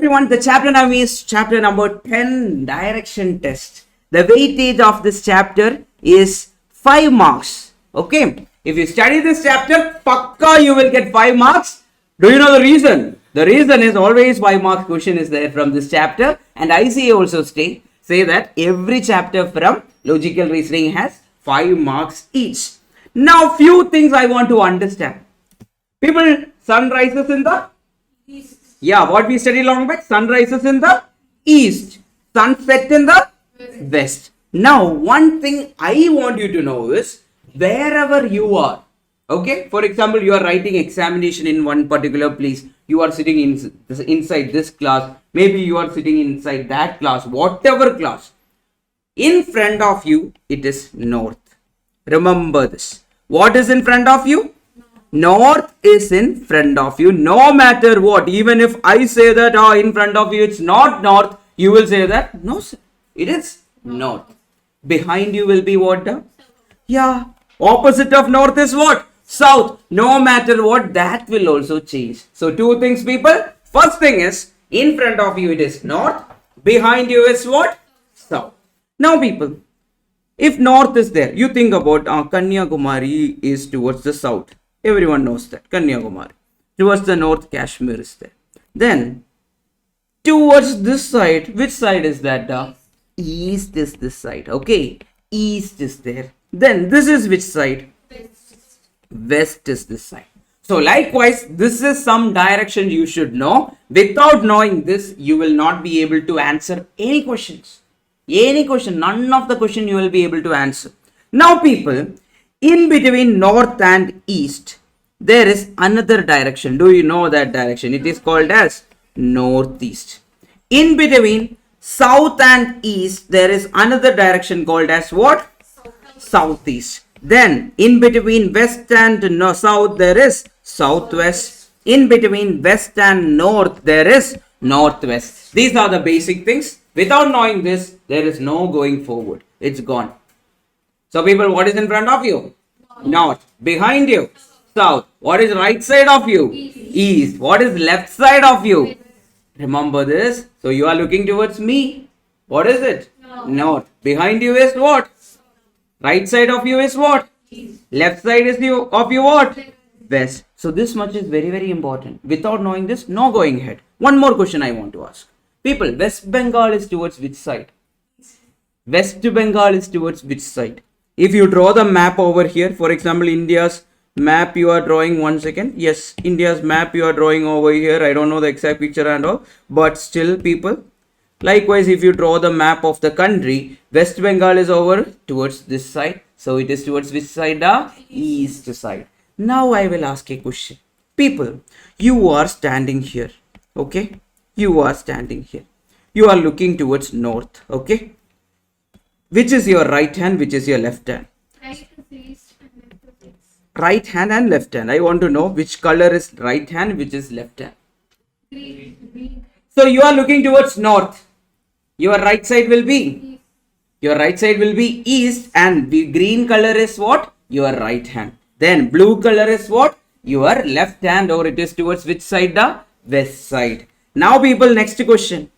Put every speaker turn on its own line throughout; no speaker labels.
everyone, the chapter now is chapter number 10, direction test. The weightage of this chapter is 5 marks. Okay, if you study this chapter, pakka you will get 5 marks. Do you know the reason? The reason is always 5 marks question is there from this chapter, and ICAI also say that every chapter from logical reasoning has 5 marks each. Now few things I want to understand. People, sun rises in the east. Yeah, what we studied long back, sun rises in the east, sun sets in the west. Now one thing I want you to know is wherever you are, okay, for example, you are writing examination in one particular place, you are sitting inside this class, maybe you are sitting inside that class, whatever class, in front of you it is north. Remember this. What is in front of you? North is in front of you, no matter what. Even if I say that in front of you it's not north, you will say that no sir, it is north. Behind you will be what? Yeah, opposite of north is what? South. No matter what, that will also change. So two things, people. First thing is, in front of you it is north, behind you is what? South. Now people, if north is there, you think about Kanyakumari is towards the south. Everyone knows that. Kanyakumari. Towards the north, Kashmir is there. Then, towards this side, which side is that? East is this side. Okay. East is there. Then, this is which side? West is this side. So, likewise, this is some direction you should know. Without knowing this, you will not be able to answer any questions. Any question, none of the question you will be able to answer. Now, people, in between north and east, there is another direction. Do you know that direction? It is called as northeast. In between south and east, there is another direction called as what? Southeast. Then, in between west and south, there is southwest. In between west and north, there is northwest. These are the basic things. Without knowing this, there is no going forward. It's gone. So people, what is in front of you? North. Behind you? South. What is right side of you? East. What is left side of you? Remember this. So you are looking towards me. What is it? North. Behind you is what? Right side of you is what? Left side is of you what? West. So this much is very, very important. Without knowing this, no going ahead. One more question I want to ask. People, West Bengal is towards which side? West Bengal is towards which side? If you draw the map over here, for example, India's map you are drawing, one second. Yes, India's map you are drawing over here. I don't know the exact picture and all, but still people. Likewise, if you draw the map of the country, West Bengal is over towards this side. So it is towards which side? The east side. Now I will ask a question. People, you are standing here. Okay. You are standing here. You are looking towards north. Okay. Which is your right hand? Which is your left hand? Right hand and left hand. I want to know which color is right hand, which is left hand. Green. So you are looking towards north. Your right side will be? Your right side will be east, and the green color is what? Your right hand. Then blue color is what? Your left hand, or it is towards which side? The west side. Now people, next question.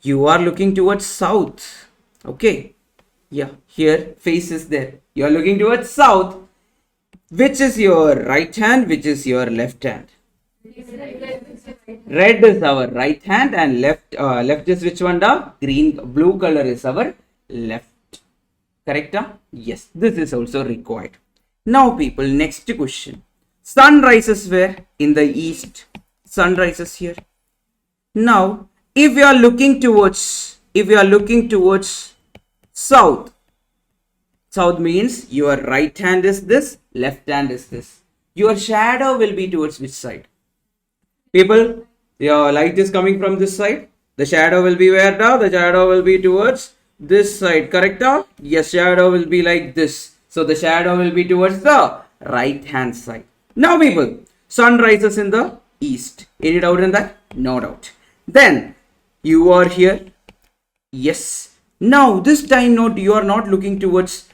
You are looking towards south. Okay. Yeah, here face is there. You are looking towards south. Which is your right hand? Which is your left hand? Red is our right hand, and left is which one? The blue color is our left. Correct? Yes, this is also required. Now people, next question. Sun rises where? In the east. Sun rises here. Now, if you are looking towards south, south means your right hand is this, left hand is this. Your shadow will be towards which side? People, your light is coming from this side. The shadow will be where now? The shadow will be towards this side. Correct? Yes, shadow will be like this. So the shadow will be towards the right hand side. Now people, sun rises in the east. Any doubt in that? No doubt. Then you are here. Yes. Now this time note, you are not looking towards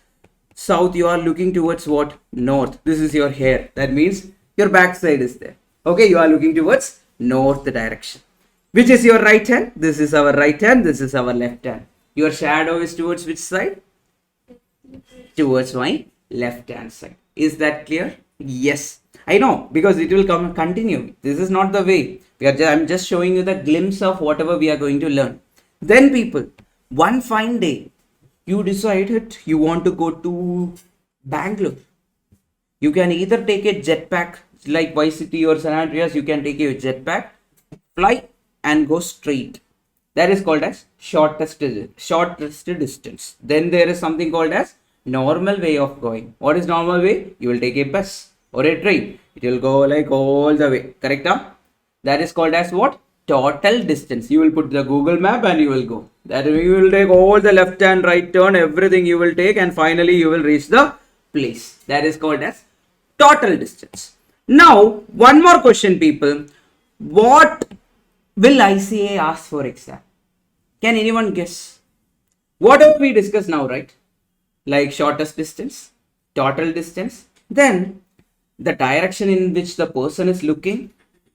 south, you are looking towards what? North. This is your hair. That means your back side is there. Okay, you are looking towards north direction. Which is your right hand? This is our right hand. This is our left hand. Your shadow is towards which side? Towards my left hand side. Is that clear? Yes. I know, because it will come continue. This is not the way. I'm just showing you the glimpse of whatever we are going to learn. Then people, one fine day, you decided you want to go to Bangalore. You can either take a jetpack like Vice City or San Andreas. You can take a jetpack, fly and go straight. That is called as shortest distance. Then there is something called as normal way of going. What is normal way? You will take a bus or a train. It will go like all the way. Correct? Huh? That is called as what? Total distance. You will put the Google map and you will go. That you will take all the left and right turn, everything you will take, and finally you will reach the place. That is called as total distance. Now, one more question, people. What will ICAI ask for exam? Can anyone guess? What have we discussed now, right? Like shortest distance, total distance, then the direction in which the person is looking,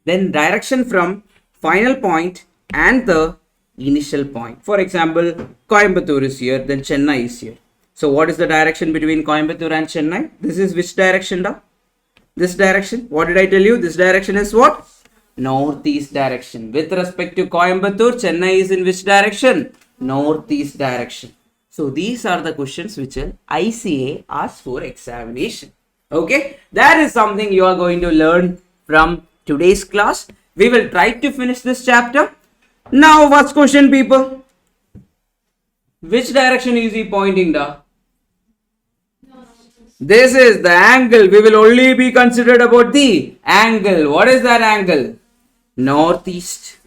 then direction from final point and the initial point. For example, Coimbatore is here, then Chennai is here. So what is the direction between Coimbatore and Chennai? This is which direction now? This direction. What did I tell you? This direction is what? Northeast direction. With respect to Coimbatore, Chennai is in which direction? Northeast direction. So these are the questions which ICAI asks for examination. Okay, that is something you are going to learn from today's class. We will try to finish this chapter. Now, first question, people. Which direction is he pointing now? This is the angle. We will only be considered about the angle. What is that angle? Northeast.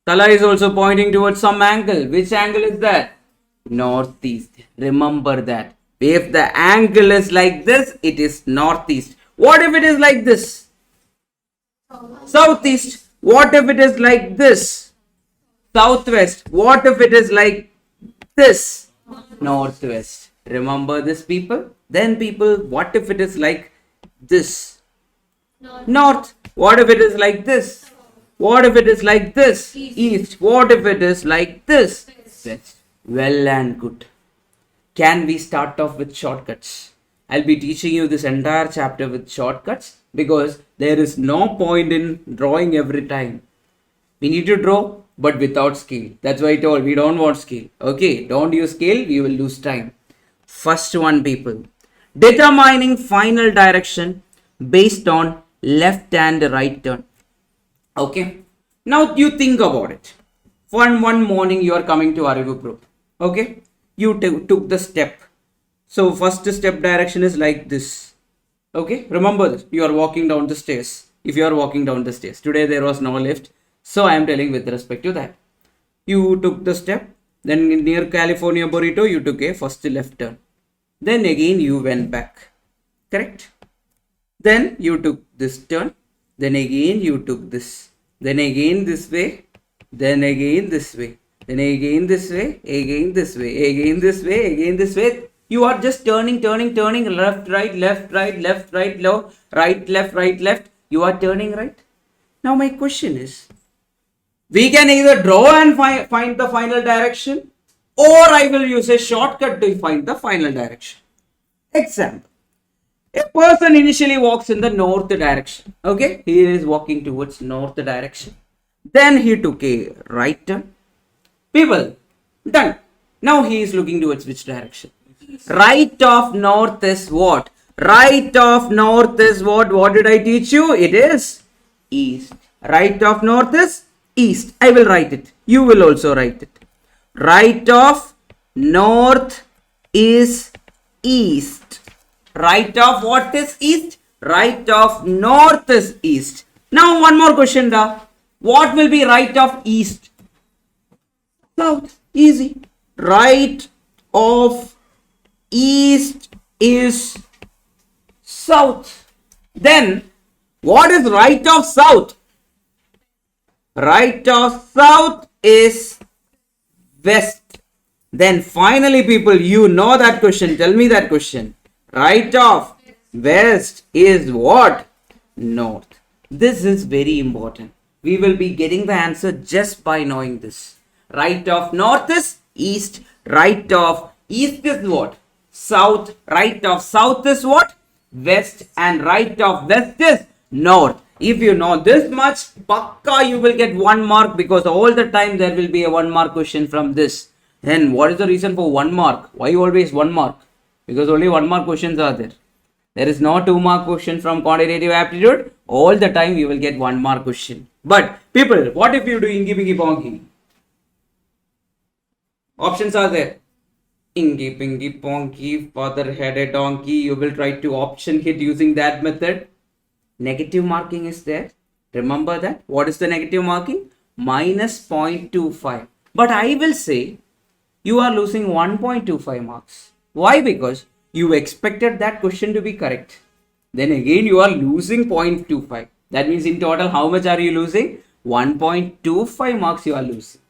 Tala is also pointing towards some angle. Which angle is that? Northeast. Remember that. If the angle is like this, it is northeast. What if it is like this? Southeast. What if it is like this? Southwest. What if it is like this? Northwest. Remember this, people? Then people, what if it is like this? North. What if it is like this? What if it is like this? East. What if it is like this? West. Well and good. Can we start off with shortcuts? I'll be teaching you this entire chapter with shortcuts because there is no point in drawing every time. We need to draw but without scale. That's why I told we don't want scale. Okay, don't use scale, we will lose time. First one, people. Determining final direction based on left and right turn. Okay. Now you think about it. One morning you are coming to ArivuPro. Okay. You took the step. So first step direction is like this. Okay. Remember this. You are walking down the stairs. If you are walking down the stairs. Today there was no lift. So I am telling with respect to that. You took the step. Then near California Burrito you took a first left turn. Then again you went back. Correct. Then you took this turn. Then again you took this. Then again this way. Then again this way. Then again this way. Again this way. Again this way. Again this way. You are just turning. Left, right, left, right, left, right, left, right, left, right, left. You are turning right. Now my question is, we can either draw and find the final direction, or I will use a shortcut to find the final direction. Example. A person initially walks in the north direction. Okay. He is walking towards north direction. Then he took a right turn. People, done. Now he is looking towards which direction? Right of north is what? Right of north is what? What did I teach you? It is east. Right of north is east. I will write it. You will also write it. Right of north is east. Right of what is east? Right of north is east. Now one more question, da. What will be right of east? South. Easy. Right of east is south. Then what is right of south? Right of south is west. Then finally, people, you know that question. Tell me that question. Right of west is what? North. This is very important. We will be getting the answer just by knowing this. Right of north is east. Right of east is what? South. Right of south is what? West. And right of west is north. If you know this much, pakka you will get 1 mark, because all the time there will be a 1 mark question from this. Then what is the reason for 1 mark? Why always 1 mark? Because only 1 mark questions are there. There is no 2 mark question from quantitative aptitude. All the time you will get 1 mark question. But people, what if you do ingy pingy pongy? Options are there. Ingy pingy pongy, father had a donkey. You will try to option hit using that method. Negative marking is there. Remember that. What is the negative marking? Minus 0.25. But I will say you are losing 1.25 marks. Why? Because you expected that question to be correct. Then again you are losing 0.25. That means in total how much are you losing? 1.25 marks you are losing.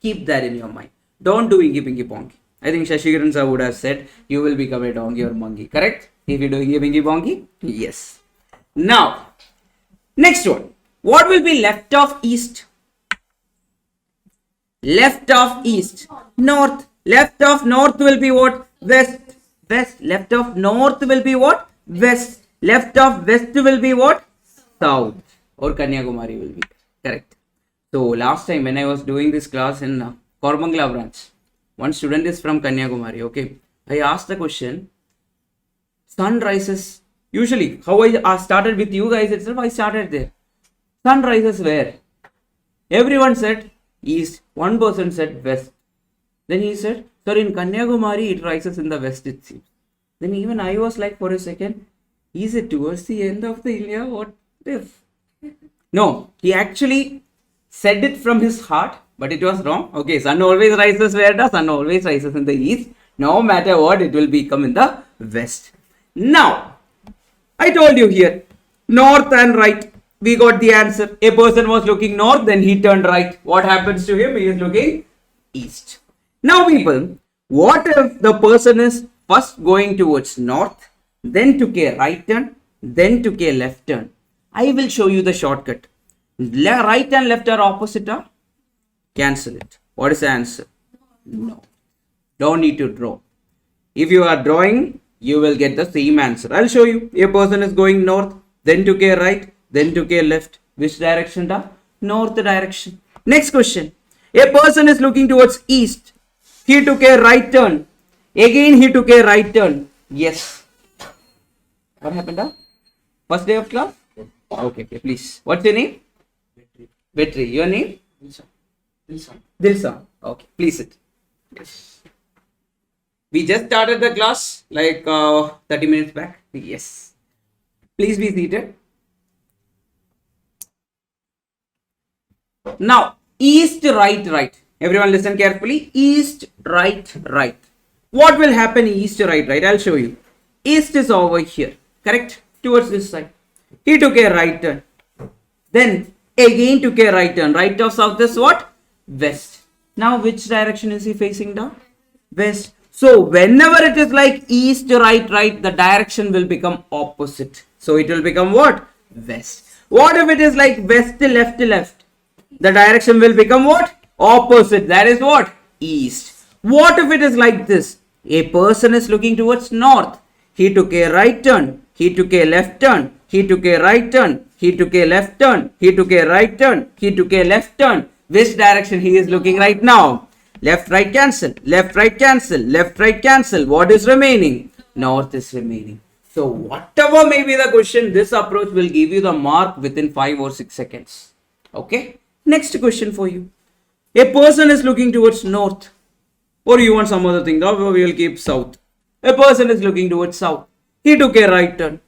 Keep that in your mind. Don't do ingy pingy pongy. I think Shashikiran sir would have said you will become a donkey or monkey. Correct? If you do ingy pingy pongy? Yes. Now, next one. What will be left of east? Left of east. North. Left of north will be what? West. West. Left of north will be what? West. Left of west will be what? South. Or Kanyakumari will be. Correct. So, last time when I was doing this class in Kormangla branch, one student is from Kanyakumari. Okay. I asked the question. Sun rises. Usually, how I started with you guys itself, I started there. Sun rises where? Everyone said east. One person said west. Then he said, sir, in Kanyakumari, it rises in the west, it seems. Then even I was like, for a second, is it towards the end of the India? What if? No, he actually said it from his heart, but it was wrong. Okay, sun always rises where? The sun always rises in the east. No matter what, it will become in the west. Now, I told you here, north and right. We got the answer. A person was looking north, then he turned right. What happens to him? He is looking east. Now people, what if the person is first going towards north, then took a right turn, then took a left turn? I will show you the shortcut. Right and left are opposite. Cancel it. What is the answer? No. Don't need to draw. If you are drawing, you will get the same answer. I'll show you. A person is going north, then took a right, then took a left. Which direction? North direction. Next question. A person is looking towards east. He took a right turn. Again he took a right turn. Yes. What happened? First day of class? Okay, please. What's your name? Vetri. Your name? Dilsa. Okay, please sit. Yes. We just started the class like 30 minutes back. Yes. Please be seated. Now, east, right, right. Everyone listen carefully. East, right, right. What will happen east, right, right? I'll show you. East is over here. Correct? Towards this side. He took a right turn. Then again took a right turn. Right of south is what? West. Now which direction is he facing down? West. So whenever it is like east, right, right, the direction will become opposite. So it will become what? West. What if it is like west, left, left? The direction will become what? Opposite. That is what? East. What if it is like this? A person is looking towards north. He took a right turn. He took a left turn. He took a right turn. He took a left turn. He took a right turn. He took a left turn. Which direction he is looking right now? Left, right, cancel. Left, right, cancel. Left, right, cancel. What is remaining? North is remaining. So whatever may be the question, this approach will give you the mark within 5 or 6 seconds. Okay. Next question for you. A person is looking towards north. Or you want some other thing. Now we will keep south. A person is looking towards south. He took a right turn.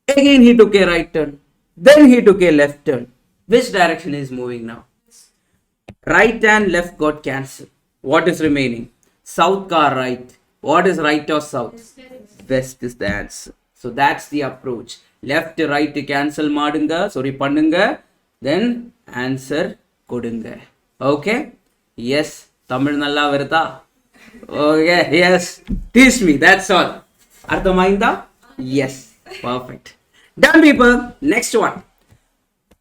Again he took a right turn. Then he took a left turn. Which direction is moving now? Right and left got cancelled. What is remaining? South ka right. What is right or south? West is the answer. So that's the approach. Left, right cancel madunga. Sorry, pannunga. Then answer kodunga. Okay? Yes. Tamil nalla varutha. Okay. Yes. Teach me. That's all. Arthamainda? Yes. Perfect. Done, people. Next one.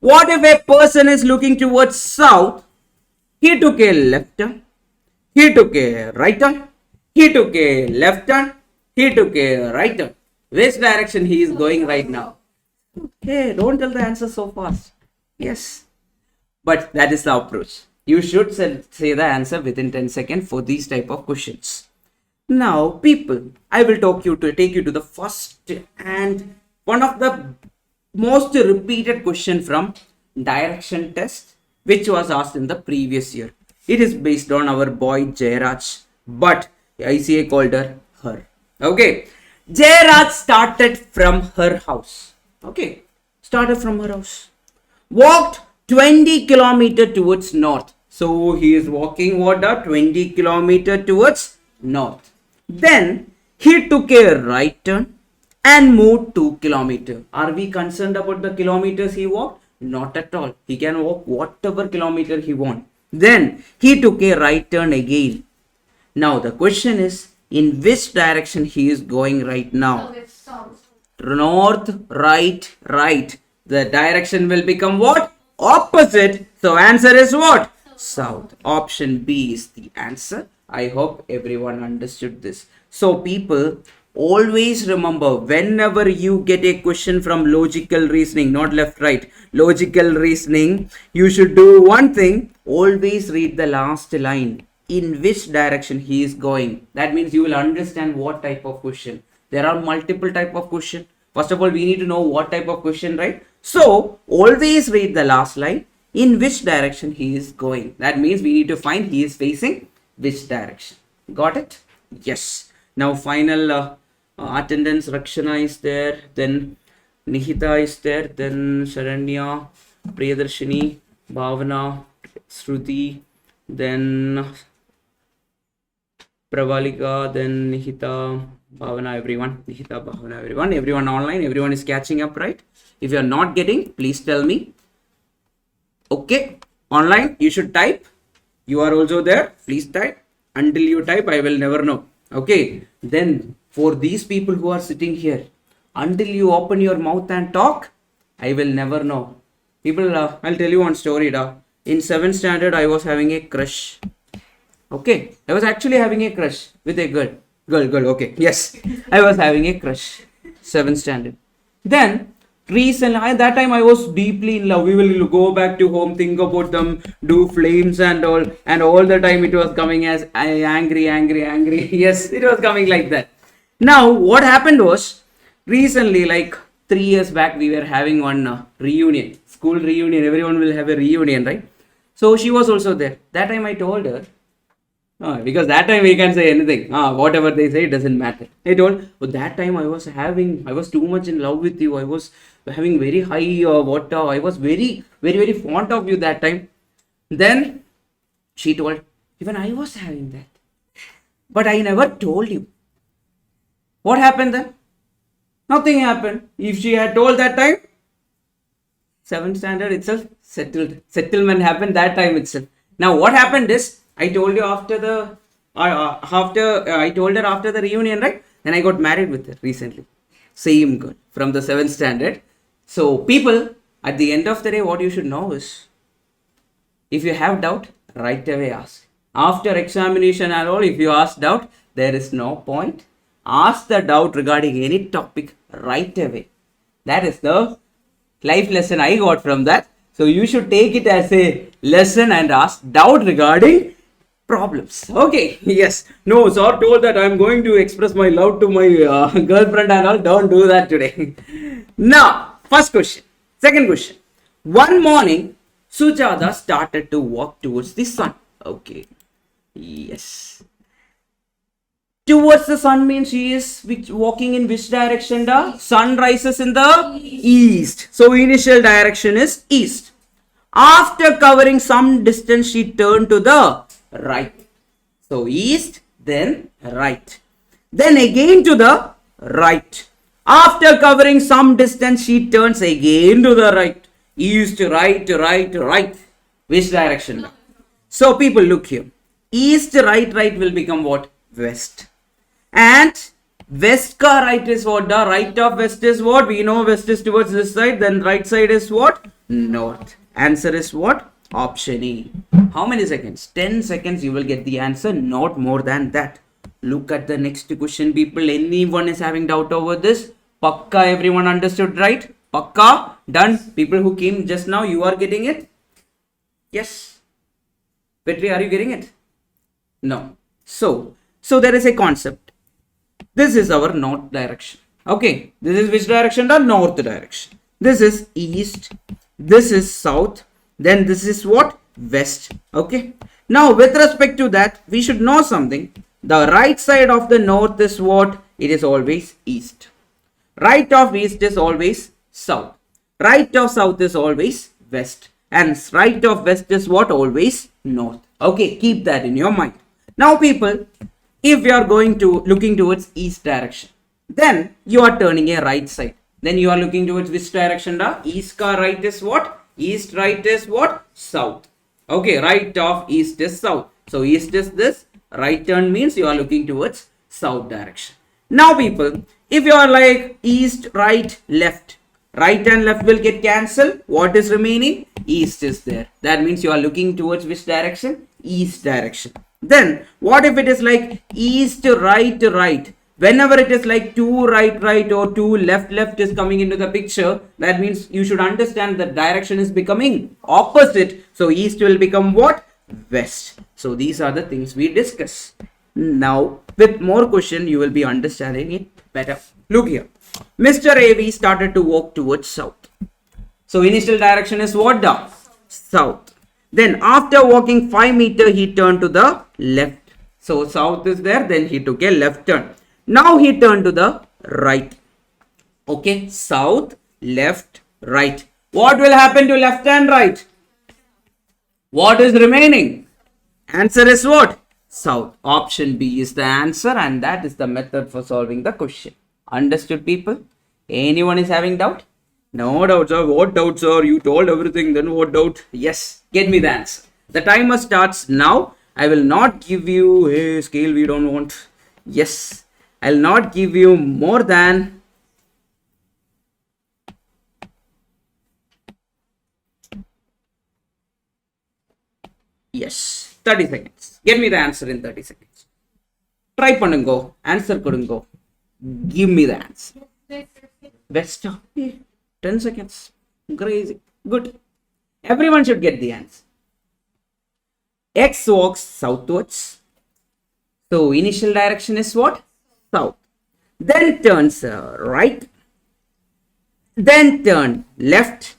What if a person is looking towards south? He took a left turn. He took a right turn. He took a left turn. He took a right turn. Which direction he is going right now? Hey, don't tell the answer so fast. Yes. But that is the approach. You should say the answer within 10 seconds for these type of questions. Now, people, I will take you to the first and one of the most repeated question from direction test, which was asked in the previous year. It is based on our boy Jairaj, but ICA called her. Okay, Jairaj started from her house. Okay, started from her house. Walked 20 kilometer towards north. So he is walking what 20 kilometer towards north. Then he took a right turn and moved 2 kilometers. Are we concerned about the kilometers he walked? Not at all. He can walk whatever kilometer he wants. Then he took a right turn again. Now the question is, in which direction he is going right now? North, right, right. The direction will become what? Opposite. So answer is what? South. Option B is the answer. I hope everyone understood this. So people, always remember, whenever you get a question from logical reasoning, not left right, logical reasoning, you should do one thing. Always read the last line, in which direction he is going. That means you will understand what type of question. There are multiple type of question. First of all, we need to know what type of question, right? So always read the last line, in which direction he is going. That means we need to find he is facing which direction. Got it? Yes. Now final attendance, Rakshana is there, then Nihita is there, then Sharanya, Priyadarshini, Bhavana, Shruti, then Pravalika, then Nihita, Bhavana, everyone. Nihita, Bhavana, everyone. Everyone online, everyone is catching up, right? If you are not getting, please tell me. Okay, online, you should type. You are also there, please type. Until you type, I will never know. Okay, then for these people who are sitting here, until you open your mouth and talk, I will never know. People, I'll tell you one story. In 7th standard, I was having a crush. Okay, I was actually having a crush with a girl. Okay, yes, I was having a crush. 7th standard. Then recently, that time I was deeply in love. We will go back to home, think about them, do flames and all the time it was coming as angry. Yes, it was coming like that. Now what happened was, recently, like 3 years back, we were having one reunion, school reunion. Everyone will have a reunion, right? So she was also there. That time I told her, because that time we can say anything. Whatever they say, it doesn't matter. I told, that time I was too much in love with you. I was having very high, I was very, very, very fond of you that time. Then she told, even I was having that. But I never told you. What happened then? Nothing happened. If she had told that time, 7th standard itself, settlement happened that time itself. Now what happened is, I told you I told her after the reunion, right? Then I got married with her recently. Same girl from the 7th standard. So people, at the end of the day, what you should know is, if you have doubt, right away ask. After examination and all, if you ask doubt, there is no point. Ask the doubt regarding any topic right away. That is the life lesson I got from that. So you should take it as a lesson and ask doubt regarding problems. Okay, yes. No, sir told that I'm going to express my love to my girlfriend and all. Don't do that today. Now, first question. Second question. One morning, Sujata started to walk towards the sun. Okay. Yes. Towards the sun means she is walking in which direction? The sun rises in the east. So initial direction is east. After covering some distance, she turned to the right. So east, then right. Then again to the right. After covering some distance, she turns again to the right. East, right, right, right. Which direction? So people, look here. East, right, right will become what? West. And west ka right is what? The right of west is what? We know west is towards this side. Then right side is what? north. Answer is what? Option E. How many seconds? 10 seconds you will get the answer, not more than that. Look at the next question, people. Anyone is having doubt over this? Pakka, everyone understood, right? Pakka, done. People who came just now, you are getting it? Yes. Petri, are you getting it? No. So there is a concept. This is our north direction. Okay. This is which direction? The north direction. This is east. This is south. Then this is what? West. Okay. Now with respect to that, we should know something. The right side of the north is what? It is always east. Right of east is always south. Right of south is always west. And right of west is what? Always north. Okay, keep that in your mind. Now people, if you are looking towards east direction, then you are turning a right side. Then you are looking towards which direction? The east ka right is what? East right is what? South. Okay, right of east is south. So east is this. Right turn means you are looking towards south direction. Now people, if you are like east, right, left, right and left will get cancelled. What is remaining? East is there. That means you are looking towards which direction? East direction. Then what if it is like east, right, right? Whenever it is like 2 right, right or 2 left, left is coming into the picture, that means you should understand that direction is becoming opposite. So east will become what? West. So these are the things we discuss. Now with more question you will be understanding it better. Look here. Mr. AV started to walk towards south. So initial direction is what? The south. Then after walking 5 meters he turned to the left. So south is there, then he took a left turn. Now he turned to the right. Okay, south, left, right. What will happen to left and right? What is remaining? Answer is what? South. Option B is the answer, and that is the method for solving the question. Understood, people? Anyone is having doubt? No doubt, sir. What doubt, sir? You told everything, then what doubt? Yes, get me the answer. The timer starts now. I will not give you a scale we don't want. Yes, I'll not give you more than yes, 30 seconds. Get me the answer in 30 seconds. Try pannungo. Answer kodungo. Give me the answer. Best. 10 seconds. Crazy. Good. Everyone should get the answer. X walks southwards. So initial direction is what? South. Then turns right. Then turn left.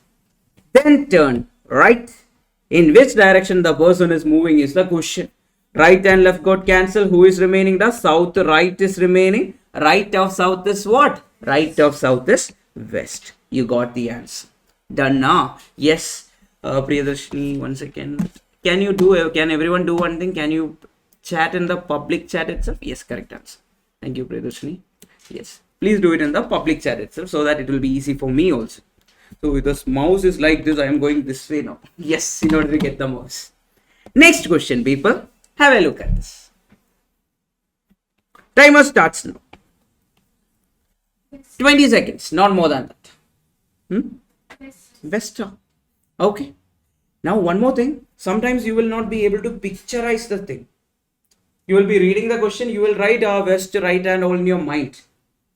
Then turn right. In which direction the person is moving is the question. Right and left got cancelled. Who is remaining? The south. Right is remaining. Right of south is what? Right of south is west. You got the answer. Done now. Yes. Priyadarshini, 1 second. Can everyone do one thing? Can you chat in the public chat itself? Yes, correct answer. Thank you, Priyadarshini. Yes. Please do it in the public chat itself so that it will be easy for me also. So if the mouse is like this, I am going this way now. Yes, in order to get the mouse. Next question, people. Have a look at this. Timer starts now. 20 seconds, not more than that. West. Okay. Now one more thing. Sometimes you will not be able to picturize the thing. You will be reading the question. You will write west, right and all in your mind.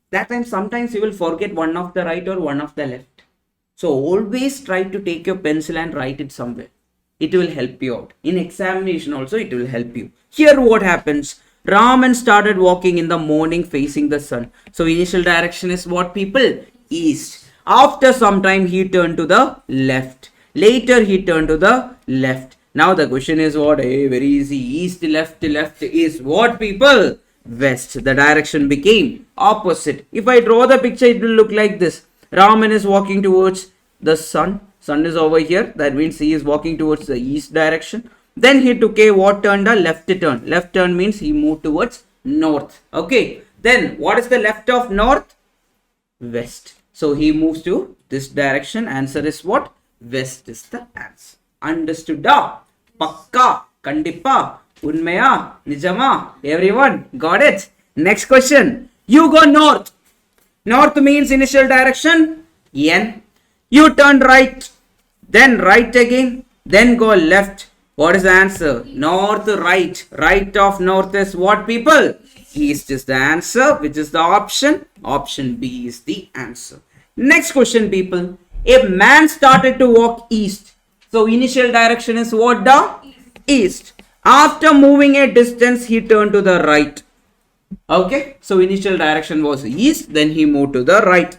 That time sometimes you will forget one of the right or one of the left. So always try to take your pencil and write it somewhere. It will help you out. In examination also it will help you. Here what happens? Raman started walking in the morning facing the sun. So initial direction is what, people? East. After some time he turned to the left. Later he turned to the left. Now the question is what? Hey, very easy. East, left is what, people? West. The direction became opposite. If I draw the picture, it will look like this. Raman is walking towards the sun. Sun is over here. That means he is walking towards the east direction. Then he took a what turn? The left turn. Left turn means he moved towards north. Okay. Then what is the left of north? West. So he moves to this direction. Answer is what? West is the answer. Understood? Pakka, Kandipa, Unmaya, Nijama. Everyone got it? Next question. You go north. North means initial direction N. You turn right. then right again, then go left. What is the answer? North, right. Right of north is what, people? East is the answer, which is the option. Option B is the answer. Next question, people. A man started to walk east. So initial direction is what? The east. After moving a distance, he turned to the right. Okay, so initial direction was east, then he moved to the right.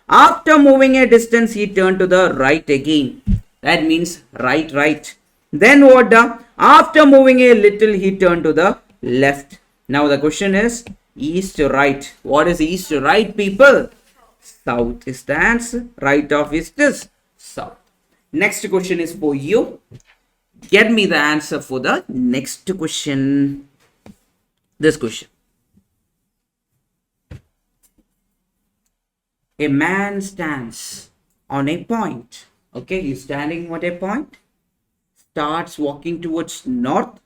After moving a distance, he turned to the right again. That means right, right. Then what? After moving a little, he turned to the left. Now the question is east to right. What is east to right, people? South is the answer. Right of east is south. Next question is for you. Get me the answer for the next question. This question. A man stands on a point. Okay, he's standing at a point. Starts walking towards north.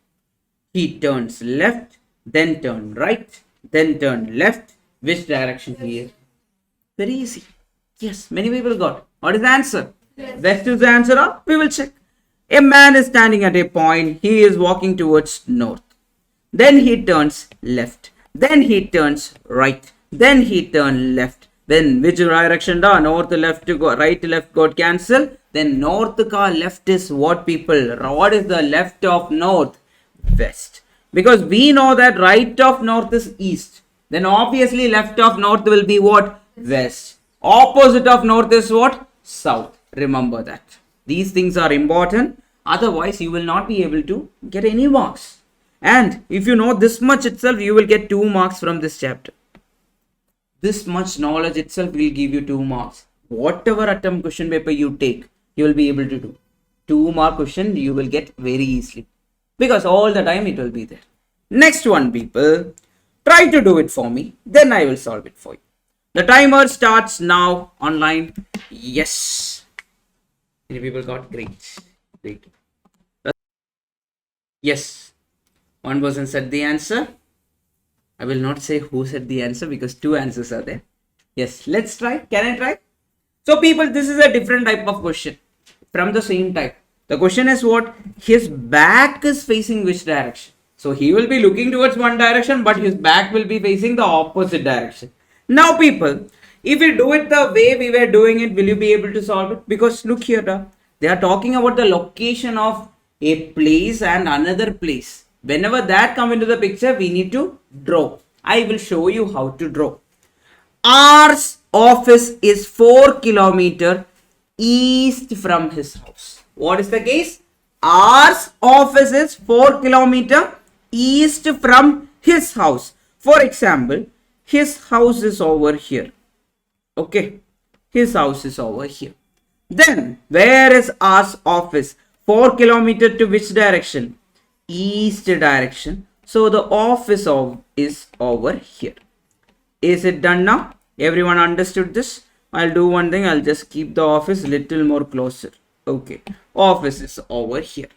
He turns left, then turn right, then turn left. Which direction he is? Very easy. Yes, many people got. What is the answer? Yes. West is the answer, or we will check. A man is standing at a point. He is walking towards north. Then he turns left. Then he turns right. Then he turns left. Then which direction? North, left, go right, left got cancel. Then north ka left is what, people? What is the left of north? West. Because we know that right of north is east. Then obviously left of north will be what? West. Opposite of north is what? South. Remember that. These things are important. Otherwise you will not be able to get any marks. And if you know this much itself, you will get 2 marks from this chapter. This much knowledge itself will give you 2 marks. Whatever attempt question paper you take, you will be able to do. 2 mark question you will get very easily. Because all the time it will be there. Next one, people. Try to do it for me. Then I will solve it for you. The timer starts now online. Yes. Many people got great. Great. Yes. One person said the answer. I will not say who said the answer because 2 answers are there. Yes, let's try. Can I try? So people, this is a different type of question from the same type. The question is what? His back is facing which direction? So he will be looking towards one direction, but his back will be facing the opposite direction. Now people, if we do it the way we were doing it, will you be able to solve it? Because look here, they are talking about the location of a place and another place. Whenever that come into the picture, we need to draw. I will show you how to draw. R's office is 4 kilometers east from his house. What is the case? R's office is 4 kilometers east from his house. For example, his house is over here. Okay. His house is over here. Then, where is R's office? 4 kilometers to which direction? East direction. So the office is over here. Is it done now? Everyone understood this? I'll do one thing. I'll just keep the office little more closer. Okay. Office is over here.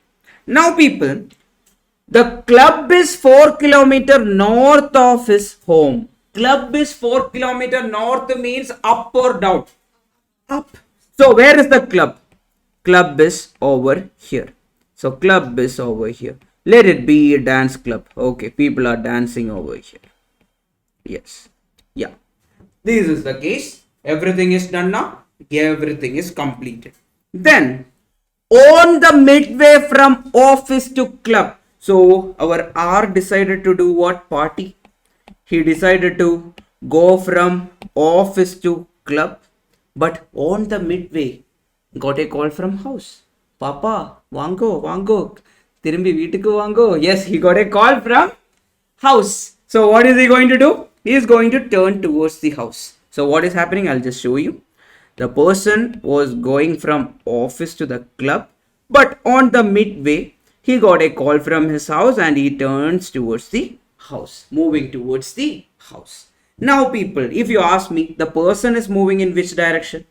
Now people, the club is 4 kilometers north of his home. Club is 4 kilometers north means up or down? Up. So where is the club? Club is over here. So club is over here. Let it be a dance club. Okay, people are dancing over here. Yes. Yeah. This is the case. Everything is done now. Everything is completed. Then, on the midway from office to club. So, our R decided to do what? Party. He decided to go from office to club. But on the midway, got a call from house. Papa, Wango. Tirumbi veetukku vaango. Yes, he got a call from house. So what is he going to do? He is going to turn towards the house. So what is happening? I'll just show you. The person was going from office to the club, but on the midway, he got a call from his house and he turns towards the house, moving towards the house. Now people, if you ask me, the person is moving in which direction?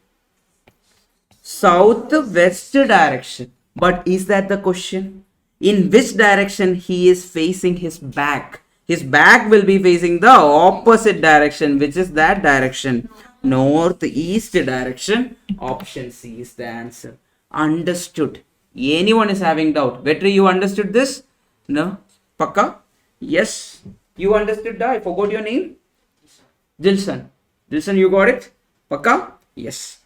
Southwest direction. But is that the question? In which direction he is facing his back? His back will be facing the opposite direction, which is that direction. Northeast direction. Option C is the answer. Understood. Anyone is having doubt? Vetri, you understood this? No? Pakka? Yes. You understood that? I forgot your name. Dilson. Dilson, you got it? Pakka? Yes.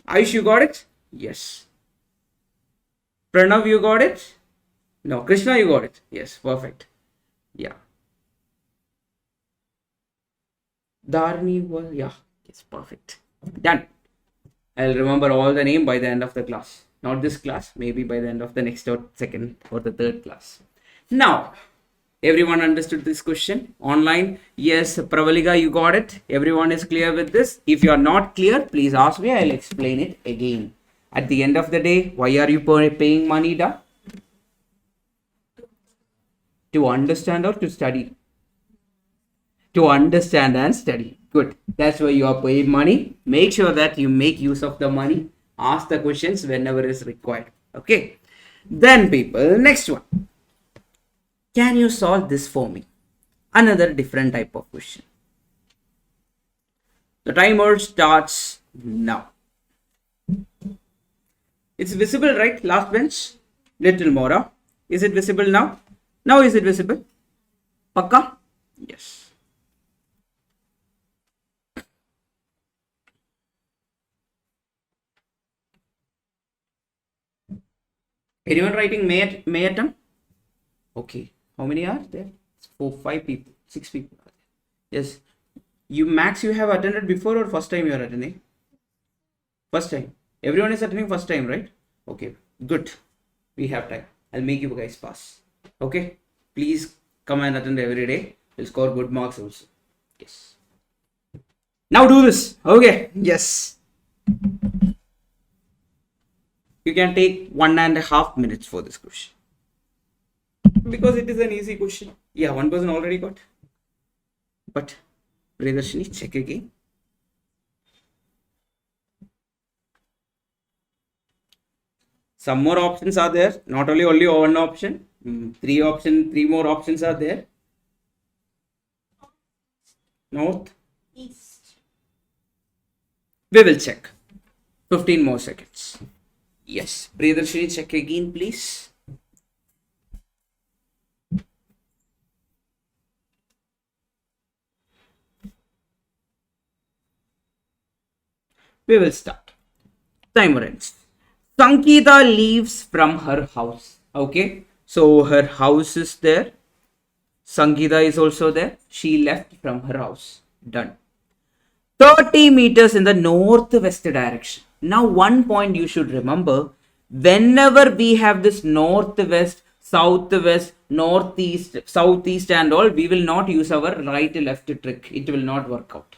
Aish, you got it? Yes. Pranav, you got it? No. Krishna, you got it? Yes. Perfect. Yeah. Dharni was, yeah. Yes. Perfect. Done. I'll remember all the name by the end of the class. Not this class, maybe by the end of the next or second or the third class. Now, everyone understood this question online? Yes, Pravalika, you got it. Everyone is clear with this. If you are not clear, please ask me. I'll explain it again. At the end of the day, why are you paying money, da? To understand or to study? To understand and study. Good. That's why you are paying money. Make sure that you make use of the money. Ask the questions whenever is required. Okay. Then people, next one. Can you solve this for me? Another different type of question. The timer starts now. It's visible, right? Last bench. Little more. Huh? Is it visible now? Now is it visible? Pakka? Yes. Anyone writing may attempt? Okay. How many are there? 4, 5 people, 6 people are there. Yes. You have attended before or first time you are attending? First time. Everyone is attending first time, right? Okay. Good. We have time. I'll make you guys pass. Okay. Please come and attend every day. You'll score good marks also. Yes. Now do this. Okay. Yes. You can take 1.5 minutes for this question. Because it is an easy question. Yeah, one person already got. But, Priyadarshini, check again. Some more options are there. Not only one option. Three more options are there. North. East. We will check. 15 more seconds. Yes. Priyadarshini, check again, please. We will start. Timer ends. Sangeeta leaves from her house. Okay. So her house is there. Sangeeta is also there. She left from her house. Done. 30 meters in the northwest direction. Now one point you should remember. Whenever we have this northwest, southwest, northeast, southeast and all, we will not use our right left trick. It will not work out.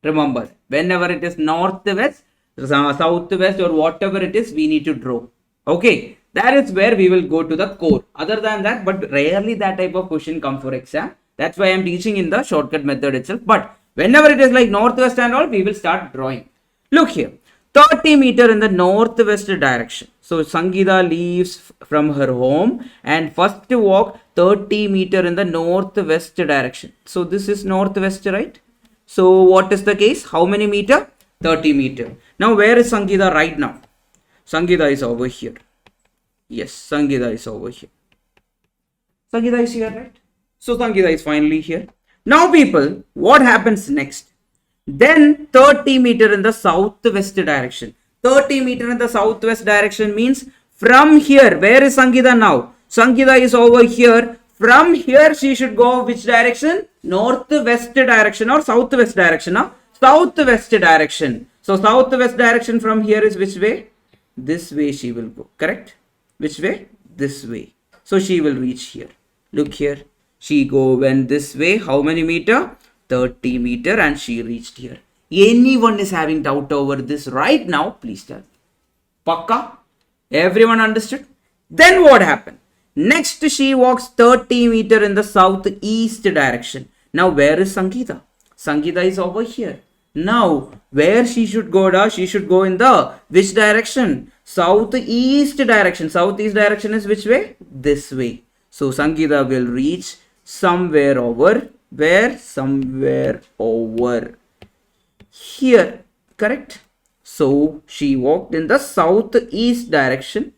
Remember, whenever it is northwest, southwest or whatever it is, we need to draw. Okay, that is where we will go to the core. Other than that, but rarely that type of question comes for exam. That's why I am teaching in the shortcut method itself. But whenever it is like northwest and all, we will start drawing. Look here, 30 meter in the northwest direction. So Sangeeta leaves from her home and first walk 30 meter in the northwest direction. So this is northwest, right? So what is the case? How many meter? 30 meter. Now where is Sangeeta right now? Sangeeta is over here. Yes, Sangeeta is over here. Sangeeta is here, right? So Sangeeta is finally here. Now people, what happens next? Then 30 meter in the southwest direction. 30 meter in the southwest direction means from here. Where is Sangeeta now? Sangeeta is over here. From here she should go which direction? Northwest direction or southwest direction. Huh? Southwest direction. So southwest direction from here is which way? This way she will go. Correct? Which way? This way. So she will reach here. Look here. She went this way. How many meter? 30 meter and she reached here. Anyone is having doubt over this right now? Please tell me. Pakka? Everyone understood? Then what happened? Next she walks 30 meter in the southeast direction. Now where is Sangeeta? Sangeeta is over here. Now where she should go? She should go in the which direction? Southeast direction. Southeast direction is which way? This way. So Sangeeta will reach somewhere over. Where? Somewhere over here. Correct? So she walked in the southeast direction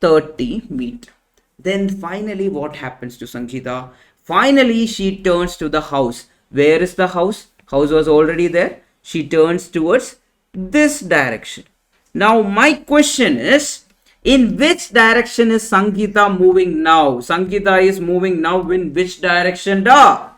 30 meters. Then finally what happens to Sangeeta? Finally she turns to the house. Where is the house? House was already there. She turns towards this direction. Now my question is, in which direction is Sangeeta moving now? Sangeeta is moving now in which direction? Da?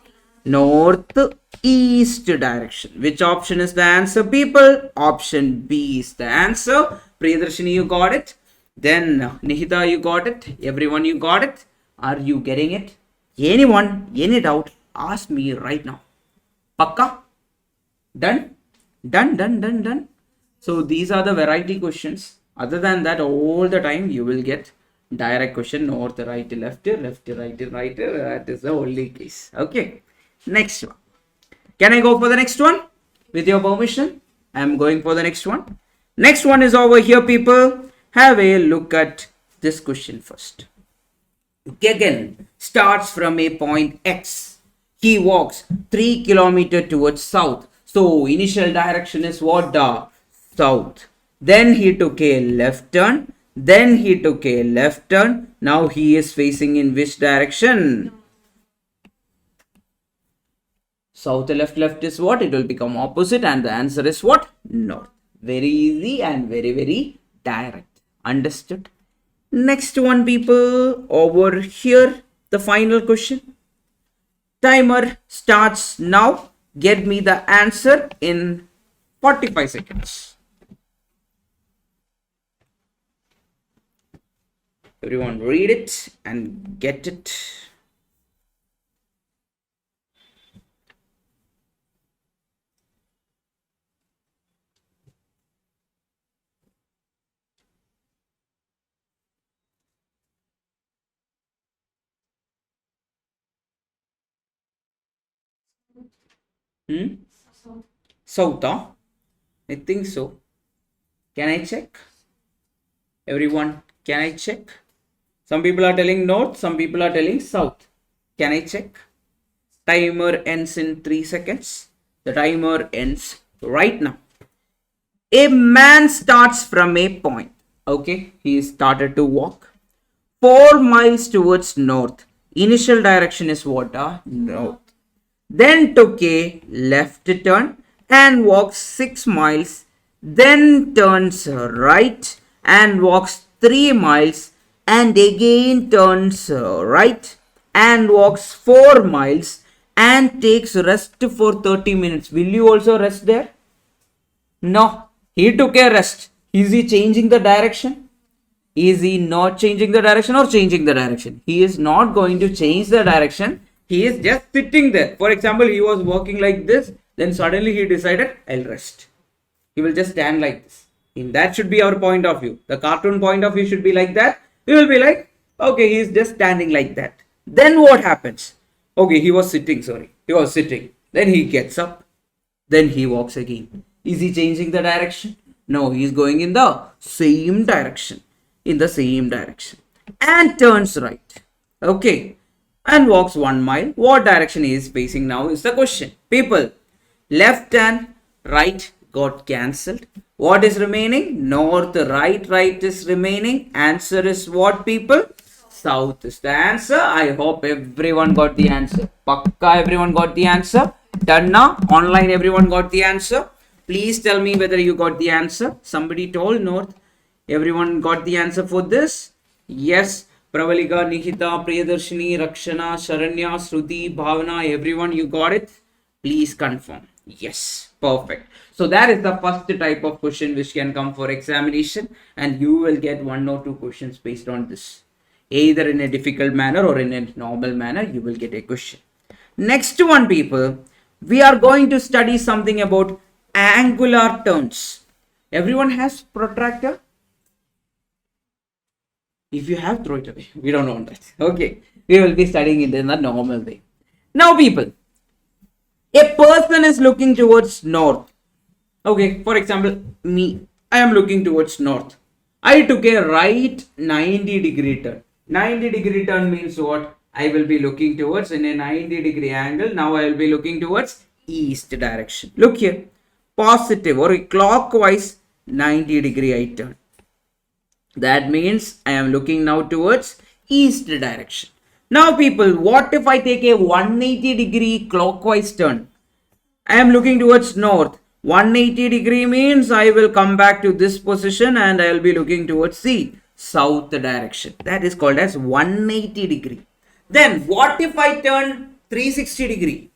Northeast direction. Which option is the answer, people? Option B is the answer. Priyadarshini, you got it. Then Nihita, you got it. Everyone, you got it. Are you getting it? Anyone, any doubt? Ask me right now. Pakka? Done? Done. So these are the variety questions. Other than that, all the time you will get direct question, north, right, left, right. That is the only case. Okay. Next one. Can I go for the next one? With your permission, I am going for the next one. Next one is over here, people. Have a look at this question first. Gagan starts from a point X. He walks 3 kilometers towards south. So initial direction is what? The south. Then he took a left turn. Then he took a left turn. Now he is facing in which direction? South left is what? It will become opposite and the answer is what? North. Very easy and very direct. Understood? Next one, people. Over here, the final question. Timer starts now. Get me the answer in 45 seconds. Everyone read it and get it. South, huh? I think so. Can I check? Everyone, can I check? Some people are telling north, some people are telling south. Can I check? Timer ends in 3 seconds. The timer ends right now. A man starts from a point. Okay, he started to walk 4 miles towards north. Initial direction is what? North. Then took a left turn and walks 6 miles. Then turns right and walks 3 miles. And again turns right and walks 4 miles and takes rest for 30 minutes. Will you also rest there? No, he took a rest. Is he changing the direction? Is he not changing the direction or changing the direction? He is not going to change the direction. He is just sitting there. For example, he was walking like this. Then suddenly he decided, I'll rest. He will just stand like this. And that should be our point of view. The cartoon point of view should be like that. We will be like, okay, he is just standing like that. Then what happens? Okay, he was sitting, He was sitting. Then he gets up. Then he walks again. Is he changing the direction? No, he is going in the same direction. And turns right. Okay. And walks 1 mile. What direction he is facing now is the question. People, left and right got cancelled. What is remaining? North, right is remaining. Answer is what, people? South is the answer. I hope everyone got the answer. Pakka, everyone got the answer. Done now. Online, everyone got the answer. Please tell me whether you got the answer. Somebody told north. Everyone got the answer for this? Yes. Pravalika, Nikita, Priyadarshini, Rakshana, Sharanya, Shruti, Bhavana, everyone, you got it? Please confirm. Yes, perfect. So that is the first type of question which can come for examination, and you will get 1 or 2 questions based on this. Either in a difficult manner or in a normal manner, you will get a question. Next one, people, we are going to study something about angular turns. Everyone has protractor? If you have, throw it away. We don't want that. Okay. We will be studying it in the normal way. Now, people, a person is looking towards north. Okay. For example, me, I am looking towards north. I took a right 90-degree turn. 90-degree turn means what? I will be looking towards in a 90-degree angle. Now I will be looking towards east direction. Look here. Positive or clockwise 90 degree I turn. That means I am looking now towards east direction. Now people, what if I take a 180 degree clockwise turn? I am looking towards north. 180 degree means I will come back to this position and I will be looking towards the south direction. That is called as 180 degree. Then what if I turn 360 degree?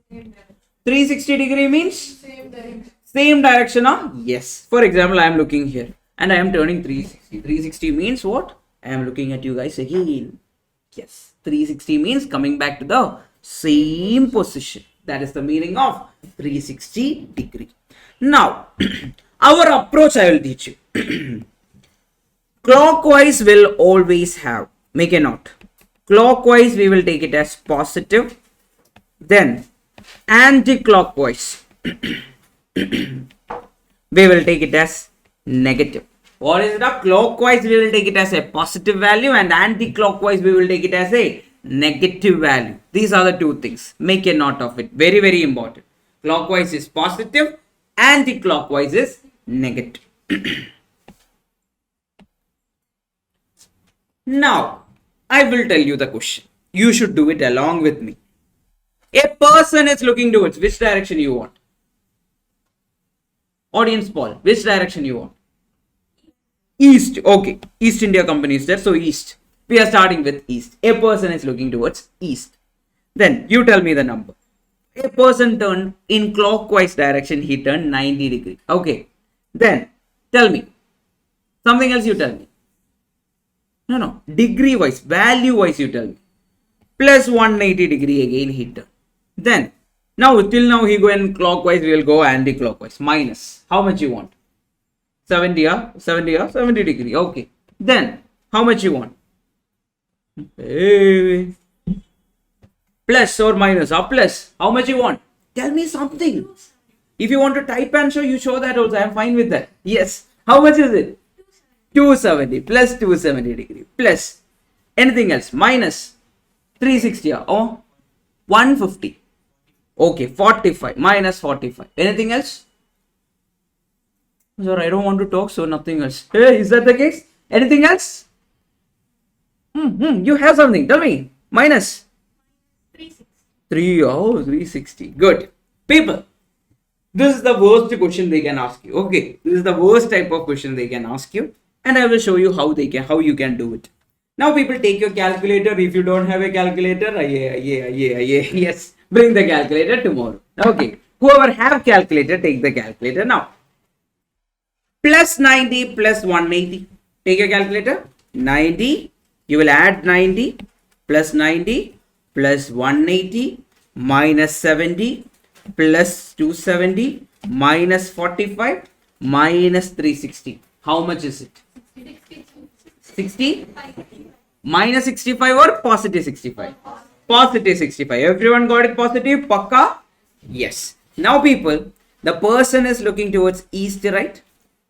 360 degree means same direction, huh? Yes. For example, I am looking here and I am turning 360. 360 means what? I am looking at you guys again. Yes. 360 means coming back to the same position. That is the meaning of 360 degree. Now, our approach I will teach you. Clockwise will always have, make a note. Clockwise we will take it as positive. Then anti-clockwise we will take it as negative. What is it? Clockwise we will take it as a positive value and anti-clockwise we will take it as a negative value. These are the two things. Make a note of it. Very, very important. Clockwise is positive, anti-clockwise is negative. Now, I will tell you the question. You should do it along with me. A person is looking towards which direction you want? Audience poll, which direction you want? East. Okay. East India Company is there. So east. We are starting with east. A person is looking towards east. Then you tell me the number. A person turned in clockwise direction. He turned 90 degree. Okay. Then tell me. Something else you tell me. No. Degree wise, value wise you tell me. Plus 180 degree again he turned. Then now till now he go in clockwise. We will go anti-clockwise. Minus. How much you want? 70 or 70 degree. Okay. Then how much you want? Hey. Plus or minus or plus. How much you want? Tell me something. If you want to type and show, you show that also. I am fine with that. Yes. How much is it? 270 plus 270 degree plus anything else minus 360 or 150. Okay. 45 minus 45. Anything else? Sir, I don't want to talk, so nothing else. Hey, is that the case? Anything else? You have something. Tell me. Minus 360. 360. Good. People, this is the worst question they can ask you. Okay. This is the worst type of question they can ask you. And I will show you how you can do it. Now, people, take your calculator. If you don't have a calculator, yes, bring the calculator tomorrow. Okay. Whoever have calculator, take the calculator now. Plus 90 plus 180. Take your calculator. 90. You will add 90 plus 90 plus 180 minus 70 plus 270 minus 45 minus 360. How much is it? 60? Minus 65 or positive 65? Positive 65. Everyone got it positive? Pakka? Yes. Now people, the person is looking towards east, right?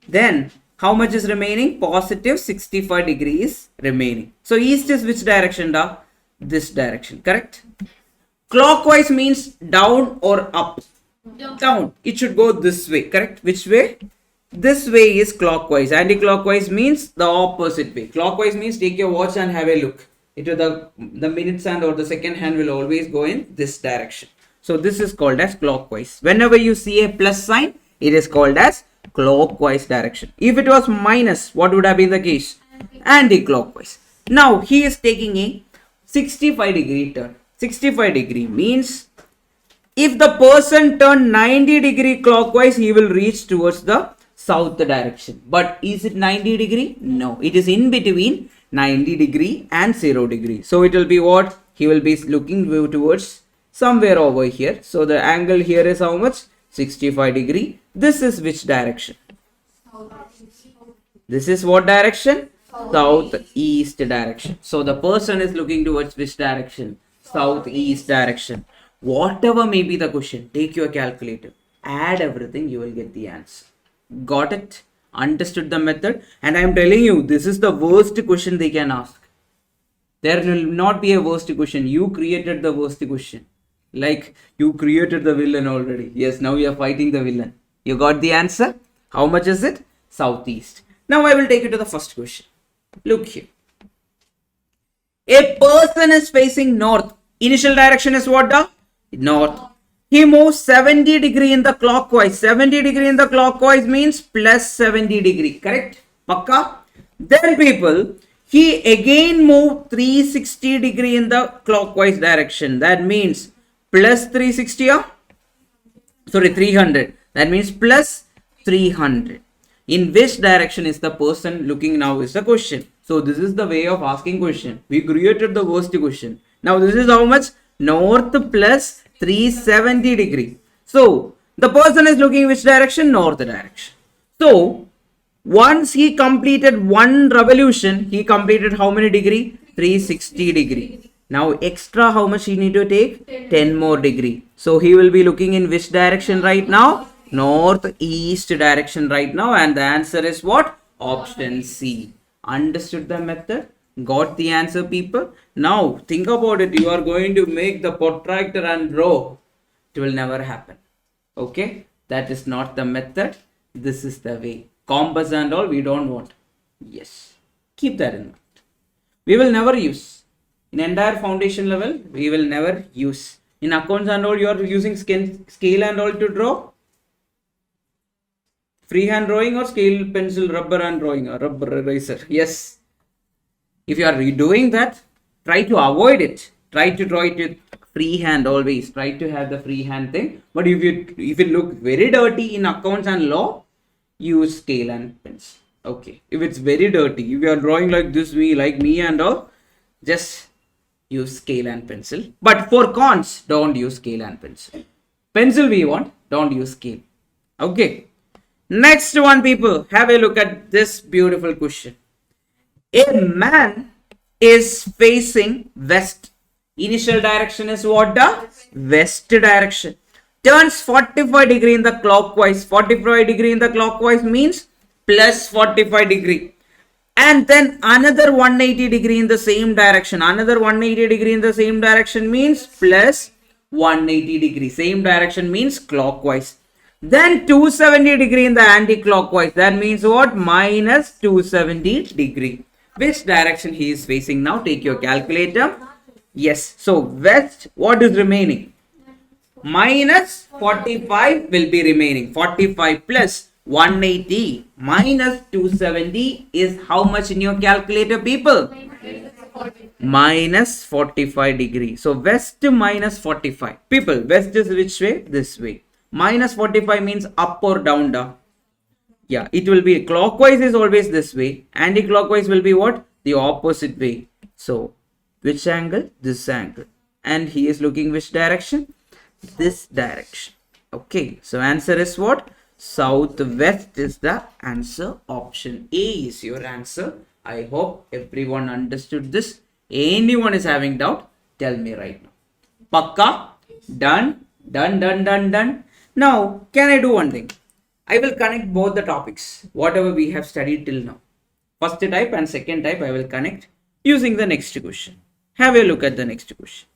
Then how much is remaining? Positive 65 degrees remaining. So east is which direction? This direction, correct? Clockwise means down or up? Down. It should go this way, correct? Which way? This way is clockwise. Anti-clockwise means the opposite way. Clockwise means take your watch and have a look. The minutes hand or the second hand will always go in this direction. So this is called as clockwise. Whenever you see a plus sign, it is called as clockwise direction. If it was minus, what would have been the case? Anti-clockwise. Now he is taking a 65 degree turn. 65 degree means if the person turn 90 degree clockwise, he will reach towards the south direction. But is it 90 degree? No, it is in between 90 degree and 0 degree. So it will be what? He will be looking towards somewhere over here. So the angle here is how much? 65 degree. This is which direction? This is what direction? Southeast direction. So the person is looking towards which direction? Southeast direction. Whatever may be the question, take your calculator, add everything, you will get the answer. Got it? Understood the method? And I am telling you, this is the worst question they can ask. There will not be a worst question. You created the worst question. Like you created the villain already. Yes, now you are fighting the villain. You got the answer? How much is it? Southeast. Now I will take you to the first question. Look here. A person is facing north. Initial direction is what? North. He moves 70 degree in the clockwise. 70 degree in the clockwise means plus 70 degree. Correct? Pakka? Then people, he again moved 360 degree in the clockwise direction. That means plus 360 or? Sorry, 300. That means plus 300. In which direction is the person looking now is the question. So this is the way of asking question. We created the worst question. Now this is how much? North plus 370 degree. So the person is looking which direction? North direction. So once he completed one revolution, he completed how many degree? 360 degree. Now extra how much he need to take? 10 more degree. So he will be looking in which direction right now? Northeast direction right now, and the answer is what? Option C. Understood the method? Got the answer, people? Now think about it. You are going to make the protractor and draw. It will never happen. Okay, that is not the method. This is the way. Compass and all we don't want. Yes, keep that in mind. We will never use in entire foundation level. We will never use in accounts and all. You are using scale and all to draw. Freehand drawing or scale, pencil, rubber and drawing or rubber eraser. Yes. If you are redoing that, try to avoid it. Try to draw it with freehand always. Try to have the freehand thing. But if it look very dirty in accounts and law, use scale and pencil. Okay. If it's very dirty, if you are drawing like this, like me and all, just use scale and pencil. But for cons, don't use scale and pencil. Pencil we want, don't use scale. Okay. Next one, people, have a look at this beautiful question. A man is facing west. Initial direction is what? The west direction. Turns 45 degree in the clockwise. 45 degree in the clockwise means plus 45 degree. And then another 180 degree in the same direction. Another 180 degree in the same direction means plus 180 degree. Same direction means clockwise. Then 270 degree in the anti-clockwise. That means what? Minus 270 degree. Which direction he is facing now? Take your calculator. Yes. So west, what is remaining? Minus 45 will be remaining. 45 plus 180 minus 270 is how much in your calculator, people? Minus 45 degree. So west minus 45. People, west is which way? This way. Minus 45 means up or down, down. Yeah, it will be clockwise is always this way. Anti-clockwise will be what? The opposite way. So, which angle? This angle. And he is looking which direction? This direction. Okay, so answer is what? Southwest is the answer. Option A is your answer. I hope everyone understood this. Anyone is having doubt? Tell me right now. Pakka? Done? Done, done, done, done. Now, can I do one thing? I will connect both the topics, whatever we have studied till now. First type and second type I will connect using the next question. Have a look at the next question.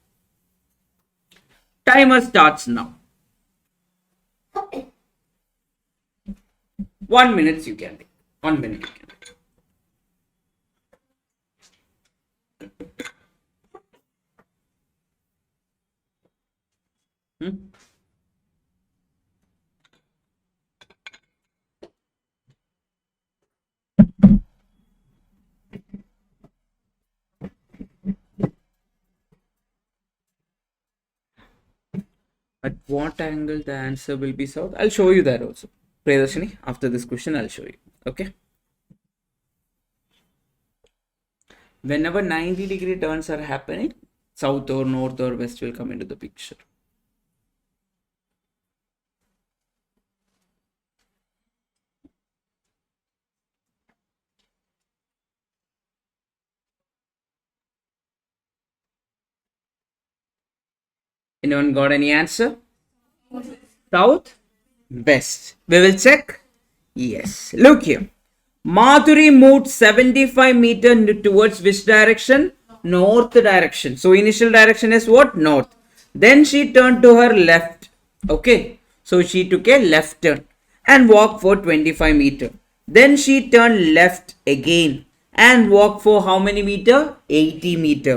Timer starts now. 1 minute you can take. 1 minute you can take. At what angle the answer will be south? I'll show you that also. Priyadarshini, after this question, I'll show you. Okay. Whenever 90-degree turns are happening, south or north or west will come into the picture. Anyone got any answer? South? West. We will check. Yes. Look here. Madhuri moved 75 meters towards which direction? North direction. So initial direction is what? North. Then she turned to her left. Okay. So she took a left turn. and walked for 25 meter. Then she turned left again and walked for how many meter? 80 meter.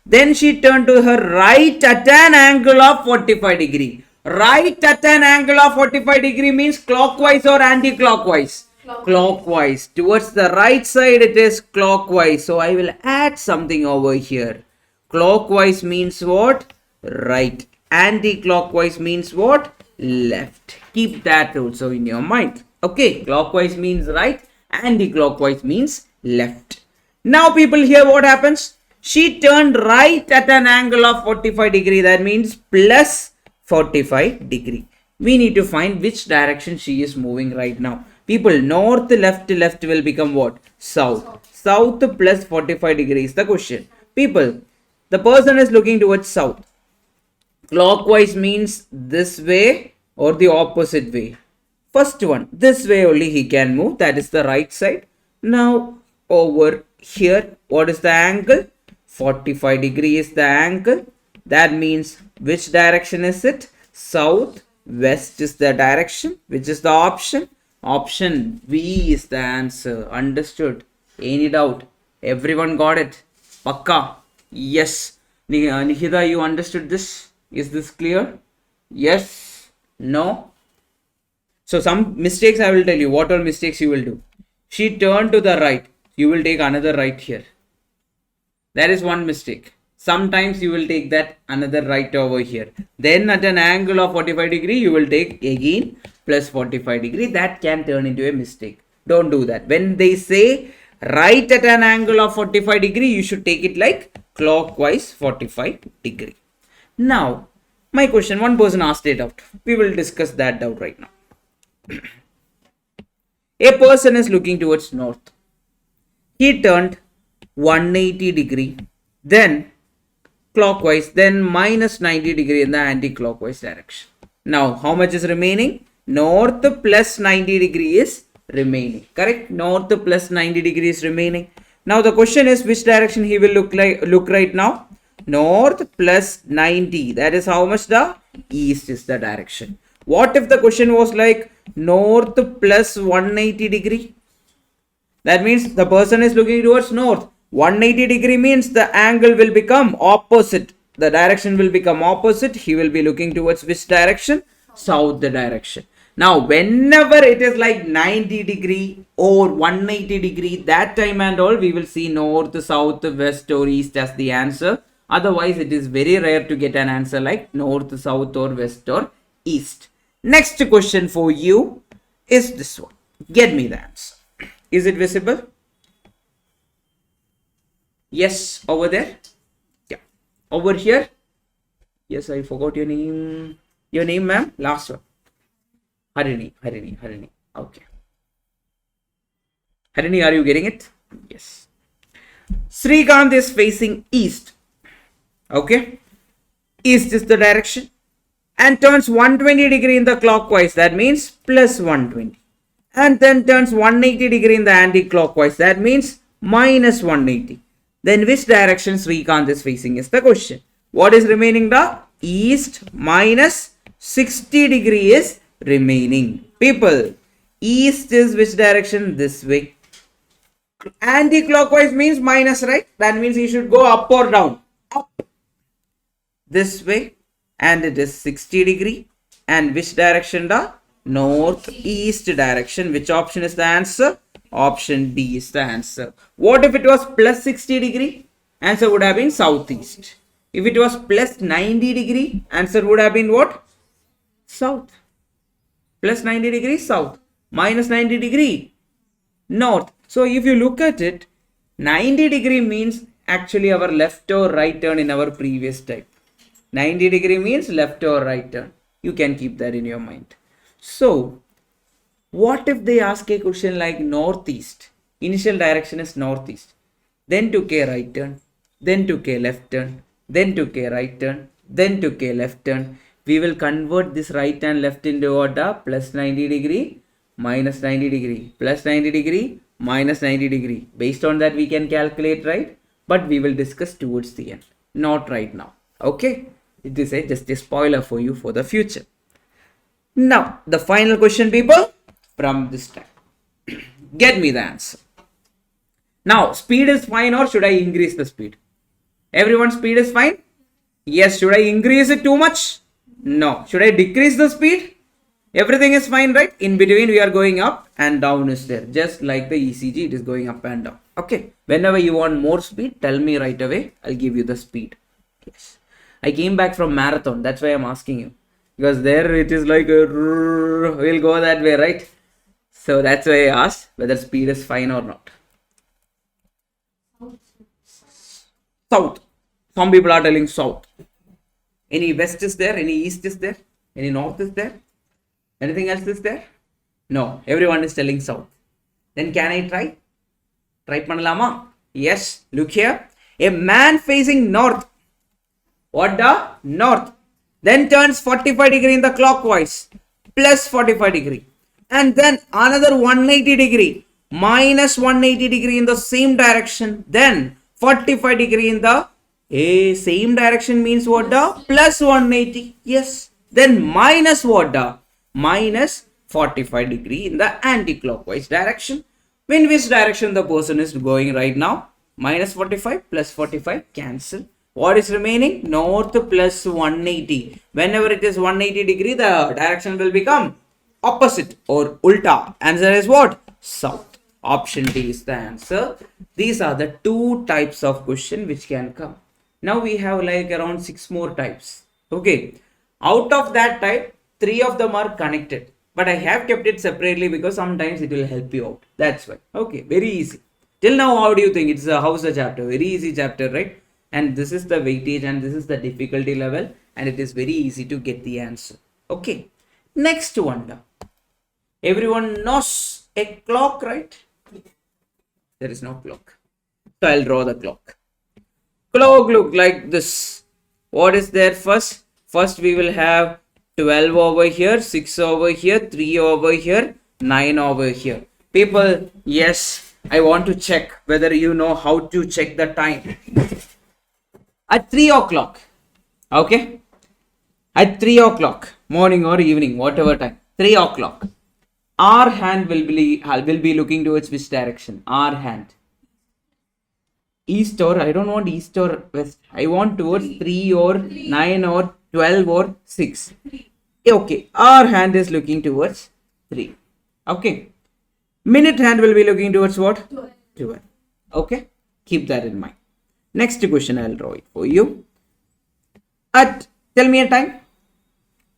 Then she turned to her right at an angle of 45 degree. Right at an angle of 45 degree means clockwise or anti-clockwise? Clockwise. Towards the right side it is clockwise. So I will add something over here. Clockwise means what? Right. Anti-clockwise means what? Left. Keep that also in your mind. Okay, clockwise means right, anti-clockwise means left. Now people, here what happens? She turned right at an angle of 45 degree. That means plus 45 degree. We need to find which direction she is moving right now. People, north, left will become what? South. South plus 45 degree is the question. People, the person is looking towards south. Clockwise means this way or the opposite way. First one, this way only he can move, that is the right side. Now over here, what is the angle? 45 degree is the angle. That means which direction is it? South, west is the direction. Which is the option? Option B is the answer. Understood? Any doubt? Everyone got it? Pakka? Yes. Nihida, you understood this? Is this clear? Yes? No? So some mistakes I will tell you. What all mistakes you will do? She turned to the right. You will take another right here. That is one mistake. Sometimes you will take that another right over here. Then at an angle of 45 degree, you will take again plus 45 degree. That can turn into a mistake. Don't do that. When they say right at an angle of 45 degree, you should take it like clockwise 45 degree. Now, my question, one person asked a doubt. We will discuss that doubt right now. A person is looking towards north. He turned 180 degree, then clockwise, then minus 90 degree in the anti-clockwise direction. Now, how much is remaining? North plus 90 degree is remaining. Correct? North plus 90 degree is remaining. Now, the question is which direction he will look right now? North plus 90. That is how much? The east is the direction. What if the question was like north plus 180 degree? That means the person is looking towards north. 180 degree means the angle will become opposite. The direction will become opposite. He will be looking towards which direction? South direction. Now, whenever it is like 90 degree or 180 degree, that time and all, we will see north, south, west or east as the answer. Otherwise, it is very rare to get an answer like north, south or west or east. Next question for you is this one. Get me the answer. Is it visible? Yes, over there. Yeah. Over here. Yes, I forgot your name. Your name, ma'am? Last one. Harini. Okay. Harini, are you getting it? Yes. Srikanth is facing east. Okay. East is the direction. And turns 120 degree in the clockwise. That means plus 120. And then turns 180 degree in the anti-clockwise. That means minus 180. Then which direction Srikanth is facing is the question. What is remaining? The east minus 60 degree is remaining. People, east is which direction? This way. Anti-clockwise means minus, right? That means he should go up or down. Up. This way. And it is 60 degree. And which direction? The northeast direction. Which option is the answer? Option D is the answer. What if it was plus 60 degree? Answer would have been southeast. If it was plus 90 degree, answer would have been what? South. Plus 90 degree, south. Minus 90 degree, north. So if you look at it, 90 degree means actually our left or right turn in our previous type. 90 degree means left or right turn. You can keep that in your mind. So, what if they ask a question like northeast? Initial direction is northeast. Then took a right turn. Then took a left turn. Then took a right turn. Then took a left turn. We will convert this right and left into what? Plus 90 degree, minus 90 degree. Plus 90 degree, minus 90 degree. Based on that we can calculate, right? But we will discuss towards the end. Not right now. Okay? It is just a spoiler for you for the future. Now, the final question, people. from this time. Get me the answer. Now, speed is fine, or should I increase the speed? Everyone's speed is fine? Yes. Should I increase it too much? No. Should I decrease the speed? Everything is fine, right? In between we are going up and down is there. Just like the ECG, it is going up and down. Okay. Whenever you want more speed, tell me right away. I'll give you the speed. Yes. I came back from marathon. That's why I'm asking you. Because there it is like we'll go that way, right? So that's why I asked whether speed is fine or not. South. Some people are telling south. Any west is there? Any east is there? Any north is there? Anything else is there? No. Everyone is telling south. Then can I try? Try panalama? Yes. Look here. A man facing north. What the? North. Then turns 45 degree in the clockwise. Plus 45 degree. And then another 180 degree. Minus 180 degree in the same direction. Then 45 degree in the same direction means what the? Plus 180. Yes. Then minus what the? Minus 45 degree in the anti-clockwise direction. In which direction the person is going right now? Minus 45 plus 45 cancel. What is remaining? North plus 180. Whenever it is 180 degree, the direction will become opposite or ulta. Answer is what? South. Option D is the answer. These are the two types of question which can come. Now we have like around 6 more types. Okay. Out of that type, 3 of them are connected. But I have kept it separately because sometimes it will help you out. That's why. Okay. Very easy. Till now, how do you think? It's a how's the chapter? Very easy chapter, right? And this is the weightage and this is the difficulty level. And it is very easy to get the answer. Okay. Next one. Everyone knows a clock, right? There is no clock. So I'll draw the clock. Clock look like this. What is there first? First we will have 12 over here, 6 over here, 3 over here, 9 over here. People, yes, I want to check whether you know how to check the time. At 3 o'clock. Okay. At 3 o'clock, morning or evening, whatever time. 3 o'clock. Our hand will be looking towards which direction? Our hand. East or, I don't want east or west. I want towards 3 or 9 or 12 or 6. Okay. Our hand is looking towards 3. Okay. Minute hand will be looking towards what? 12. Okay. Keep that in mind. Next question I'll draw it for you. Tell me a time.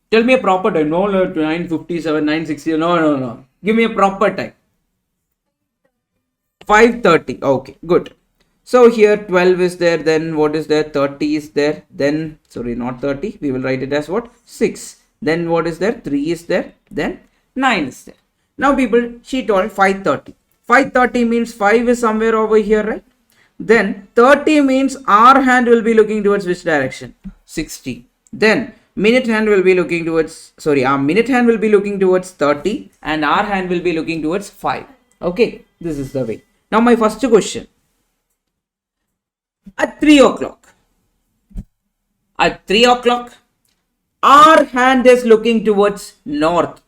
Tell me a proper time. No, 9:57, 9:60. No. Give me a proper time. 5:30. Okay, good. So here 12 is there. Then what is there? 30 is there. Then, sorry, not 30. We will write it as what? 6. Then what is there? 3 is there. Then 9 is there. Now people, she told 5:30. 5:30 means 5 is somewhere over here, right? Then 30 means our hand will be looking towards which direction? 60. Then minute hand will be looking towards, our minute hand will be looking towards 30 and our hand will be looking towards 5. Okay, this is the way. Now my first question. At 3 o'clock. At 3 o'clock, our hand is looking towards north.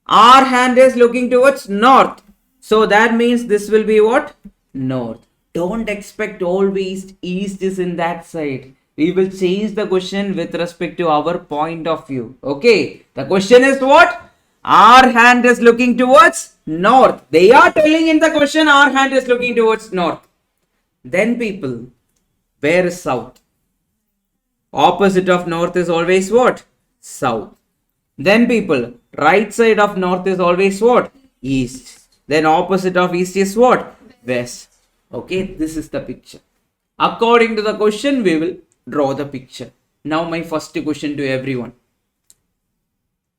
Our hand is looking towards north. So that means this will be what? North. Don't expect always east is in that side. We will change the question with respect to our point of view. Okay. The question is what? Our hand is looking towards north. They are telling in the question our hand is looking towards north. Then people, where is south? Opposite of north is always what? South. Then people, right side of north is always what? East. Then opposite of east is what? West. Okay, this is the picture. According to the question, we will draw the picture. Now my first question to everyone.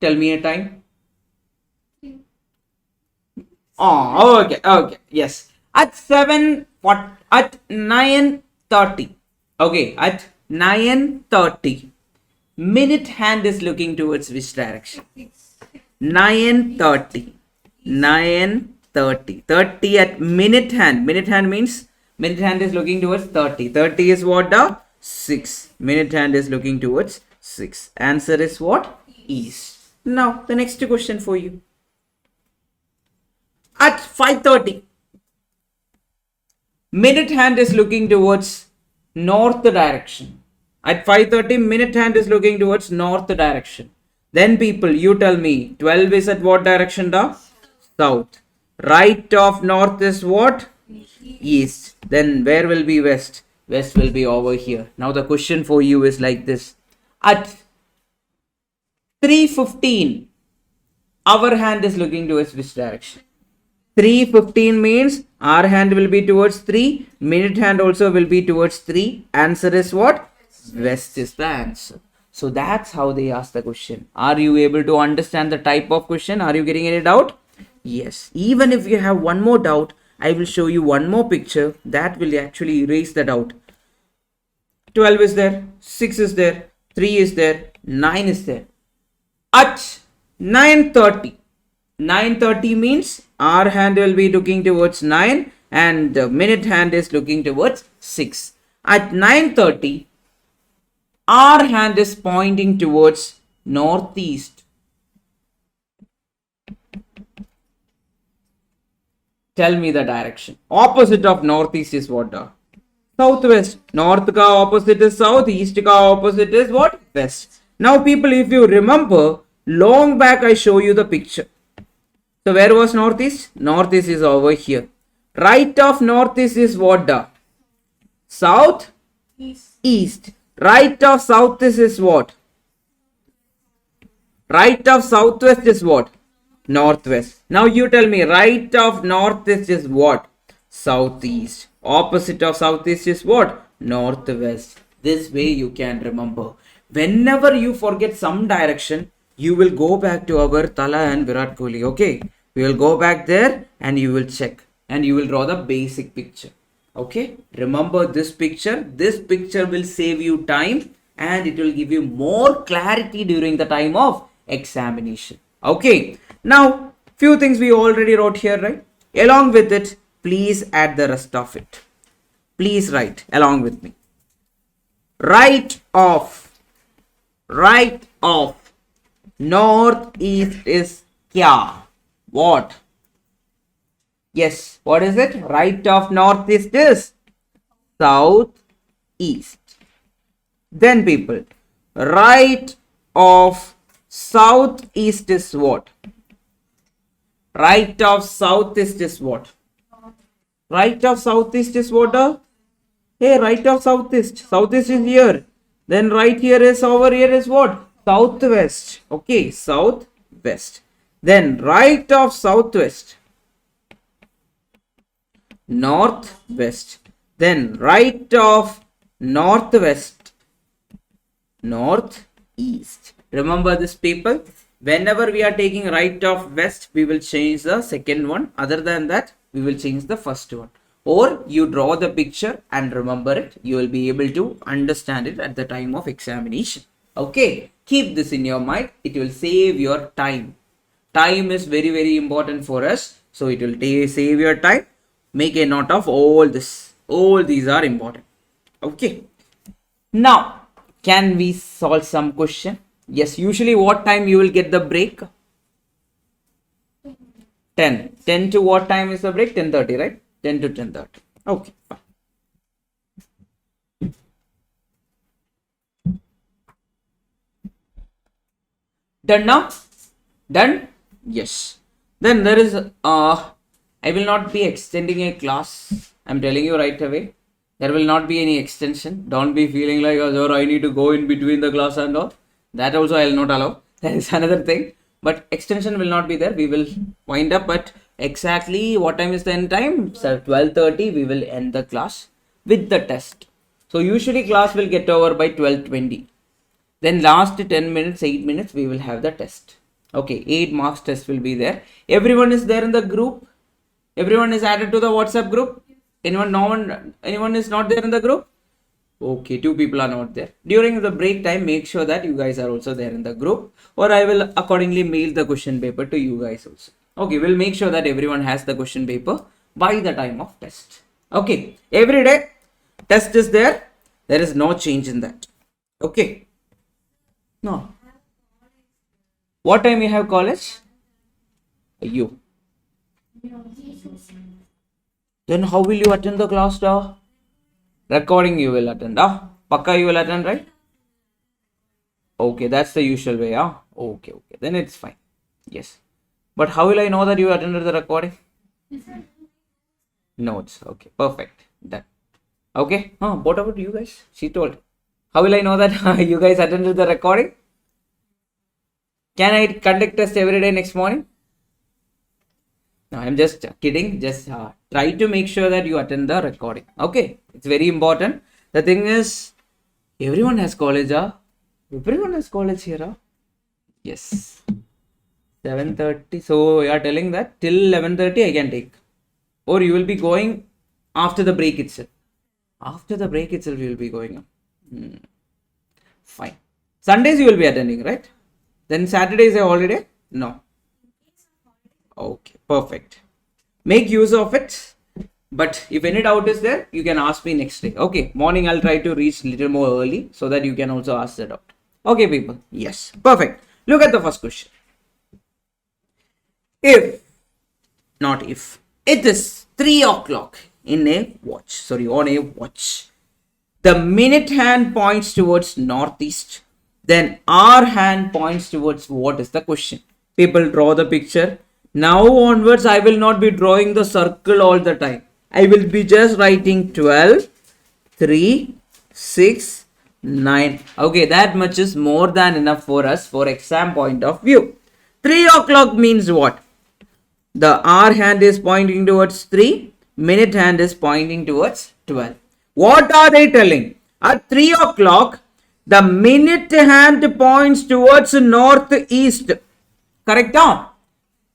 Tell me a time. Oh, okay. Yes. At 9:30. Okay, at 9:30. Minute hand is looking towards which direction? 9:30. 9:30. 30 at minute hand. Minute hand means minute hand is looking towards 30. 30 is what? The 6. Minute hand is looking towards 6. Answer is what? East. Now the next question for you. At 5:30, minute hand is looking towards north direction. At 5:30, minute hand is looking towards north direction. Then people, you tell me, 12 is at what direction? The south. Right of north is what? East. Then where will be west? West will be over here. Now the question for you is like this. At 3:15, our hand is looking towards which direction? 3:15 means our hand will be towards 3. Minute hand also will be towards 3. Answer is what? West is the answer. So that's how they ask the question. Are you able to understand the type of question? Are you getting any doubt? Yes. Even if you have one more doubt, I will show you one more picture that will actually erase the doubt. 12 is there, 6 is there, 3 is there, 9 is there. At 9:30, 9:30 means our hand will be looking towards 9 and the minute hand is looking towards 6. At 9:30, our hand is pointing towards northeast. Tell me the direction. Opposite of northeast is what? Southwest. North ka opposite is south. East ka opposite is what? West. Now people, if you remember, long back I show you the picture. So where was northeast? Northeast is over here. Right of northeast is what? South? East. Right of southeast is what? Right of southwest is what? Northwest. Now you tell me, right of northeast is what? Southeast. Opposite of southeast is what? Northwest. This way you can remember. Whenever you forget some direction, you will go back to our Tala and Virat Kohli. Okay, we will go back there and you will check and you will draw the basic picture. Okay, remember this picture. This picture will save you time and it will give you more clarity during the time of examination. Okay, now few things we already wrote here, right? Along with it, please add the rest of it. Please write along with me. Right of northeast is kya? What? Yes, what is it? Right of northeast is southeast. Then people, right of southeast is what? Right of southeast is what? Right of southeast is what? Hey, right of southeast. Southeast is here. Then right here is over here is what? Southwest. Okay, southwest. Then right of southwest. Northwest. Then right of northwest. Northeast. Remember this, people. Whenever we are taking right of west, we will change the second one. Other than that, we will change the first one. Or you draw the picture and remember it. You will be able to understand it at the time of examination. Okay, keep this in your mind. It will save your time. Time is very, very important for us. So it will save your time. Make a note of all this. All these are important. Okay. Now, can we solve some question? Yes, usually what time you will get the break? 10. 10 to what time is the break? 10:30, right? 10 to 10:30. Okay, fine. Done now? Done? Yes. Then there is, I will not be extending a class. I'm telling you right away. There will not be any extension. Don't be feeling like, oh, I need to go in between the class and all. That also I will not allow. That is another thing. But extension will not be there. We will wind up at exactly what time is the end time? So 12:30 we will end the class with the test. So usually class will get over by 12:20. Then last 10 minutes, 8 minutes we will have the test. Okay, 8 marks test will be there. Everyone is there in the group. Everyone is added to the WhatsApp group. Anyone is not there in the group? Okay, 2 people are not there. During the break time, make sure that you guys are also there in the group, or I will accordingly mail the question paper to you guys also. Okay, we'll make sure that everyone has the question paper by the time of test. Okay, every day test is there. There is no change in that. Okay. No. What time you have college? You. Then how will you attend the class, da? Recording you will attend, da? Pakka you will attend, right? Okay, that's the usual way, ah? Okay, okay. Then it's fine. Yes. But how will I know that you attended the recording? Notes. Okay, perfect. Done. Okay. What about you guys? She told. How will I know that you guys attended the recording? Can I conduct test every day next morning? No, I'm just kidding. Just try to make sure that you attend the recording. Okay. It's very important. The thing is, everyone has college, Everyone has college here, Yes. 7:30. So you are telling that till 11:30 I can take. Or you will be going after the break itself. After the break itself you will be going. Fine. Sundays you will be attending, right? Then Saturday is a holiday? No. Okay, perfect. Make use of it. But if any doubt is there, you can ask me next day. Okay, morning I'll try to reach little more early so that you can also ask the doubt. Okay, people. Yes, perfect. Look at the first question. Not if, it is 3 o'clock in a watch. On a watch. The minute hand points towards northeast. Then our hand points towards what is the question? People draw the picture. Now onwards, I will not be drawing the circle all the time. I will be just writing 12, 3, 6, 9. Okay, that much is more than enough for us for exam point of view. 3 o'clock means what? The hour hand is pointing towards 3. Minute hand is pointing towards 12. What are they telling? At 3 o'clock, the minute hand points towards northeast. Correct?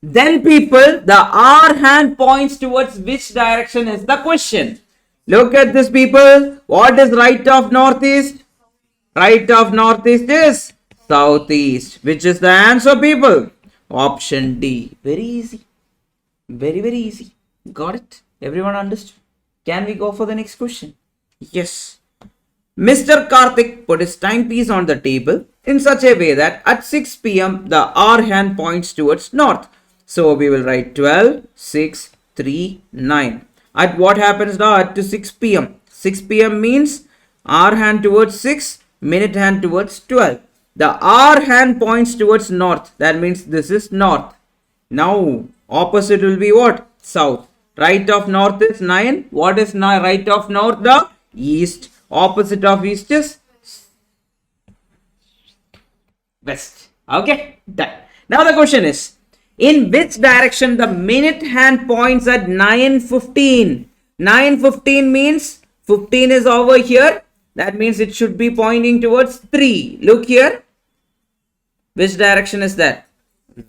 Then people, the hour hand points towards which direction is the question. Look at this, people. What is right of northeast? Right of northeast is southeast. Which is the answer, people? Option D. Very easy. Very, very easy. Got it? Everyone understood? Can we go for the next question? Yes. Mr. Karthik put his timepiece on the table in such a way that at 6 p.m. the hour hand points towards north. So we will write 12, 6, 3, 9. At what happens now? At 6 p.m. 6 p.m. means hour hand towards 6, minute hand towards 12. The hour hand points towards north. That means this is north. Now opposite will be what? South. Right of north is 9. What is right of north? The east. Opposite of east is west. Okay, done. Now the question is, in which direction the minute hand points at 9:15? 9:15 means 15 is over here. That means it should be pointing towards 3. Look here. Which direction is that?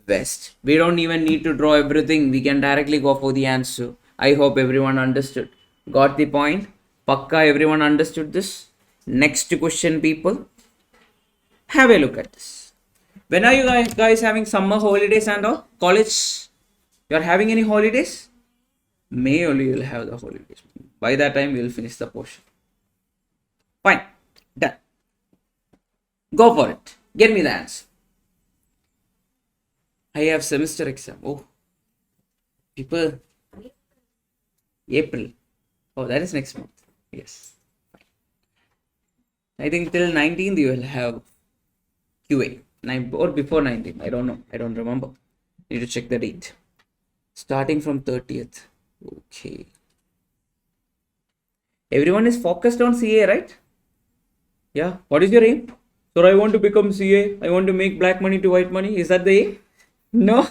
West. We don't even need to draw everything. We can directly go for the answer. I hope everyone understood. Got the point? Pakka, everyone understood this? Next question, people. Have a look at this. When are you guys having summer holidays and all? College? You are having any holidays? May only you will have the holidays. By that time, we will finish the portion. Fine. Done. Go for it. Get me the answer. I have semester exam. Oh. People. April. Oh, that is next month. Yes. I think till 19th you will have QA. Or before 19th. I don't know. I don't remember. Need to check the date. Starting from 30th. Okay. Everyone is focused on CA, right? Yeah. What is your aim? So I want to become CA. I want to make black money to white money. Is that the aim? No.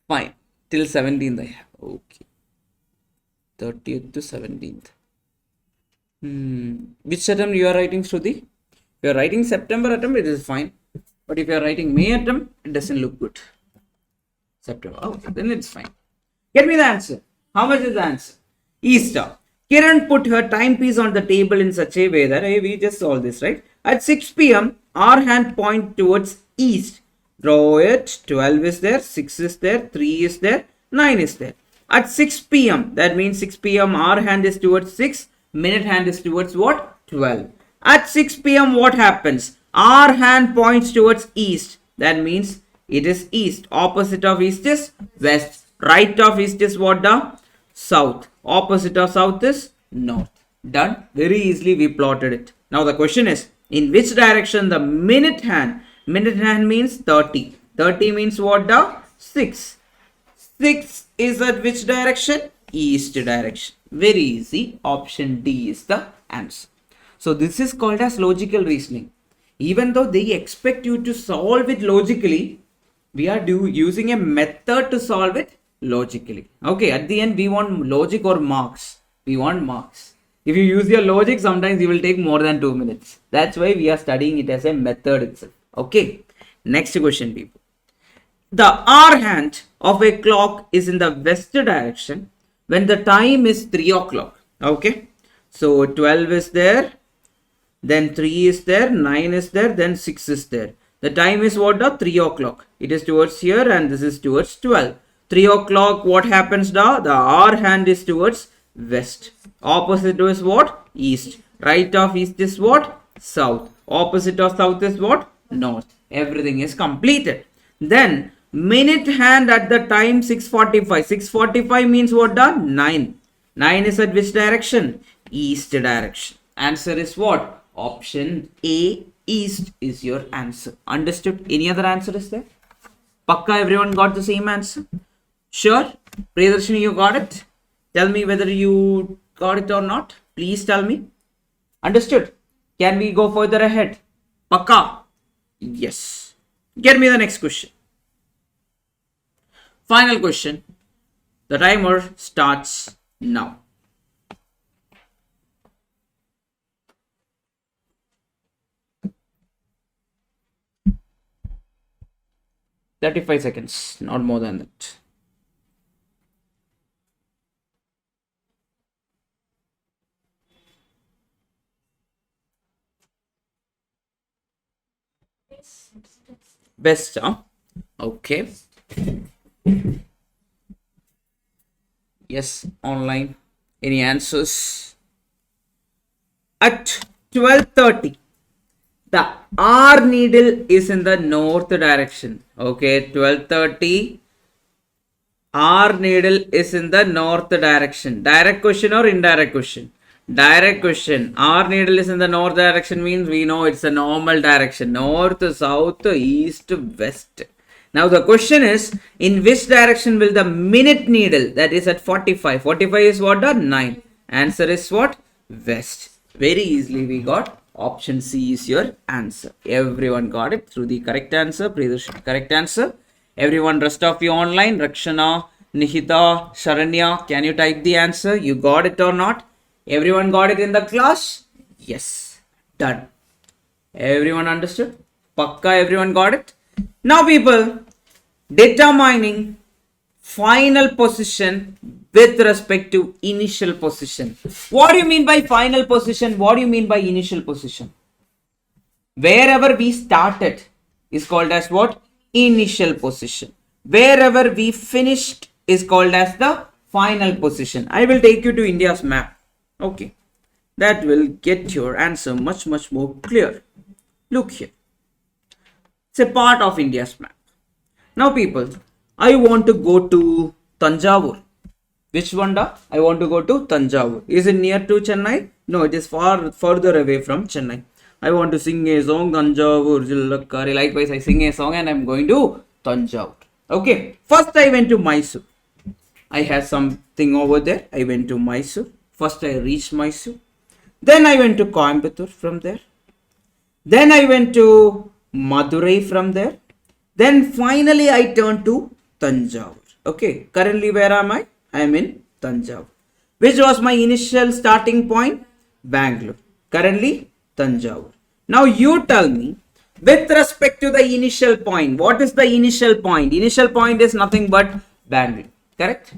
Fine. Till 17th I have. Okay. 30th to 17th. Which attempt you are writing, Shruti? If you are writing September attempt, it is fine. But if you are writing May attempt, it doesn't look good. September. Okay, then it's fine. Get me the answer. How much is the answer? Easter. Kiran put her timepiece on the table in such a way that, hey, we just solved this, right? At 6 p.m., our hand point towards east. Draw it. 12 is there, 6 is there, 3 is there, 9 is there. At 6 p.m., that means 6 p.m., our hand is towards 6, minute hand is towards what? 12. At 6 p.m., what happens? Our hand points towards east. That means it is east. Opposite of east is west. Right of east is what? The south. Opposite of south is north. Done. Very easily we plotted it. Now the question is, in which direction the minute hand means 30. 30 means what? The 6. 6 is at which direction? East direction. Very easy. Option D is the answer. So this is called as logical reasoning. Even though they expect you to solve it logically, we are using a method to solve it logically. Okay, at the end we want logic or marks. We want marks. If you use your logic, sometimes you will take more than 2 minutes. That's why we are studying it as a method itself. Okay, next question, people. The hour hand of a clock is in the west direction when the time is 3 o'clock. Okay, so 12 is there, then 3 is there, 9 is there, then 6 is there. The time is what? The 3 o'clock. It is towards here and this is towards 12. 3 o'clock, what happens now? The hour hand is towards west. Opposite is what? East. Right of east is what? South. Opposite of south is what? North. Everything is completed. Then minute hand at the time 6:45. 6:45 means what? The 9. 9 is at which direction? East direction. Answer is what? Option A, east is your answer. Understood? Any other answer is there? Pakka, everyone got the same answer? Sure? Priyadarshini, you got it? Tell me whether you got it or not. Please tell me. Understood? Can we go further ahead? Pakka? Yes. Get me the next question. Final question. The timer starts now. $35 seconds, not more than that. Best, huh? Okay. Yes, online. Any answers? At 12:30. The R needle is in the north direction. Okay, 12:30. R needle is in the north direction. Direct question or indirect question? Direct question. R needle is in the north direction means we know it's a normal direction. North, south, east, west. Now the question is, in which direction will the minute needle, that is at 45. 45 is what? The 9. Answer is what? West. Very easily we got. Option C is your answer. Everyone got it through the correct answer. Correct answer. Everyone rest of you online. Rakshana, Nihita, Sharanya, can you type the answer? You got it or not? Everyone got it in the class? Yes. Done. Everyone understood? Pakka, everyone got it? Now people, determining final position with respect to initial position. What do you mean by final position? What do you mean by initial position? Wherever we started is called as what? Initial position. Wherever we finished is called as the final position. I will take you to India's map. Okay. That will get your answer much more clear. Look here. It's a part of India's map. Now people, I want to go to Tanjavur. Which one? I want to go to Tanjavur. Is it near to Chennai? No, it is further away from Chennai. I want to sing a song, Tanjavur Jillakkari. Likewise, I sing a song and I am going to Tanjavur. Okay. First, I went to Mysore. I had something over there. I went to Mysore. First, I reached Mysore. Then I went to Coimbatore from there. Then I went to Madurai from there. Then finally, I turned to Tanjavur. Okay. Currently, where am I? I am in Tanjavur. Which was my initial starting point? Bangalore. Currently, Tanjavur. Now you tell me, with respect to the initial point, what is the initial point? Initial point is nothing but Bangalore. Correct?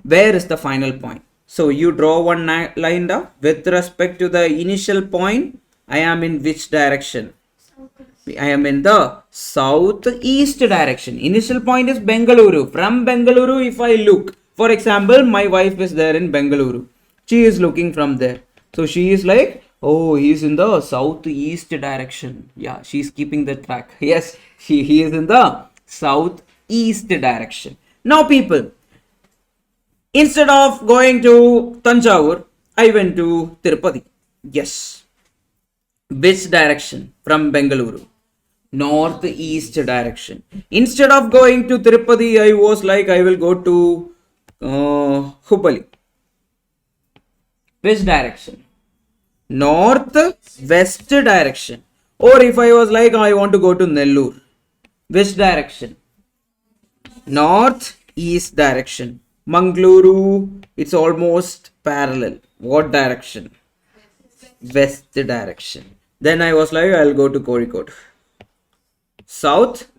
Where is the final point? So you draw one line down. With respect to the initial point, I am in which direction? I am in the southeast direction. Initial point is Bengaluru. From Bengaluru, if I look, for example, my wife is there in Bengaluru. She is looking from there. So she is like, oh, he is in the southeast direction. Yeah, she is keeping the track. Yes, he is in the southeast direction. Now people, Instead of going to Tanjavur, I went to Tirupati. Yes. Which direction from Bengaluru? Northeast direction. Instead of going to Tirupati, I was like, I will go to Hubballi. Which direction? Northwest direction. Or if I was like, I want to go to Nellore. Which direction? Northeast direction. Mangaluru, it's almost parallel. What direction? West direction. Then I was like, I'll go to Kozhikode. South.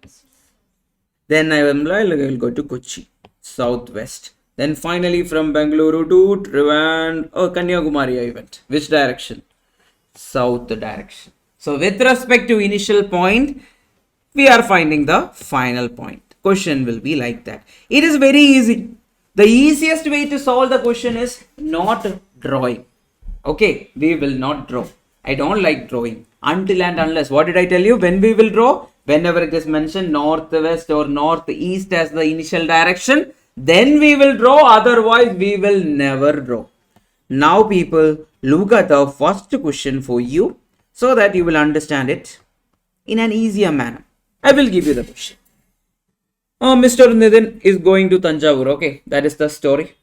Then I will like, I'll go to Kochi. Southwest. Then finally from Bengaluru to Kanyakumari I went. Which direction? South direction. So with respect to initial point, we are finding the final point. Question will be like that. It is very easy. The easiest way to solve the question is not drawing. Okay, we will not draw. I don't like drawing until and unless. What did I tell you? When we will draw? Whenever it is mentioned northwest or northeast as the initial direction, then we will draw. Otherwise, we will never draw. Now, people, look at the first question for you so that you will understand it in an easier manner. I will give you the question. Mr. Nithin is going to Tanjavur. Okay, that is the story.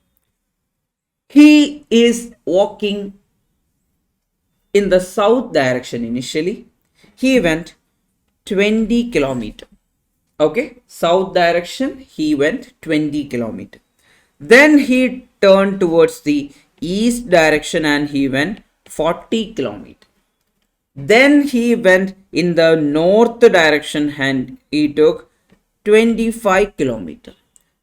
He is walking in the south direction initially. He went 20 kilometer. Okay, south direction, he went 20 kilometer. Then he turned towards the east direction and he went 40 kilometer. Then he went in the north direction and he took 25 kilometer.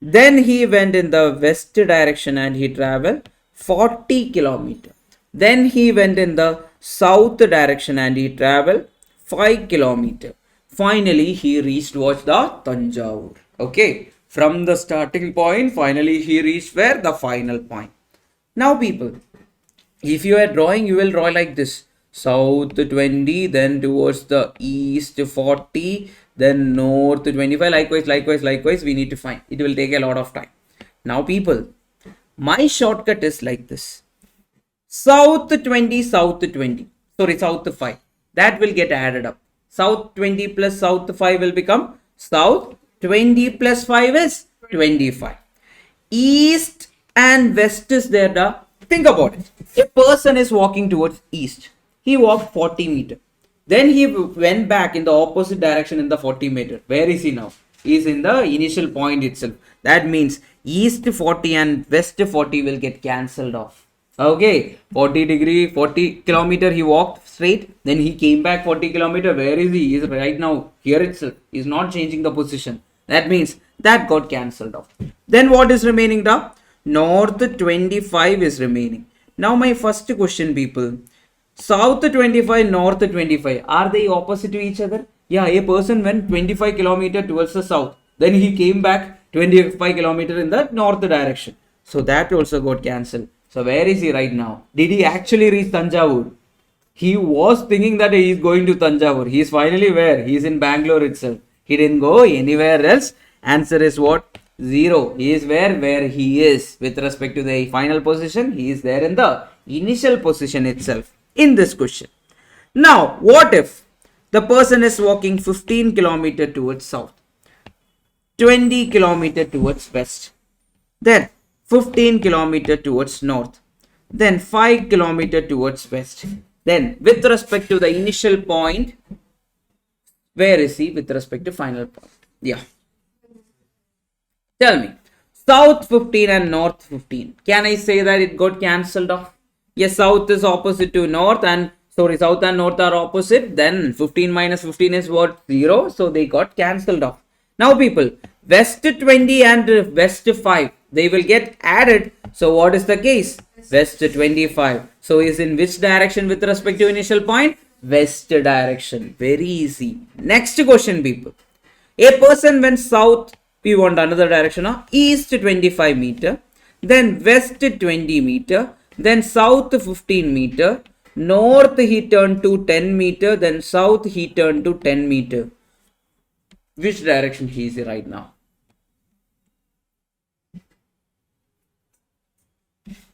Then he went in the west direction and he traveled 40 kilometer. Then he went in the south direction and he traveled 5 kilometer. Finally, he reached what? The Tanjavur. Okay. From the starting point, finally he reached where? The final point. Now people, if you are drawing, you will draw like this. South 20, then towards the east 40, then north 25. Likewise, we need to find. It will take a lot of time. Now people, my shortcut is like this. South 20, south 20. Sorry, south 5. That will get added up. South 20 plus south 5 will become south 20 plus 5 is 25. East and west is there. Think about it. A person is walking towards east. He walked 40 meter. Then he went back in the opposite direction in the 40 meter. Where is he now? He is in the initial point itself. That means east 40 and west 40 will get cancelled off. Okay, 40 kilometer he walked straight. Then he came back 40 kilometer. Where is he? He is right now here itself. He is not changing the position. That means that got cancelled off. Then what is remaining? The north 25 is remaining. Now my first question, people. South 25, north 25. Are they opposite to each other? Yeah, a person went 25 kilometer towards the south. Then he came back 25 kilometer in the north direction. So that also got cancelled. So where is he right now? Did he actually reach Tanjavur? He was thinking that he is going to Tanjavur. He is finally where? He is in Bangalore itself. He didn't go anywhere else. Answer is what? 0. He is where he is. With respect to the final position, he is there in the initial position itself in this question. Now, what if the person is walking 15 kilometer towards south, 20 kilometer towards west, then 15 kilometer towards north, then 5 kilometer towards west. Then with respect to the initial point, where is he with respect to final point? Yeah. Tell me, south 15 and north 15. Can I say that it got cancelled off? Yes, south is opposite to north and south and north are opposite. Then 15 minus 15 is what? 0. So they got cancelled off. Now people, west 20 and west 5, they will get added. So what is the case? West 25. So is in which direction with respect to initial point? West direction. Very easy. Next question, people. A person went south. We want another direction. East 25 meter. Then west 20 meter. Then south 15 meter. North he turned to 10 meter. Then south he turned to 10 meter. Which direction he is right now?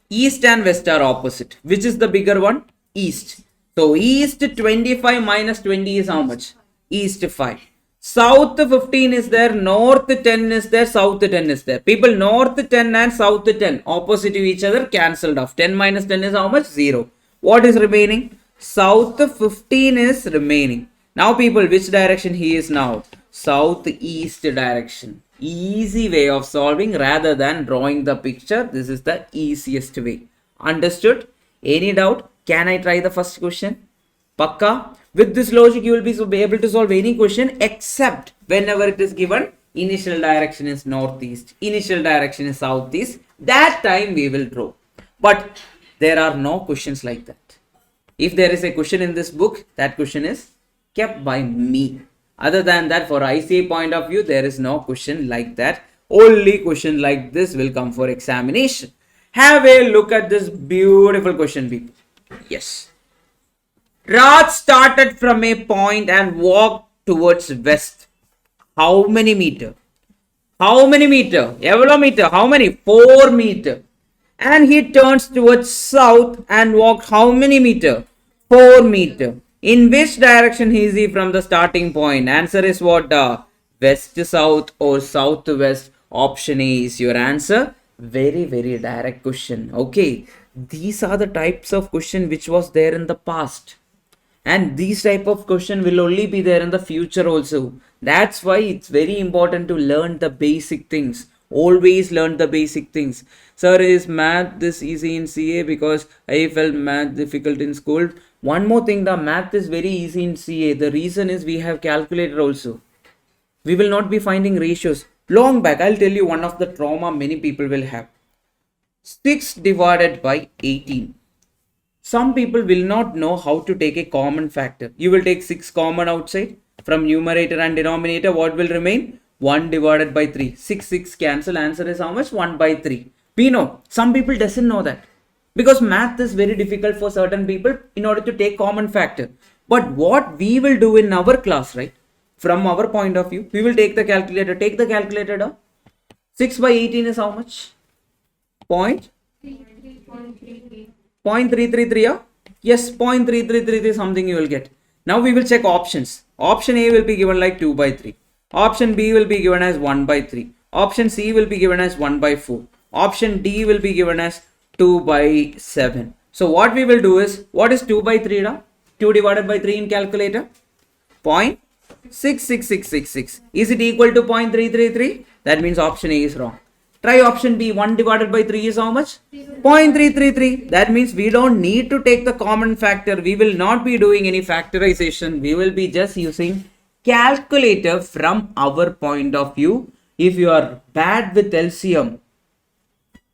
East and west are opposite. Which is the bigger one? East. So east 25 minus 20 is how much? East 5. South 15 is there, north 10 is there, south 10 is there. People, north 10 and south 10 opposite to each other, cancelled off. 10 minus 10 is how much? 0. What is remaining? South 15 is remaining. Now people, which direction he is now? Southeast direction. Easy way of solving rather than drawing the picture. This is the easiest way. Understood? Any doubt? Can I try the first question? Pakka? With this logic, you will be able to solve any question except whenever it is given initial direction is northeast, initial direction is southeast. That time we will draw. But there are no questions like that. If there is a question in this book, that question is kept by me. Other than that, for ICAI point of view, there is no question like that. Only question like this will come for examination. Have a look at this beautiful question, people. Yes. Raj started from a point and walked towards west. How many meter? How many meter? Evlo meter? How many? 4 meter. And he turns towards south and walked how many meter? 4 meter. In which direction is he from the starting point? Answer is what? West to south or south to west. Option A is your answer. Very direct question. Okay. These are the types of question which was there in the past. And these type of question will only be there in the future also. That's why it's very important to learn the basic things. Always learn the basic things. Sir, is math this easy in CA because I felt math difficult in school? One more thing, the math is very easy in CA. The reason is we have calculator also. We will not be finding ratios. Long back, I'll tell you one of the trauma many people will have. 6 divided by 18. Some people will not know how to take a common factor. You will take 6 common outside. From numerator and denominator, what will remain? 1 divided by 3. 6 cancel. Answer is how much? 1 by 3. We know. Some people doesn't know that. Because math is very difficult for certain people in order to take common factor. But what we will do in our class, right? From our point of view, we will take the calculator. Take the calculator down. 6 by 18 is how much? Point? 0.333. Yes, 0.333 is something you will get. Now we will check options. Option A will be given like 2 by 3. Option B will be given as 1 by 3. Option C will be given as 1 by 4. Option D will be given as 2 by 7. So what we will do is, what is 2 by 3? 2 divided by 3 in calculator? 0.66666. Is it equal to 0.333? That means option A is wrong. Try option B. 1 divided by 3 is how much? 0.333. That means we don't need to take the common factor. We will not be doing any factorization. We will be just using calculator from our point of view. If you are bad with LCM,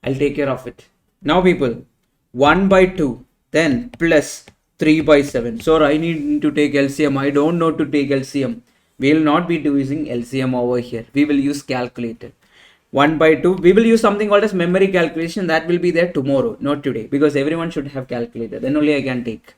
I'll take care of it. Now people, 1 by 2, then plus 3 by 7. So I need to take LCM. I don't know to take LCM. We will not be using LCM over here. We will use calculator. 1 by 2, we will use something called as memory calculation. That will be there tomorrow, not today, because everyone should have calculator. Then only I can take.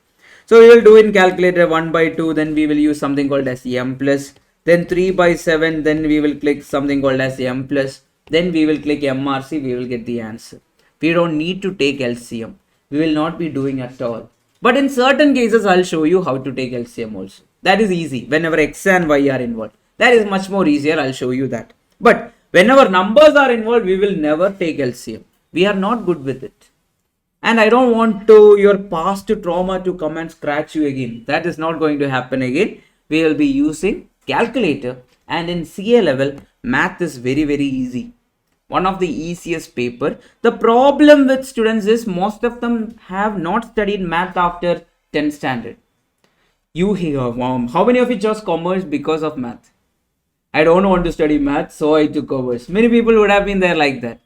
So we will do in calculator 1 by 2, then we will use something called as m plus, then 3 by 7, then we will click something called as m plus, then we will click MRC, we will get the answer. We don't need to take LCM. We will not be doing at all. But in certain cases, I'll show you how to take LCM also. That is easy whenever X and Y are involved. That is much more easier. I'll show you that. But whenever numbers are involved, we will never take LCM. We are not good with it. And I don't want your past trauma to come and scratch you again. That is not going to happen again. We will be using calculator. And in CA level, math is very easy. One of the easiest paper. The problem with students is most of them have not studied math after 10th standard. You hear, how many of you chose commerce because of math? I don't want to study math, so I took commerce. Many people would have been there like that.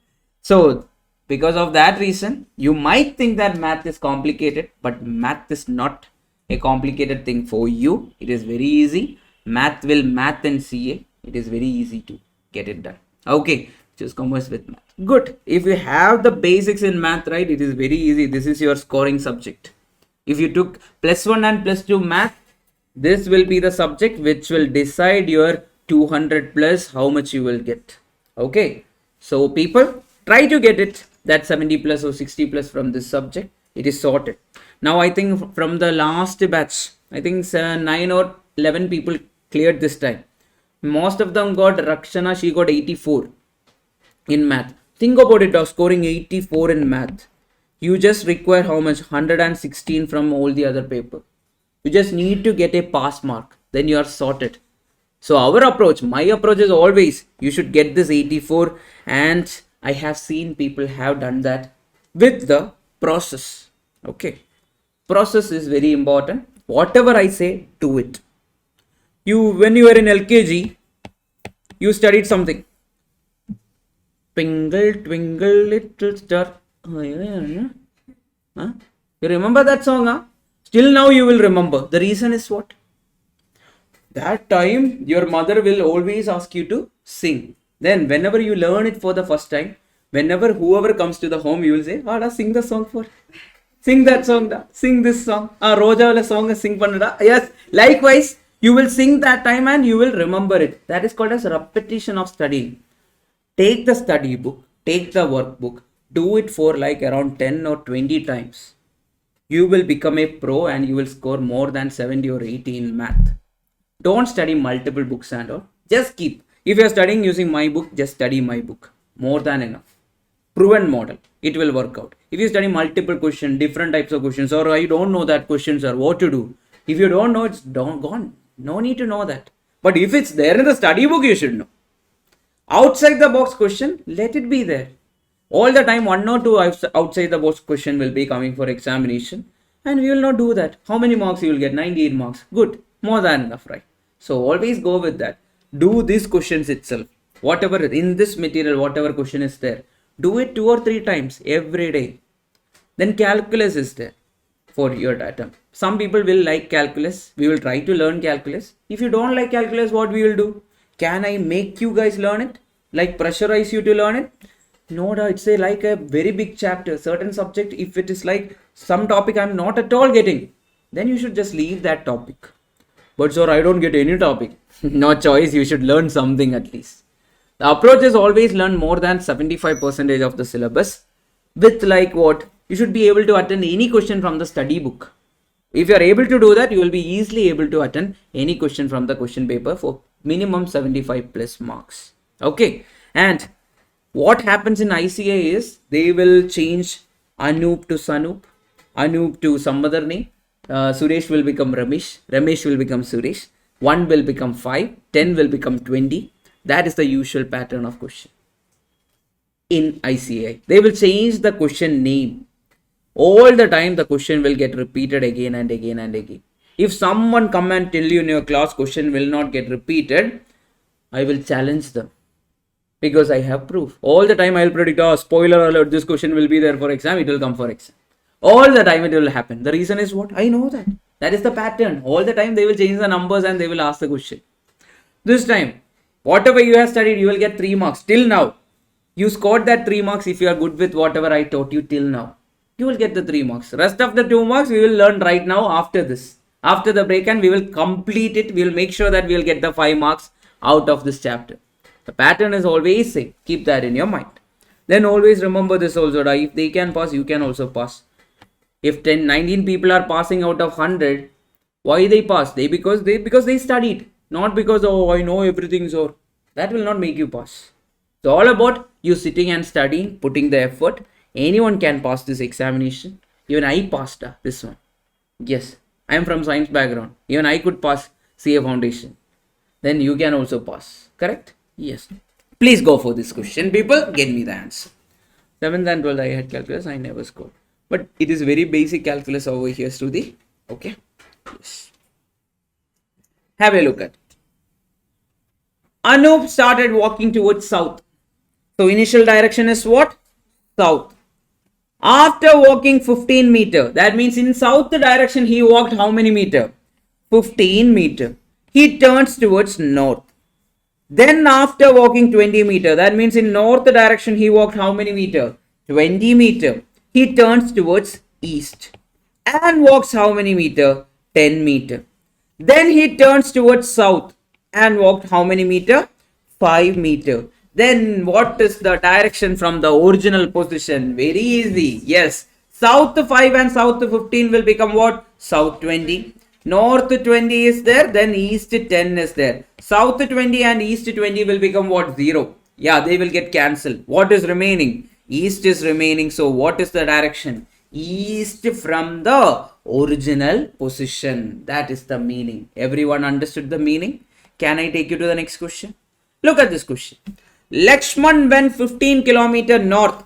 So because of that reason, you might think that math is complicated, but math is not a complicated thing for you. It is very easy. Math will math and CA. It is very easy to get it done. Okay, choose commerce with math. Good. If you have the basics in math, right, it is very easy. This is your scoring subject. If you took +1 and +2 math, this will be the subject which will decide your 200 plus how much you will get. Okay, so people, try to get it. that 70 plus or 60 plus from this subject. It is sorted. Now I think from the last batch, I think 9 or 11 people cleared this time. Most of them got Rakshana, she got 84 in math. Think about it, of scoring 84 in math. You just require how much? 116 from all the other paper. You just need to get a pass mark. Then you are sorted. So our approach, my approach is always, you should get this 84, and I have seen people have done that with the process. Okay. Process is very important. Whatever I say, do it. When you were in LKG, you studied something. Twinkle, twinkle, little star. You remember that song? Huh? Still now you will remember. The reason is what? That time your mother will always ask you to sing. Then whenever you learn it for the first time, whenever whoever comes to the home, you will say, "Ada, sing the song for. Sing that song. Da. Sing this song. Roja wala song sing pannada." Yes. Likewise, you will sing that time and you will remember it. That is called as repetition of studying. Take the study book, take the workbook, do it for like around 10 or 20 times. You will become a pro and you will score more than 70 or 80 in math. Don't study multiple books and all. Just keep. If you are studying using my book, just study my book. More than enough. Proven model. It will work out. If you study multiple questions, different types of questions, or I don't know that questions or what to do. If you don't know, it's gone. No need to know that. But if it's there in the study book, you should know. Outside the box question, let it be there. All the time, 1 or 2 outside the box question will be coming for examination, and we will not do that. How many marks you will get? 98 marks. Good. More than enough, right? So always go with that. Do these questions itself. Whatever in this material, whatever question is there, do it 2 or 3 times every day. Then calculus is there for your data. Some people will like calculus. We will try to learn calculus. If you don't like calculus, what we will do? Can I make you guys learn it? Like pressurize you to learn it? No, it's like a very big chapter. Certain subject, if it is like some topic I'm not at all getting, then you should just leave that topic. But sir, I don't get any topic. No choice, you should learn something at least. The approach is always learn more than 75% of the syllabus. With like what? You should be able to attend any question from the study book. If you are able to do that, you will be easily able to attend any question from the question paper for minimum 75 plus marks. Okay. And what happens in ICAI is they will change Anup to Sanup, Anup to some other name. Suresh will become Ramesh, Ramesh will become Suresh, 1 will become 5, 10 will become 20. That is the usual pattern of question in ICAI. They will change the question name. All the time the question will get repeated again and again and again. If someone come and tell you in your class question will not get repeated, I will challenge them. Because I have proof. All the time I will predict, spoiler alert, this question will be there for exam, it will come for exam. All the time it will happen. The reason is what? I know that. That is the pattern. All the time they will change the numbers and they will ask the question. This time, whatever you have studied, you will get 3 marks. Till now, you scored that 3 marks if you are good with whatever I taught you till now. You will get the 3 marks. Rest of the 2 marks we will learn right now after this. After the break, and we will complete it. We will make sure that we will get the 5 marks out of this chapter. The pattern is always same. Keep that in your mind. Then always remember this also. If they can pass, you can also pass. If 19 people are passing out of 100, why they pass? Because they studied. Not because, oh, I know everything, so that will not make you pass. It's all about you sitting and studying, putting the effort. Anyone can pass this examination. Even I passed this one. Yes, I am from science background. Even I could pass CA foundation. Then you can also pass. Correct? Yes. Please go for this question. People, get me the answer. 7th and 12th I had calculus. I never scored. But it is very basic calculus over here, Shruti. Okay. Yes. Have a look at it. Anup started walking towards south. So initial direction is what? South. After walking 15 meter, that means in south direction he walked how many meter? 15 meter. He turns towards north. Then after walking 20 meter, that means in north direction he walked how many meter? 20 meter. He turns towards east and walks how many meter? 10 meter. Then he turns towards south and walked how many meter? 5 meter. Then what is the direction from the original position? Very easy. Yes. South 5 and south 15 will become what? South 20. North 20 is there, then east 10 is there. South 20 and east 20 will become what? 0. Yeah, they will get cancelled. What is remaining? East is remaining. So what is the direction? East from the original position. That is the meaning. Everyone understood the meaning? Can I take you to the next question? Look at this question. Lakshman went 15 kilometer north.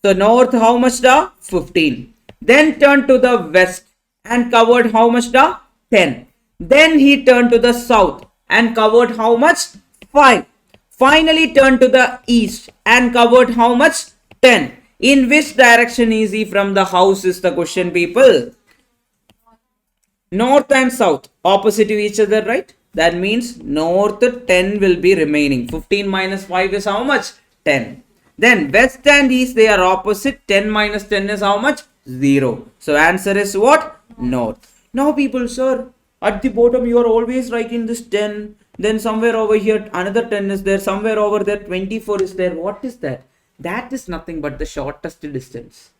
So north how much da? 15. Then turned to the west and covered how much da? 10. Then he turned to the south and covered how much? 5. Finally turned to the east and covered how much? 10. In which direction is he from the house is the question, people. North and south opposite to each other, right? That means north 10 will be remaining. 15 minus 5 is how much? 10. Then west and east, they are opposite. 10 minus 10 is how much? 0. So answer is what? North. Now people, sir, at the bottom you are always writing this 10. Then somewhere over here another 10 is there. Somewhere over there 24 is there. What is that? That is nothing but the shortest distance.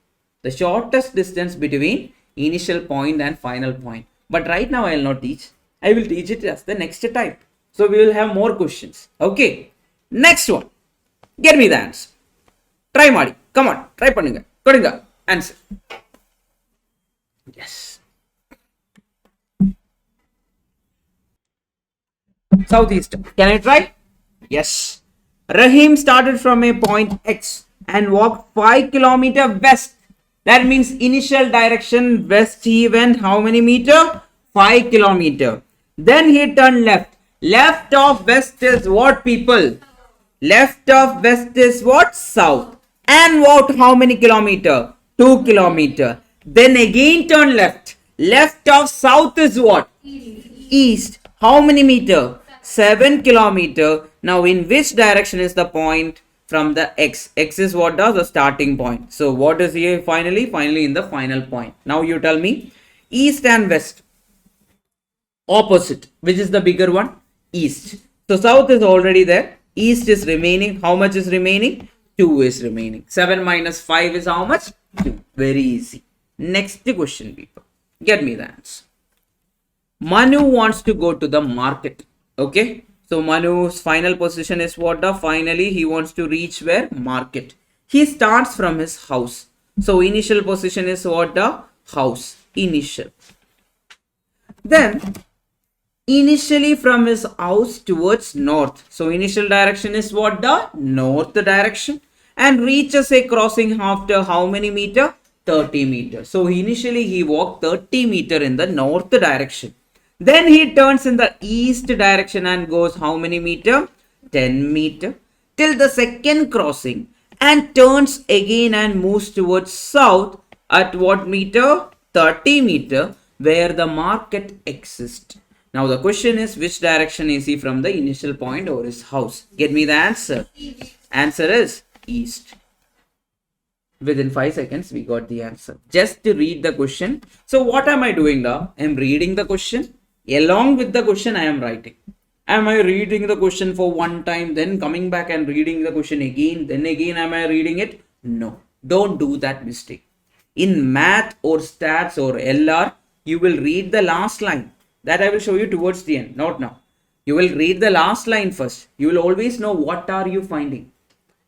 The shortest distance between initial point and final point. But right now I will not teach. I will teach it as the next time. So we will have more questions. Okay. Next one. Get me the answer. Try Madi. Come on. Try Panunga. Kodunga. Answer. Yes. Southeast. Can I try? Yes. Rahim started from a point X and walked 5 km west. That means initial direction west he went how many meter? 5 km. Then he turned left. Left of west is what, people? Left of west is what? South. And walked how many kilometer? 2 km. Then again turn left. Left of south is what? East. How many meter? 7 km. Now in which direction is the point from the X? X is what does the starting point. So what is here finally? Finally in the final point. Now you tell me east and west. Opposite. Which is the bigger one? East. So south is already there. East is remaining. How much is remaining? 2 is remaining. 7 minus 5 is how much? 2. Very easy. Next question, people. Get me the answer. Manu wants to go to the market. Okay. So Manu's final position is what? Finally he wants to reach where? Market. He starts from his house. So initial position is what? House. Initial. Then initially from his house towards north. So initial direction is what? North direction. And reaches a crossing after how many meter? 30 meters. So initially he walked 30 meter in the north direction. Then he turns in the east direction and goes how many meter? 10 meter. Till the second crossing. And turns again and moves towards south at what meter? 30 meter. Where the market exists. Now the question is, which direction is he from the initial point or his house? Get me the answer. Answer is east. Within 5 seconds we got the answer. Just to read the question. So what am I doing now? I am reading the question. Along with the question I am writing. Am I reading the question for one time, then coming back and reading the question again, then again am I reading it? No. Don't do that mistake. In math or stats or LR, you will read the last line. That I will show you towards the end, not now. You will read the last line first. You will always know what are you finding.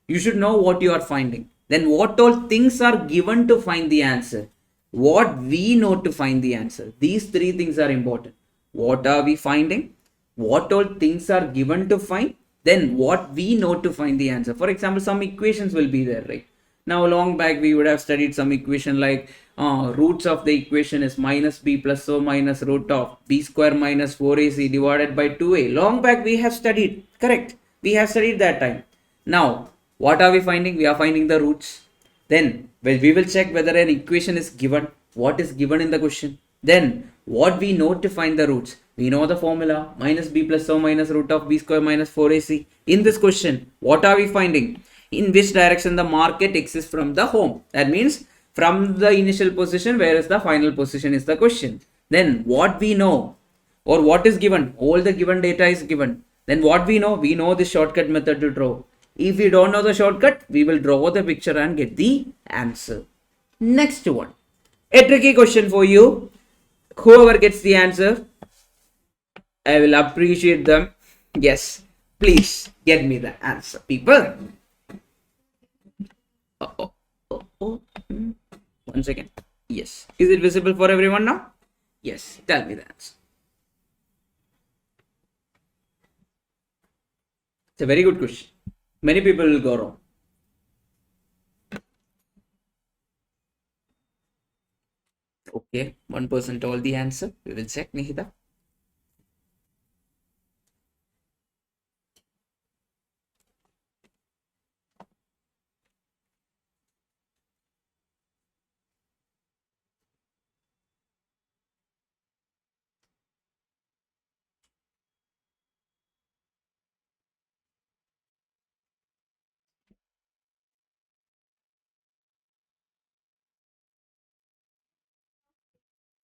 You should know what you are finding. Then what all things are given to find the answer. What we know to find the answer. These 3 things are important. What are we finding? What all things are given to find? Then what we know to find the answer. For example, some equations will be there, right? Now long back we would have studied some equation like roots of the equation is minus b plus o minus root of b square minus 4ac divided by 2a. Long back we have studied, correct? We have studied that time. Now what are we finding? We are finding the roots. Then we will check whether an equation is given. What is given in the question? Then what we know to find the roots? We know the formula minus b plus o minus root of b square minus 4ac. In this question, what are we finding? In which direction the market exists from the home. That means from the initial position, where is the final position is the question. Then what we know or what is given, all the given data is given. Then what we know the shortcut method to draw. If you don't know the shortcut, we will draw the picture and get the answer. Next one. A tricky question for you. Whoever gets the answer, I will appreciate them. Yes, please get me the answer, people. One second. Yes. Is it visible for everyone now? Yes. Tell me the answer. It's a very good question. Many people will go wrong. Okay. One person told the answer. We will check, Nihita.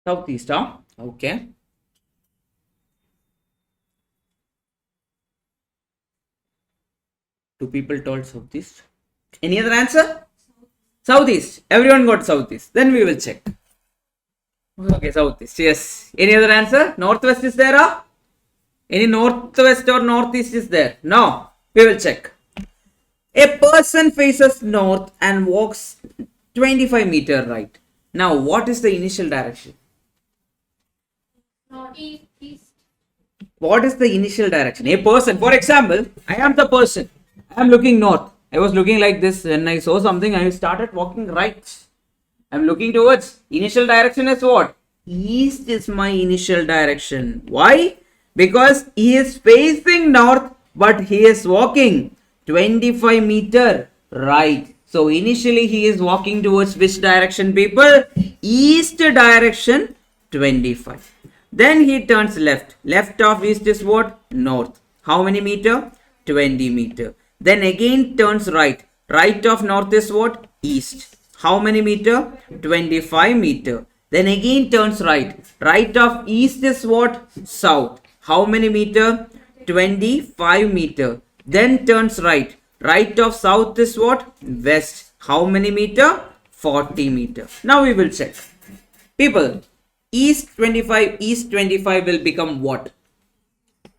Southeast, huh? Okay. Two people told southeast. Any other answer? Southeast. Everyone got southeast. Then we will check. Okay, southeast. Yes. Any other answer? Northwest is there? Huh? Any northwest or northeast is there? No. We will check. A person faces north and walks 25 meter right. Now, what is the initial direction?
East.
What is the initial direction? A person, for example, I am the person. I am looking north. I was looking like this. When I saw something, I started walking right. I am looking towards. Initial direction is what? East is my initial direction. Why? Because he is facing north, but he is walking 25 meter right. So initially he is walking towards which direction, people? East direction 25. Then he turns left. Left of east is what? North. How many meter? 20 meter. Then again turns right. Right of north is what? East. How many meter? 25 meter. Then again turns right. Right of east is what? South. How many meter? 25 meter. Then turns right. Right of south is what? West. How many meter? 40 meter. Now we will check. People, east 25 will become what?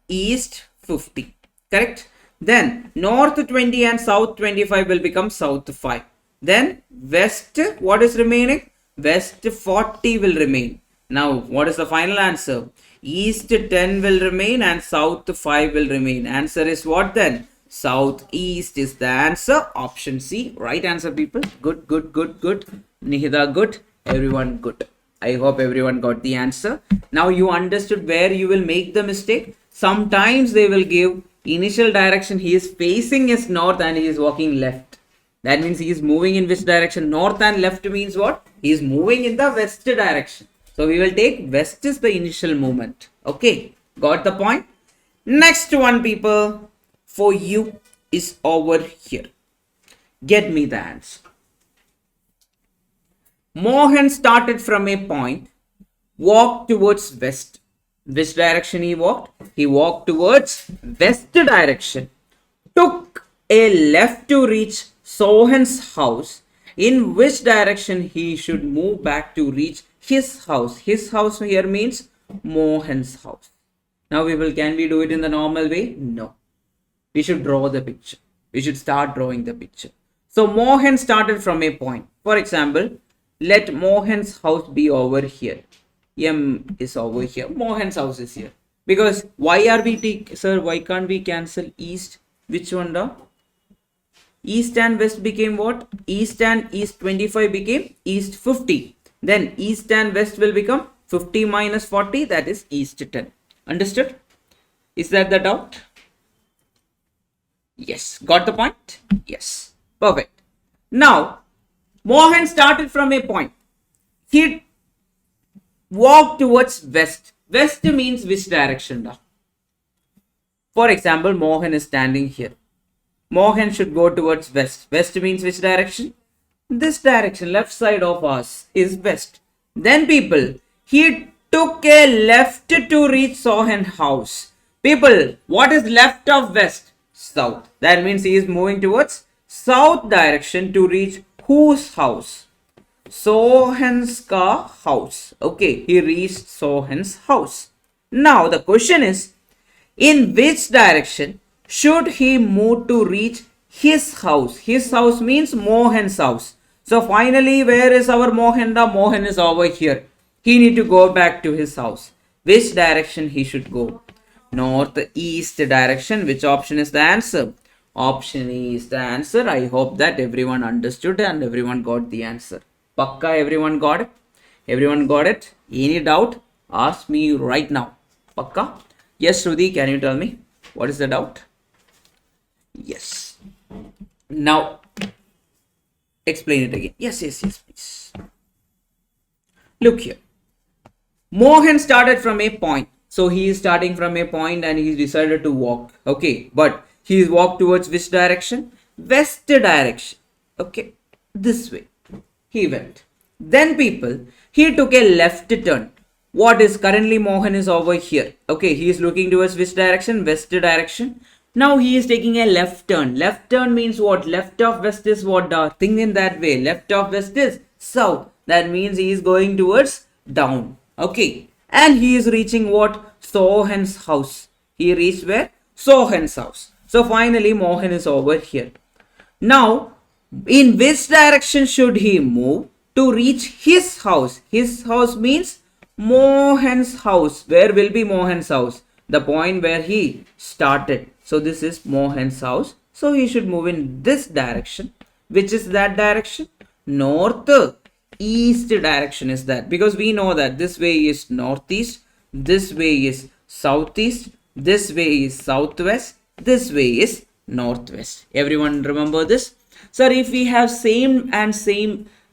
East 50. Correct? Then north 20 and south 25 will become south 5. Then west, what is remaining? West 40 will remain. Now what is the final answer? East 10 will remain and south 5 will remain. Answer is what then? Southeast is the answer. Option C. Right answer, people. Good, good, good, good. Nihida, good. Everyone, good. I hope everyone got the answer. Now you understood where you will make the mistake. Sometimes they will give initial direction. He is facing his north and he is walking left. That means he is moving in which direction? North and left means what? He is moving in the west direction. So we will take west is the initial movement. Okay. Got the point? Next one, people, for you is over here. Get me the answer. Mohan started from a point, walked towards west. Which direction he walked? He walked towards west direction. Took a left to reach Sohan's house. In which direction he should move back to reach his house? His house here means Mohan's house. Now can we do it in the normal way? No. We should draw the picture. We should start drawing the picture. So Mohan started from a point. For example, let Mohan's house be over here. M is over here. Mohan's house is here. Because why are we sir, why can't we cancel east? Which one da? East and west became what? East and east 25 became east 50. Then east and west will become 50 minus 40. That is east 10. Understood? Is that the doubt? Yes. Got the point? Yes. Perfect. Now, Mohan started from a point. He walked towards west. West means which direction da? For example, Mohan is standing here. Mohan should go towards west. West means which direction? This direction, left side of us is west. Then people, he took a left to reach Sohan house. People, what is left of west? south. That means he is moving towards south direction to reach whose house? Sohan's house. Okay, he reached Sohan's house. Now the question is, in which direction should he move to reach his house? His house means Mohan's house. So finally, where is our Mohan? The Mohan is over here. He need to go back to his house. Which direction he should go? Northeast direction. Which option is the answer? Option E is the answer. I hope that everyone understood and everyone got the answer. Pakka, everyone got it? Everyone got it? Any doubt? Ask me right now. Pakka? Yes, Shruti, can you tell me? What is the doubt? Yes. Now, explain it again. Yes, please. Look here. Mohan started from a point. So he is starting from a point and he decided to walk. Okay, but he is walked towards which direction? West direction. Okay, this way he went. Then people, he took a left turn. What is currently Mohan is over here. Okay, he is looking towards which direction? West direction. Now he is taking a left turn. Left turn means what? Left of west is what? Think in that way. Left of west is south. That means he is going towards down. Okay. And he is reaching what? Sohan's house. He reached where? Sohan's house. So finally Mohan is over here. Now, in which direction should he move to reach his house? His house means Mohan's house. Where will be Mohan's house? The point where he started. So this is Mohan's house. So he should move in this direction. Which is that direction? North east direction is that, because we know that this way is northeast, this way is southeast, this way is southwest, this way is northwest. Everyone remember this? Sir, if we have same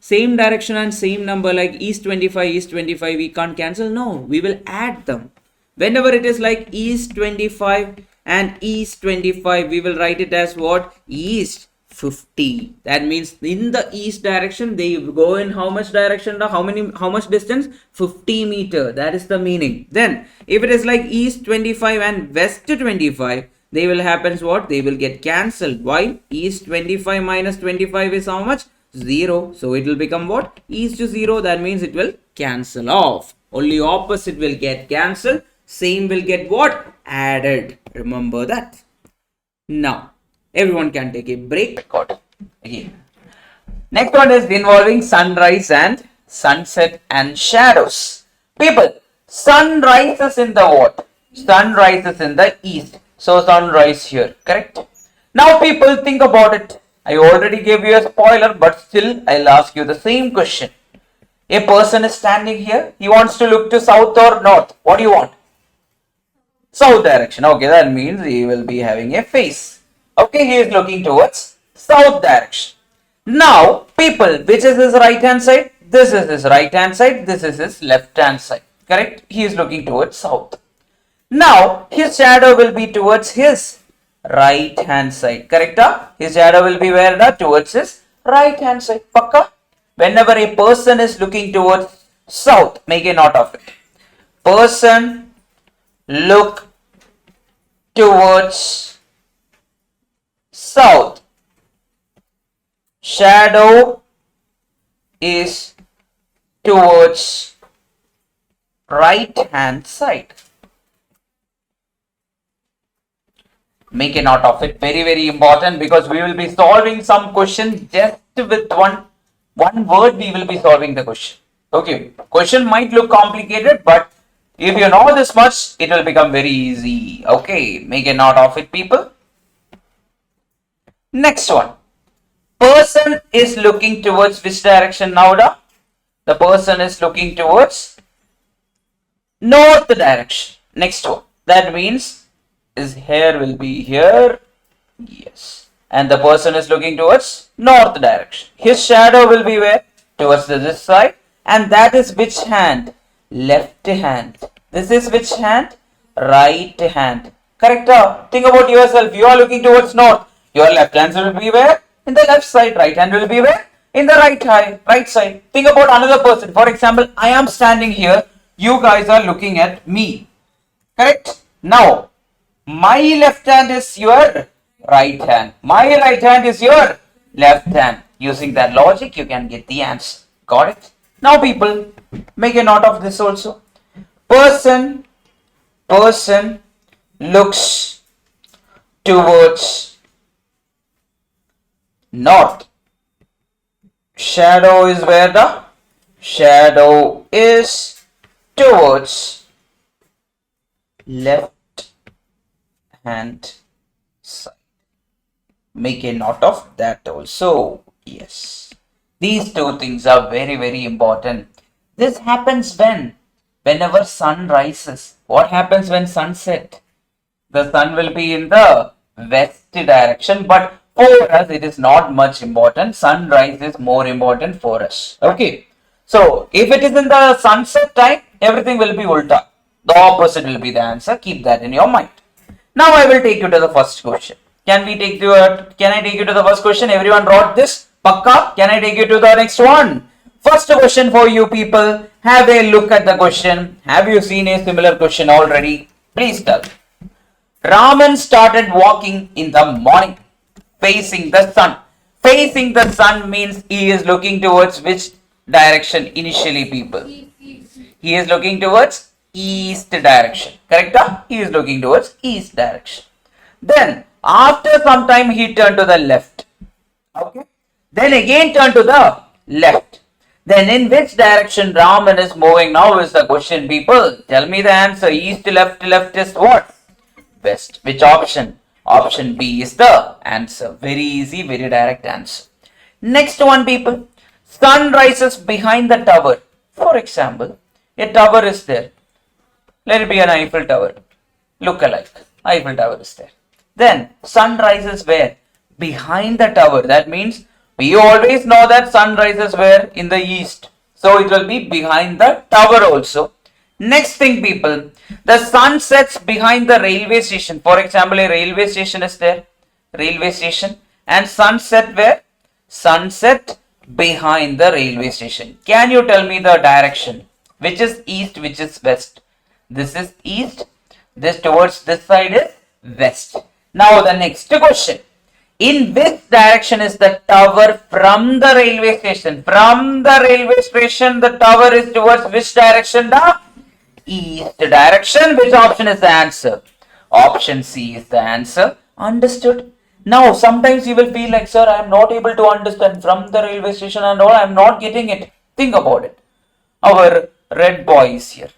direction and same number like east 25, we can't cancel. No, we will add them. Whenever it is like east 25 and east 25, we will write it as what? East 50. That means in the east direction they go in how much direction? How much distance? 50 meter. That is the meaning. Then if it is like east 25 and west 25, they will happens what? They will get cancelled. Why? East 25 minus 25 is how much? 0. So it will become what? East 0. That means it will cancel off. Only opposite will get cancelled. Same will get what? Added. Remember that. Now everyone can take a break. Got it. Again. Next one is involving sunrise and sunset and shadows. People, sun rises in the what? Sun rises in the east. So sunrise here, correct? Now people, think about it. I already gave you a spoiler, but still I'll ask you the same question. A person is standing here. He wants to look to south or north. What do you want? South direction. Okay, that means he will be having a face. Okay, he is looking towards south direction. Now, people, which is his right hand side? This is his right hand side. This is his left hand side. Correct? He is looking towards south. Now, his shadow will be towards his right hand side. Correct? His shadow will be where? Towards his right hand side. Pakka? Whenever a person is looking towards south, make a note of it. Person look towards south. Shadow is towards right hand side. Make a note of it. Very, very important, because we will be solving some question just with one word. We will be solving the question. Okay. Question might look complicated, but if you know this much, it will become very easy. Okay. Make a note of it, people. Next one. Person is looking towards which direction now? The person is looking towards north direction. Next one. That means his hair will be here. Yes. And the person is looking towards north direction. His shadow will be where? Towards this side. And that is which hand? Left hand. This is which hand? Right hand. Correct? Think about yourself. You are looking towards north. Your left hand will be where? In the left side. Right hand will be where? In the right side. Think about another person. For example, I am standing here. You guys are looking at me. Correct? Now, my left hand is your right hand. My right hand is your left hand. Using that logic, you can get the answer. Got it? Now, people, make a note of this also. Person looks towards north. Shadow is where the shadow is towards left hand side. Make a note of that also. Yes, these two things are very, very important. This happens whenever sun rises. What happens when sunset? The sun will be in the west direction, but for us it is not much important. Sunrise is more important for us. Okay, so if it is in the sunset time, everything will be ulta. The opposite will be the answer. Keep that in your mind. Now I will take you to the first question. Can I take you to the first question? Everyone wrote this? Pakka? Can I take you to the next one? First question for you people. Have a look at the question. Have you seen a similar question already? Please tell. Raman started walking in the morning, facing the sun. Facing the sun means he is looking towards which direction initially, people? He is looking towards east direction. Correct? He is looking towards east direction. Then, after some time, he turned to the left. Okay. Then again turn to the left. Then in which direction Raman is moving now is the question, people. Tell me the answer. East, left is what? West. Which option? Option B is the answer. Very easy, very direct answer. Next one, people. Sun rises behind the tower. For example, a tower is there. Let it be an Eiffel Tower. Look alike. Eiffel Tower is there. Then sun rises where? Behind the tower. That means we always know that sun rises where? In the east. So it will be behind the tower also. Next thing, people. The sun sets behind the railway station. For example, a railway station is there. Railway station. And sunset where? Sunset behind the railway station. Can you tell me the direction? Which is east, which is west? This is east. This towards this side is west. Now the next question. In which direction is the tower from the railway station? From the railway station, the tower is towards which direction? The east direction. Which option is the answer? Option C is the answer. Understood? Now, sometimes you will feel like, sir, I am not able to understand from the railway station and all. I am not getting it. Think about it. Our red boy is here.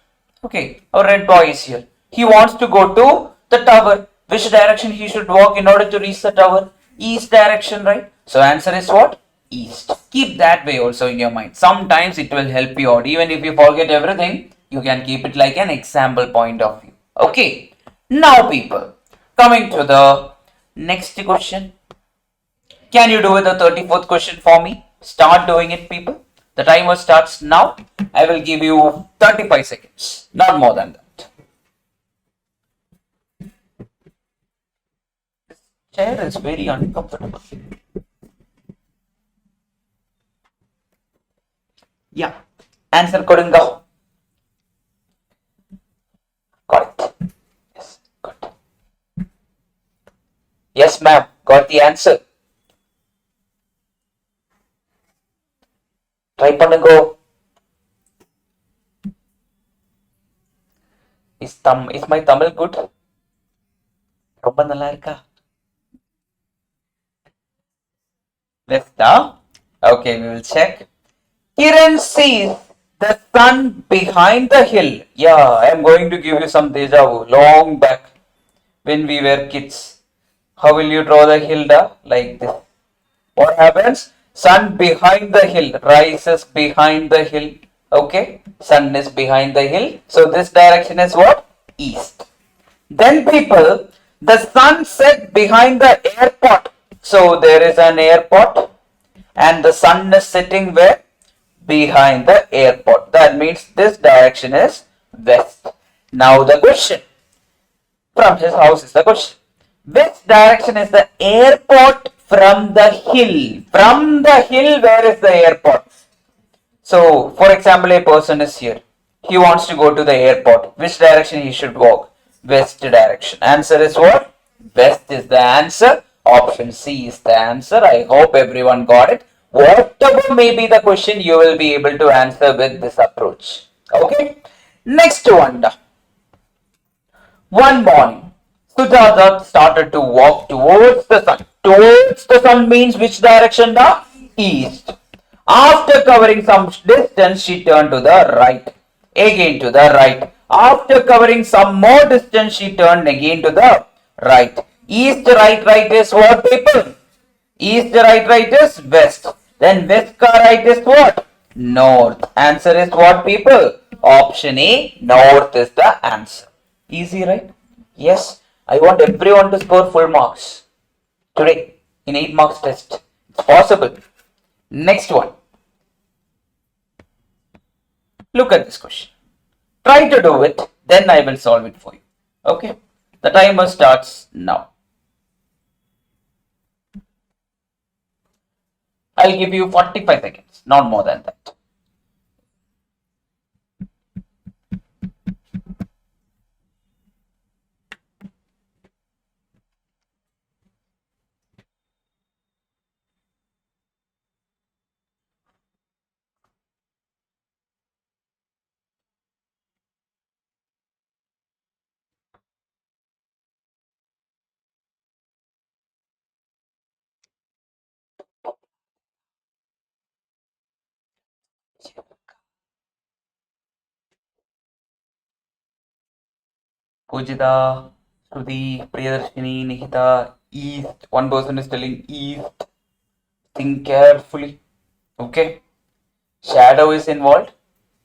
Okay, our red boy is here. He wants to go to the tower. Which direction he should walk in order to reach the tower? East direction, right? So answer is what? East. Keep that way also in your mind. Sometimes it will help you out. Even if you forget everything, you can keep it like an example point of view. Okay. Now, people, coming to the next question. Can you do the 34th question for me? Start doing it, people. The timer starts now. I will give you 35 seconds. Not more than that. Chair is very uncomfortable. Yeah. Answer Kodunga. Got it. Yes, got it. Yes, ma'am. Got the answer. Try பண்ணுங்கோ. Is my Tamil good? ரொம்ப நல்லா இருக்கா? Vesta. Okay, we will check. Kiran sees the sun behind the hill. Yeah, I am going to give you some deja vu. Long back when we were kids. How will you draw the hill? Like this. What happens? Sun behind the hill. Rises behind the hill. Okay. Sun is behind the hill. So this direction is what? East. Then, people, the sun set behind the airport. So there is an airport and the sun is sitting where? Behind the airport. That means this direction is west. Now the question. From his house is the question. Which direction is the airport from the hill? From the hill, where is the airport? So, for example, a person is here. He wants to go to the airport. Which direction he should walk? West direction. Answer is what? West is the answer.
Option C is the answer. I hope everyone got it. Whatever may be the question, you will be able to answer with this approach. Okay. Next one. One morning, Sujata started to walk towards the sun. Towards the sun means which direction? The east. After covering some distance, she turned to the right. Again to the right. After covering some more distance, she turned again to the right. East, right, right is what, people? East, right, right is west. Then west, right is what? North. Answer is what, people? Option A, north is the answer. Easy, right? Yes, I want everyone to score full marks today in 8 marks test. It's possible. Next one. Look at this question. Try to do it, then I will solve it for you. Okay? The timer starts now. I'll give you 45 seconds, not more than that. Pujita, Shruti, Priyadarshini, Nikita, east. One person is telling east. Think carefully. Okay? Shadow is involved.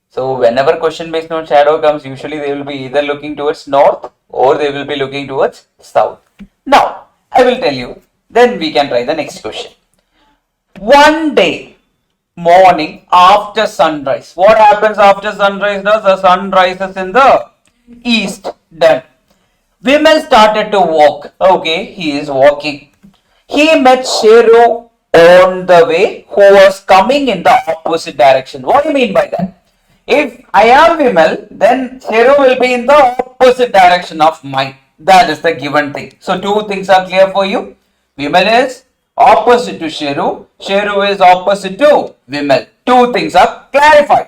So whenever question based on shadow comes, usually they will be either looking towards north or they will be looking towards south. Now, I will tell you. Then we can try the next question. One day morning after sunrise. What happens after sunrise? Does the sun rises in the east? Done. Vimal started to walk. Okay, he is walking. He met Sheru on the way who was coming in the opposite direction. What do you mean by that? If I am Vimal, then Sheru will be in the opposite direction of mine. That is the given thing. So two things are clear for you. Vimal is opposite to Sheru. Sheru is opposite to Vimal. Two things are clarified.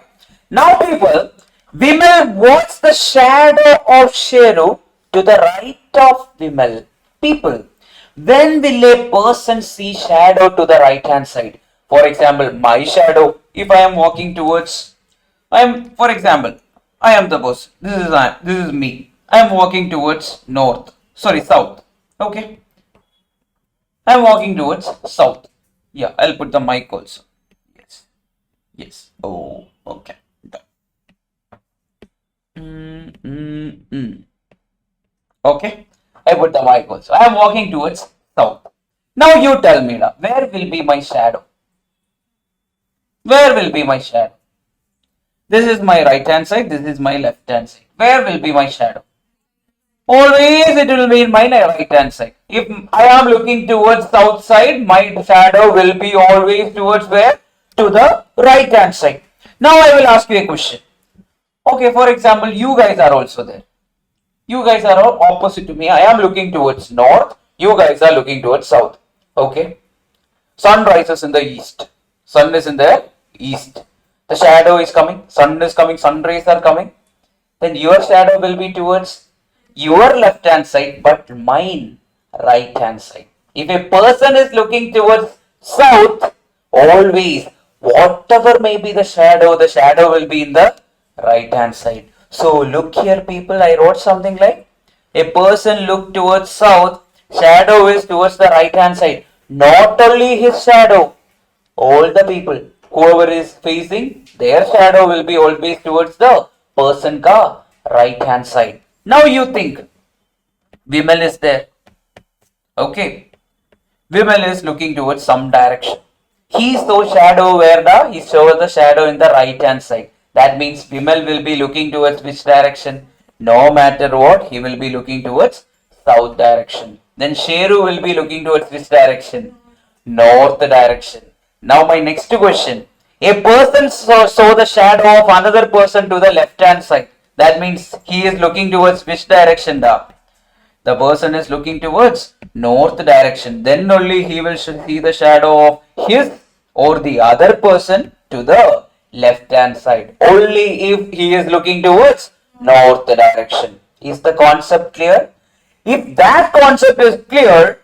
Now people, Vimal, what's the shadow of Sheru to the right of Vimal? People, when will a person see shadow to the right hand side? For example, my shadow, if I am walking towards, for example, I am the person. This is me. I am walking towards south. Okay. I am walking towards south. Yeah, I'll put the mic also. Yes. Yes. Oh, okay. Okay. I put the mic also. I am walking towards south. Now you tell me, where will be my shadow? Where will be my shadow? This is my right hand side. This is my left hand side. Where will be my shadow? Always it will be in my right hand side. If I am looking towards south side, my shadow will be always towards where? To the right hand side. Now I will ask you a question. Okay, for example, you guys are also there. You guys are all opposite to me. I am looking towards north. You guys are looking towards south. Okay. Sun rises in the east. Sun is in the east. The shadow is coming. Sun is coming. Sun rays are coming. Then your shadow will be towards your left hand side, but mine right hand side. If a person is looking towards south, always whatever may be the shadow will be in the right hand side. So look here people, I wrote something like a person look towards south, shadow is towards the right hand side. Not only his shadow, all the people, whoever is facing, their shadow will be always towards the person ka right hand side. Now you think, Vimal is there. Okay. Vimal is looking towards some direction. He saw shadow he saw the shadow in the right hand side. That means Vimal will be looking towards which direction? No matter what, he will be looking towards south direction. Then Sheru will be looking towards which direction? North direction. Now my next question. A person saw the shadow of another person to the left hand side. That means he is looking towards which direction? The person is looking towards north direction. Then only he will see the shadow of his or the other person to the left hand side. Only if he is looking towards north direction. Is the concept clear? If that concept is clear,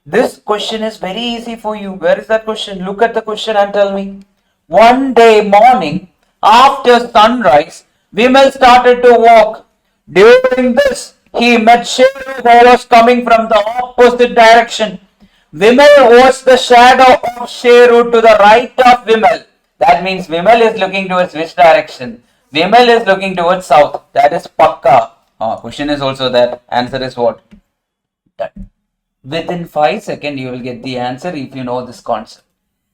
this question is very easy for you. Where is that question? Look at the question and tell me. One day morning after sunrise, Vimal started to walk. During this, he met Sheru who was coming from the opposite direction. Vimal was the shadow of Sheru to the right of Vimal. That means Vimal is looking towards which direction? Vimal is looking towards south. That is Pakka. Question is also there. Answer is what? Done. Within 5 seconds, you will get the answer if you know this concept.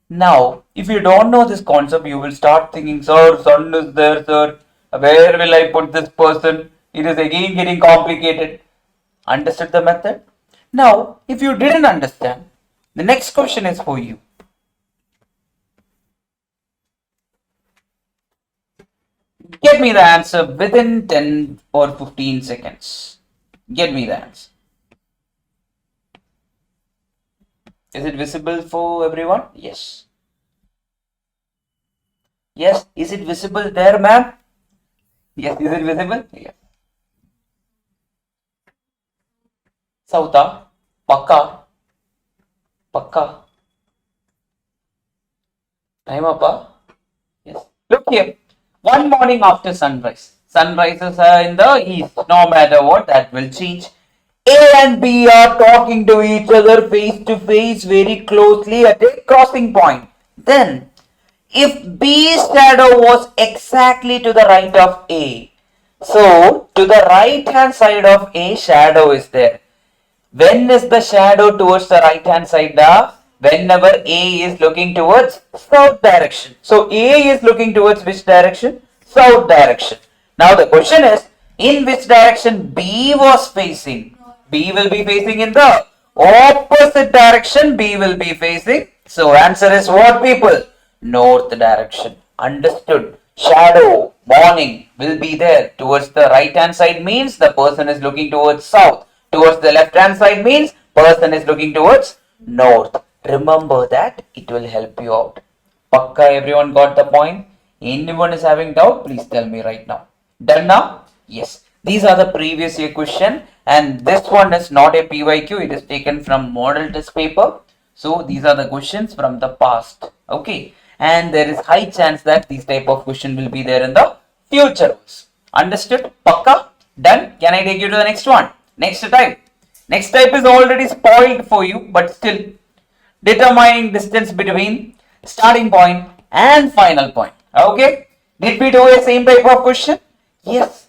Now, if you don't know this concept, you will start thinking, sir, sun is there, sir. Where will I put this person? It is again getting complicated. Understood the method? Now, if you didn't understand, the next question is for you. Get me the answer within 10 or 15 seconds. Get me the answer. Is it visible for everyone? Yes. Yes. Is it visible there, ma'am? Yes. Is it visible? Yes. Sauta. Pakka. Pakka. Time up. Yes. Look here. One morning after sunrise. Sunrises are in the east. No matter what, that will change. A and B are talking to each other face to face very closely at a crossing point. Then, if B's shadow was exactly to the right of A, so to the right hand side of A, shadow is there. When is the shadow towards the right hand side? Whenever A is looking towards south direction. So A is looking towards which direction? South direction. Now the question is, in which direction B was facing? B will be facing in the opposite direction. B will be facing. So answer is what, people? North direction. Understood? Shadow, morning will be there. Towards the right hand side means the person is looking towards south. Towards the left hand side means person is looking towards north. Remember that, it will help you out. Pakka, everyone got the point? Anyone is having doubt, please tell me right now. Done now? Yes. These are the previous year question, and this one is not a PYQ, it is taken from model test paper. So these are the questions from the past. Okay. And there is high chance that these type of question will be there in the future. Understood? Pakka? Done? Can I take you to the next one? Next type. Next type is already spoiled for you, but still. Determining distance between starting point and final point. Okay. Did we do a same type of question? Yes.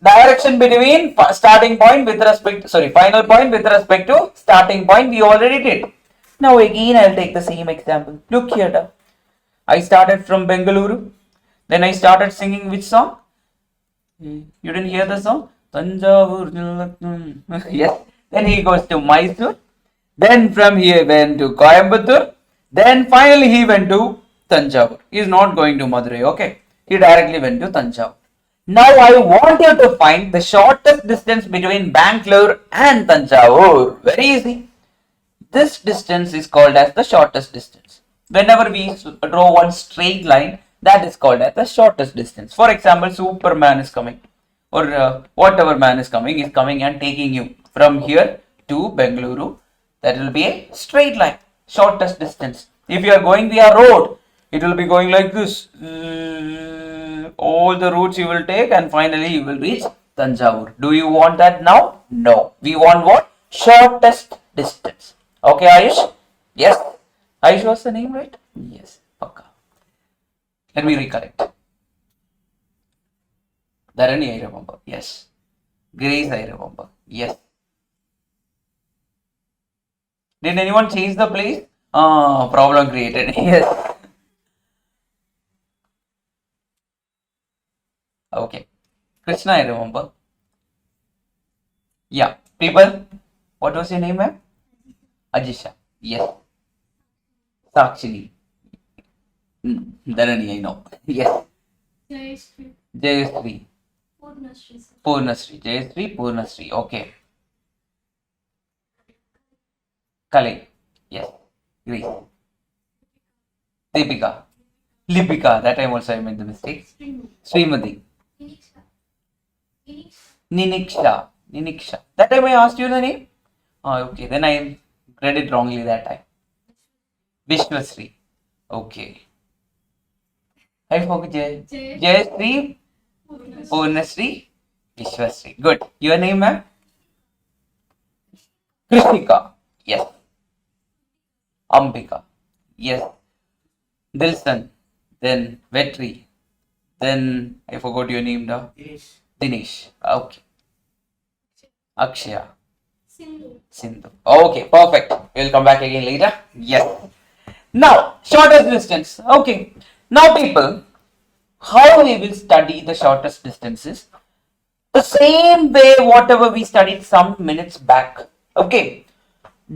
Direction between starting point with respect, final point with respect to starting point we already did. Now again I'll take the same example. Look here. I started from Bengaluru. Then I started singing which song? You didn't hear the song? Yes. Then he goes to Mysore. Then from here went to Coimbatore. Then finally he went to Tanjavur. He is not going to Madurai. Okay. He directly went to Tanjavur. Now I want you to find the shortest distance between Bangalore and Tanjavur. Very easy. This distance is called as the shortest distance. Whenever we draw one straight line, that is called as the shortest distance. For example, Superman is coming, or whatever man is coming and taking you from here to Bengaluru. That will be a straight line, shortest distance. If you are going via road, it will be going like this. All the routes you will take, and finally you will reach Tanjavur. Do you want that now? No. We want what? Shortest distance. Okay, Ayush? Yes. Ayush was the name, right? Yes. Okay. Let me recollect. Dharani, I remember. Yes. Grace, I remember. Yes. Did anyone change the place? Problem created. Yes. Okay. Krishna, I remember. Yeah. People, what was your name, ma'am? Ajisha. Yes. Sakshini. Dharani, I know. Yes.
Jayashree.
Jayashree.
Purnashree.
Purnashree. Jayashree, Purnashree. Okay. Kali. Yes. Greece. Deepika. Lipika. That time also I made the mistake. Srimati. Niniksha. Niniksha. That time I asked you the name? Oh, okay. Then I read it wrongly that time. Vishwasri. Okay. I forgot Jay. Jayasri. Purnasri. Vishwasri. Good. Your name, ma'am? Krishika. Yes. Ambika. Yes. Dilson. Then Vetri. Then I forgot your name now. Dinesh. Okay. Akshaya. Sindhu. Okay, perfect. We'll come back again later. Yes. Now, shortest distance. Okay. Now, people, how we will study the shortest distances? The same way whatever we studied some minutes back. Okay.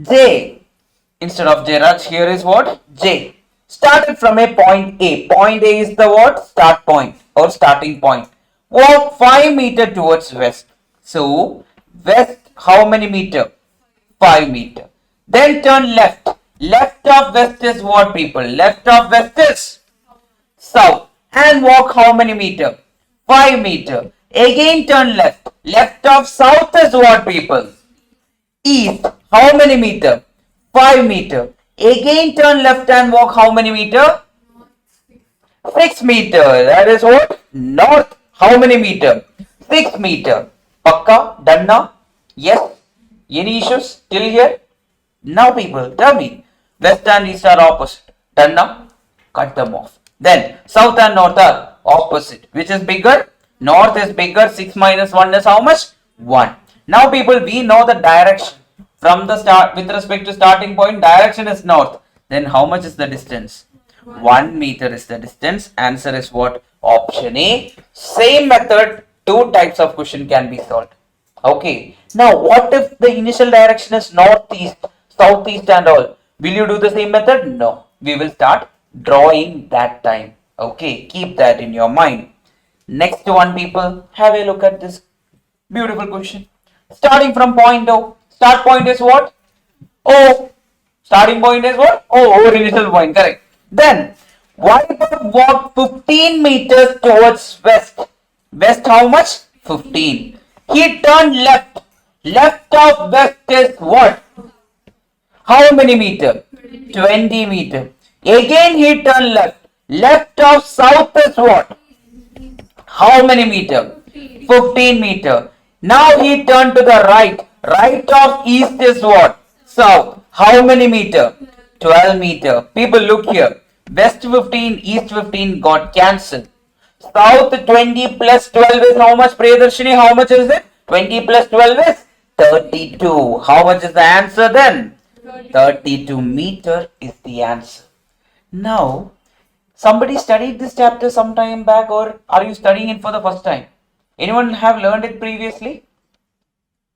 J. Instead of J, here is what? J. Started from a point A. Point A is the what? Start point or starting point. Walk 5 meter towards west. So, west how many meter? 5 meter. Then turn left. Left of west is what, people? Left of west is south. And walk how many meter? 5 meter. Again turn left. Left of south is what, people? East. How many meter? 5 meter. Again turn left and walk how many meter? 6 meter. That is what? North. How many meter? 6 meter. Pakka? Done now? Yes? Any issues till here? Now people, tell me. West and east are opposite. Done now? Cut them off. Then, south and north are opposite. Which is bigger? North is bigger. 6 minus 1 is how much? 1. Now people, we know the direction. From the start, with respect to starting point, direction is north. Then how much is the distance? 1 meter is the distance. Answer is what? Option A. Same method, 2 types of question can be solved. Okay. Now, what if the initial direction is northeast, southeast and all? Will you do the same method? No. We will start drawing that time. Okay. Keep that in your mind. Next one, people, have a look at this beautiful question. Starting from point O. Start point is what? O. Starting point is what? O. Initial point. Correct. Then, Wiper walked 15 meters towards west. West how much? 15. He turned left. Left of west is what? How many meter? 20 meter. Again he turned left. Left of south is what? How many meter? 15 meter. Now he turned to the right. Right of east is what? South. How many meter? 12 meter. People look here. West 15, east 15 got cancelled. South 20 plus 12 is how much, Priyadarshini? How much is it? 20 plus 12 is 32. How much is the answer then? 32 meter is the answer. Now, somebody studied this chapter some time back, or are you studying it for the first time? Anyone have learned it previously?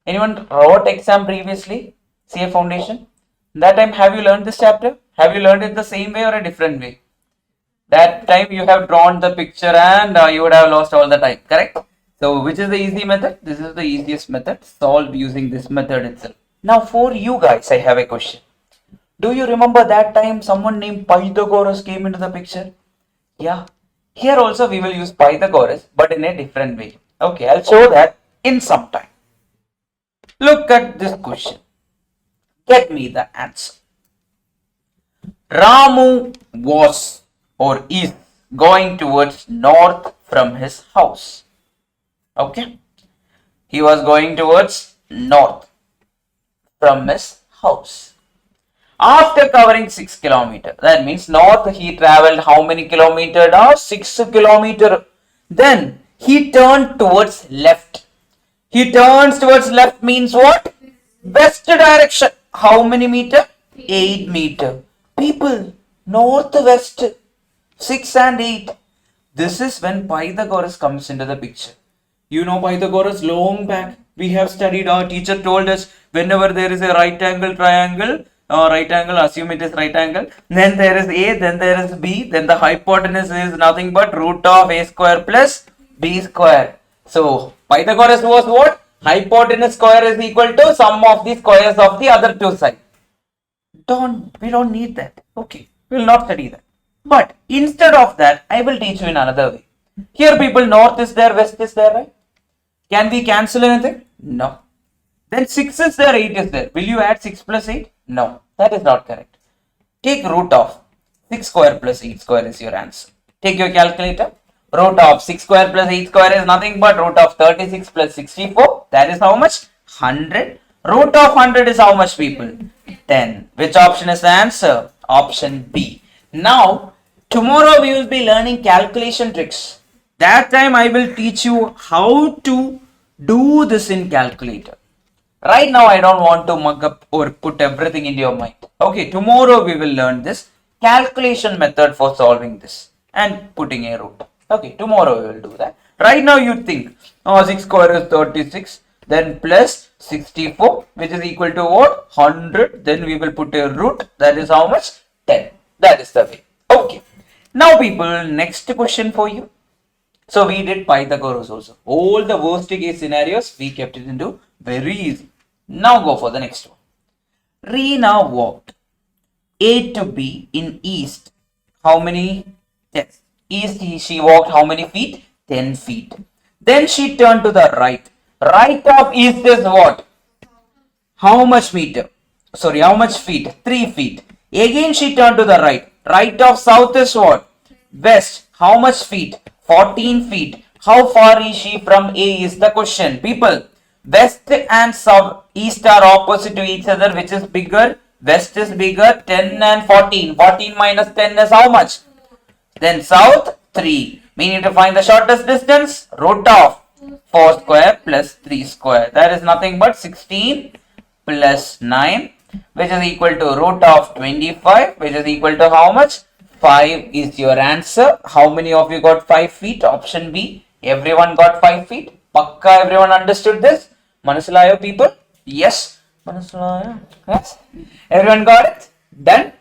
Anyone wrote exam previously? CA Foundation? That time have you learned this chapter? Have you learned it the same way or a different way? That time you have drawn the picture and you would have lost all the time, correct? So which is the easy method? This is the easiest method. Solve using this method itself. Now for you guys, I have a question. Do you remember that time someone named Pythagoras came into the picture? Yeah. Here also we will use Pythagoras, but in a different way. Okay, I'll show that in some time. Look at this question. Get me the answer. Ramu was or is going towards north from his house. Okay. He was going towards north from his house. After covering 6 kilometers, that means north he traveled how many kilometers? 6 kilometers. Then he turned towards left. He turns towards left means what? West direction. How many meter? 8 meter. People, northwest, 6 and 8. This is when Pythagoras comes into the picture. You know Pythagoras long back. We have studied, our teacher told us whenever there is a right angle triangle, assume it is right angle, then there is A, then there is B, then the hypotenuse is nothing but root of A square plus B square. So Pythagoras was what? Hypotenuse square is equal to sum of the squares of the other two sides. We don't need that. Okay, we will not study that. But instead of that, I will teach you in another way. Here people, north is there, west is there, right? Can we cancel anything? No. Then 6 is there, 8 is there. Will you add 6 plus 8? No, that is not correct. Take root of 6 square plus 8 square is your answer. Take your calculator. Root of 6 square plus 8 square is nothing but root of 36 plus 64. That is how much? 100. Root of 100 is how much, people? 10. Which option is the answer? Option B. Now, tomorrow we will be learning calculation tricks. That time I will teach you how to do this in calculator. Right now I don't want to mug up or put everything in your mind. Okay, tomorrow we will learn this calculation method for solving this and putting a root. Okay, tomorrow we will do that. Right now you think, 6 square is 36, then plus 64, which is equal to what? 100. Then we will put a root, that is how much? 10. That is the way. Okay. Now people, next question for you. So we did Pythagoras also. All the worst case scenarios, we kept it into very easy. Now go for the next one. Reena walked A to B in east. How many? Yes. East, she walked how many feet? 10 feet. Then she turned to the right. Right of east is what? How much meter? Sorry, how much feet? 3 feet. Again she turned to the right. Right of south is what? West. How much feet? 14 feet. How far is she from A is the question. People, west and south, east are opposite to each other. Which is bigger? West is bigger. 10 and 14. 14 minus 10 is how much? Then south, 3. We need to find the shortest distance. Root of 4 square plus 3 square. That is nothing but 16 plus 9, which is equal to root of 25, which is equal to how much? 5 is your answer. How many of you got 5 feet? Option B. Everyone got 5 feet. Pakka everyone understood this? Manasilayo people? Yes. Manasilayo? Yes. Everyone got it? Done?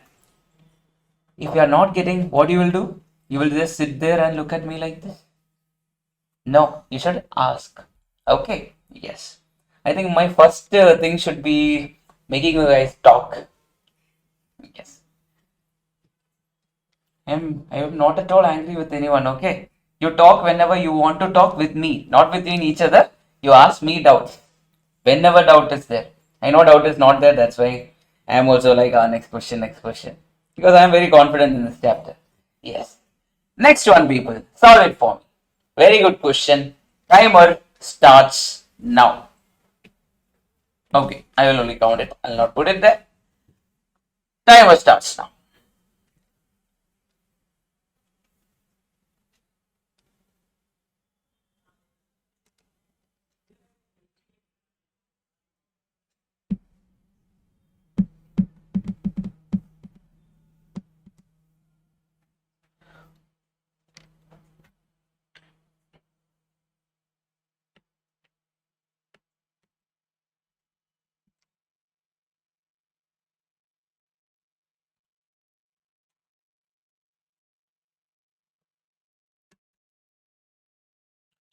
If you are not getting, what you will do? You will just sit there and look at me like this? No, you should ask. Okay? Yes. I think my first thing should be making you guys talk. Yes. I am not at all angry with anyone, okay? You talk whenever you want to talk with me, not between each other. You ask me doubts. Whenever doubt is there. I know doubt is not there, that's why I am also like, next question, next question. Because I am very confident in this chapter. Yes. Next one, people. Solve it for me. Very good question. Timer starts now. Okay, I will only count it. I will not put it there. Timer starts now.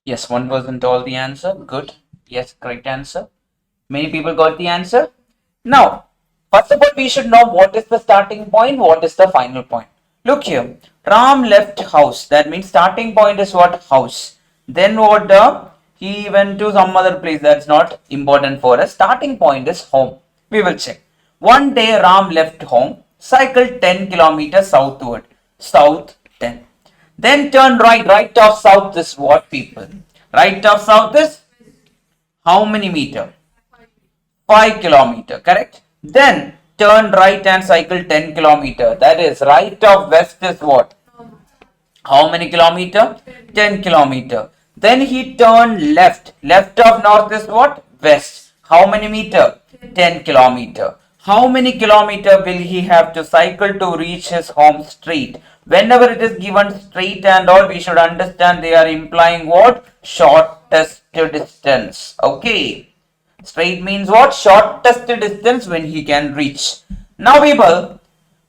Yes, one person told the answer. Good. Yes, correct answer. Many people got the answer. Now, first of all, we should know what is the starting point, what is the final point. Look here. Ram left house. That means starting point is what? House. Then what? He went to some other place. That's not important for us. Starting point is home. We will check. One day Ram left home, cycled 10 kilometers southward. South 10. Then turn right. Right of south is what, people? Right of south is how many meter? 5 kilometer, correct? Then turn right and cycle 10 kilometer. That is right of west is what? How many kilometer? 10 kilometer. Then he turned left. Left of north is what? West. How many meter? 10 kilometer. How many kilometer will he have to cycle to reach his home straight? Whenever it is given straight and all, we should understand they are implying what? Shortest distance. Okay. Straight means what? Shortest distance when he can reach. Now people,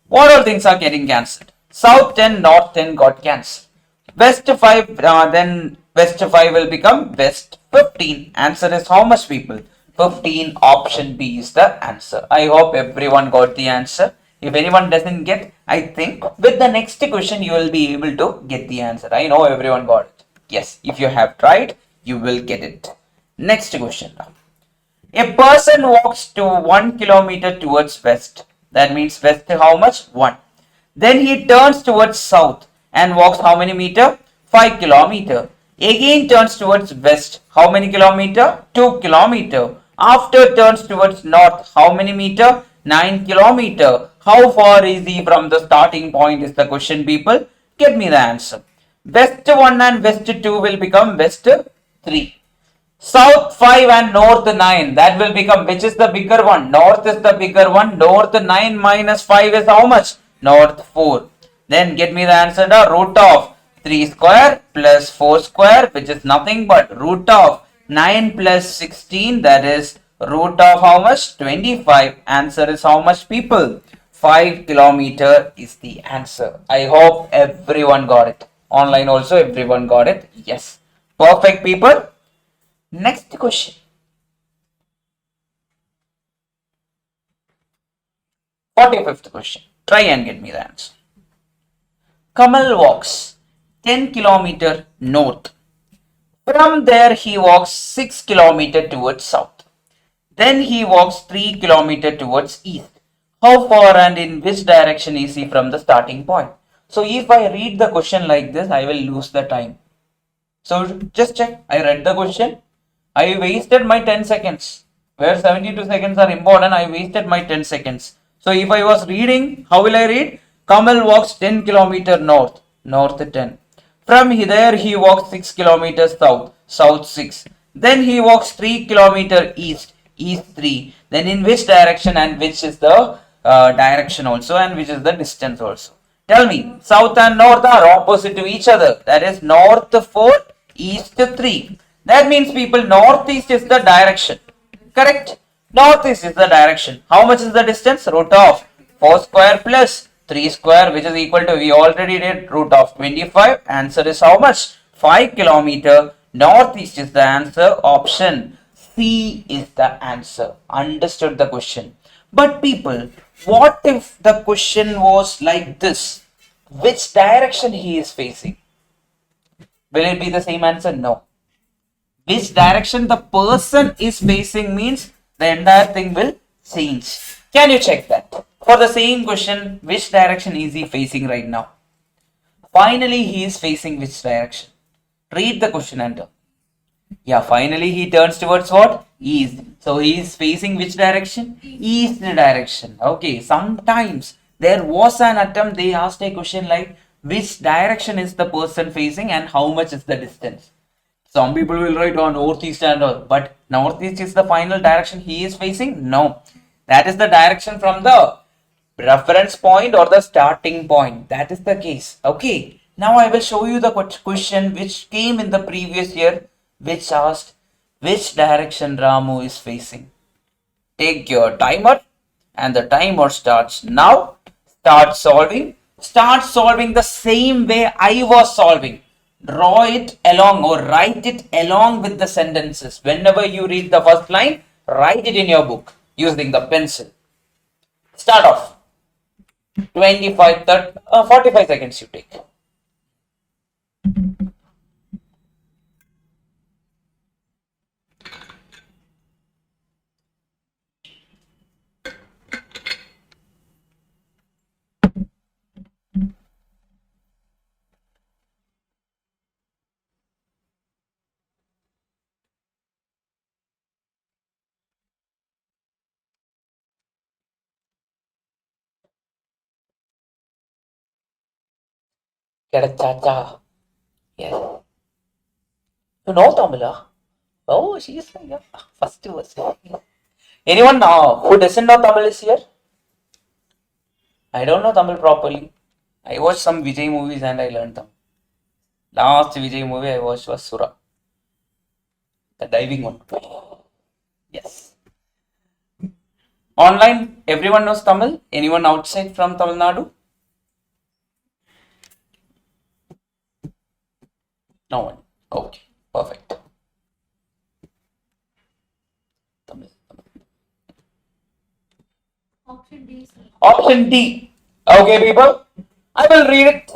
what all things are getting cancelled? South 10, North 10 got cancelled. West 5, then West 5 will become West 15. Answer is how much, people? 15. Option B is the answer. I hope everyone got the answer. If anyone doesn't get, I think with the next question you will be able to get the answer. I know everyone got it. Yes, if you have tried, you will get it. Next question now. A person walks to 1 kilometer towards west. That means west how much? 1. Then he turns towards south and walks how many meter? 5 kilometer. Again turns towards west. How many kilometer? 2 kilometer. After turns towards north. How many meter? 9 kilometer. How far is he from the starting point is the question, people. Get me the answer. West 1 and west 2 will become west 3. South 5 and north 9. That will become, which is the bigger one? North is the bigger one. North 9 minus 5 is how much? North 4. Then get me the answer. The root of 3 square plus 4 square, which is nothing but root of 9 plus 16. That is root of how much? 25. Answer is how much, people? 5 kilometer is the answer. I hope everyone got it. Online also everyone got it. Yes. Perfect, people. Next question. 45th question. Try and get me the answer. Kamal walks 10 kilometer north. From there he walks 6 kilometer towards south. Then he walks 3 kilometer towards east. How far and in which direction is he from the starting point? So if I read the question like this, I will lose the time. So just check. I read the question. I wasted my 10 seconds. Where 72 seconds are important, I wasted my 10 seconds. So if I was reading, how will I read? Kamal walks 10 kilometer north, north 10. From there he walks 6 kilometers south, south 6. Then he walks 3 kilometer east, east 3. Then in which direction and which is the direction also and which is the distance also. Tell me, south and north are opposite to each other. That is north 4, east 3. That means, people, northeast is the direction. Correct? Northeast is the direction. How much is the distance? Root of 4 square plus 3 square, which is equal to, we already did, root of 25. Answer is how much? 5 kilometer. Northeast is the answer. Option C is the answer. Understood the question. But people, what if the question was like this? Which direction he is facing? Will it be the same answer? No. Which direction the person is facing means the entire thing will change. Can you check that? For the same question, which direction is he facing right now? Finally, he is facing which direction? Read the question and tell. Yeah, finally he turns towards what? East. So he is facing which direction? East direction. Okay, sometimes there was an attempt, they asked a question like which direction is the person facing and how much is the distance. Some people will write on northeast and all, but northeast is the final direction he is facing? No. That is the direction from the reference point or the starting point. That is the case. Okay. Now I will show you the question which came in the previous year, which asked which direction Ramu is facing. Take your timer and the timer starts now. Start solving. Start solving the same way I was solving. Draw it along or write it along with the sentences. Whenever you read the first line, write it in your book using the pencil. Start off. 25, 30, 45 seconds you take. Cha. Yes. You know Tamila? Oh, she is yeah. First was. Anyone who doesn't know Tamil is here? I don't know Tamil properly. I watched some Vijay movies and I learned them. Last Vijay movie I watched was Sura, the diving one. Yes. Online, everyone knows Tamil. Anyone outside from Tamil Nadu? No one. Okay, perfect. Tamil. Option D. Okay, people. I will read it.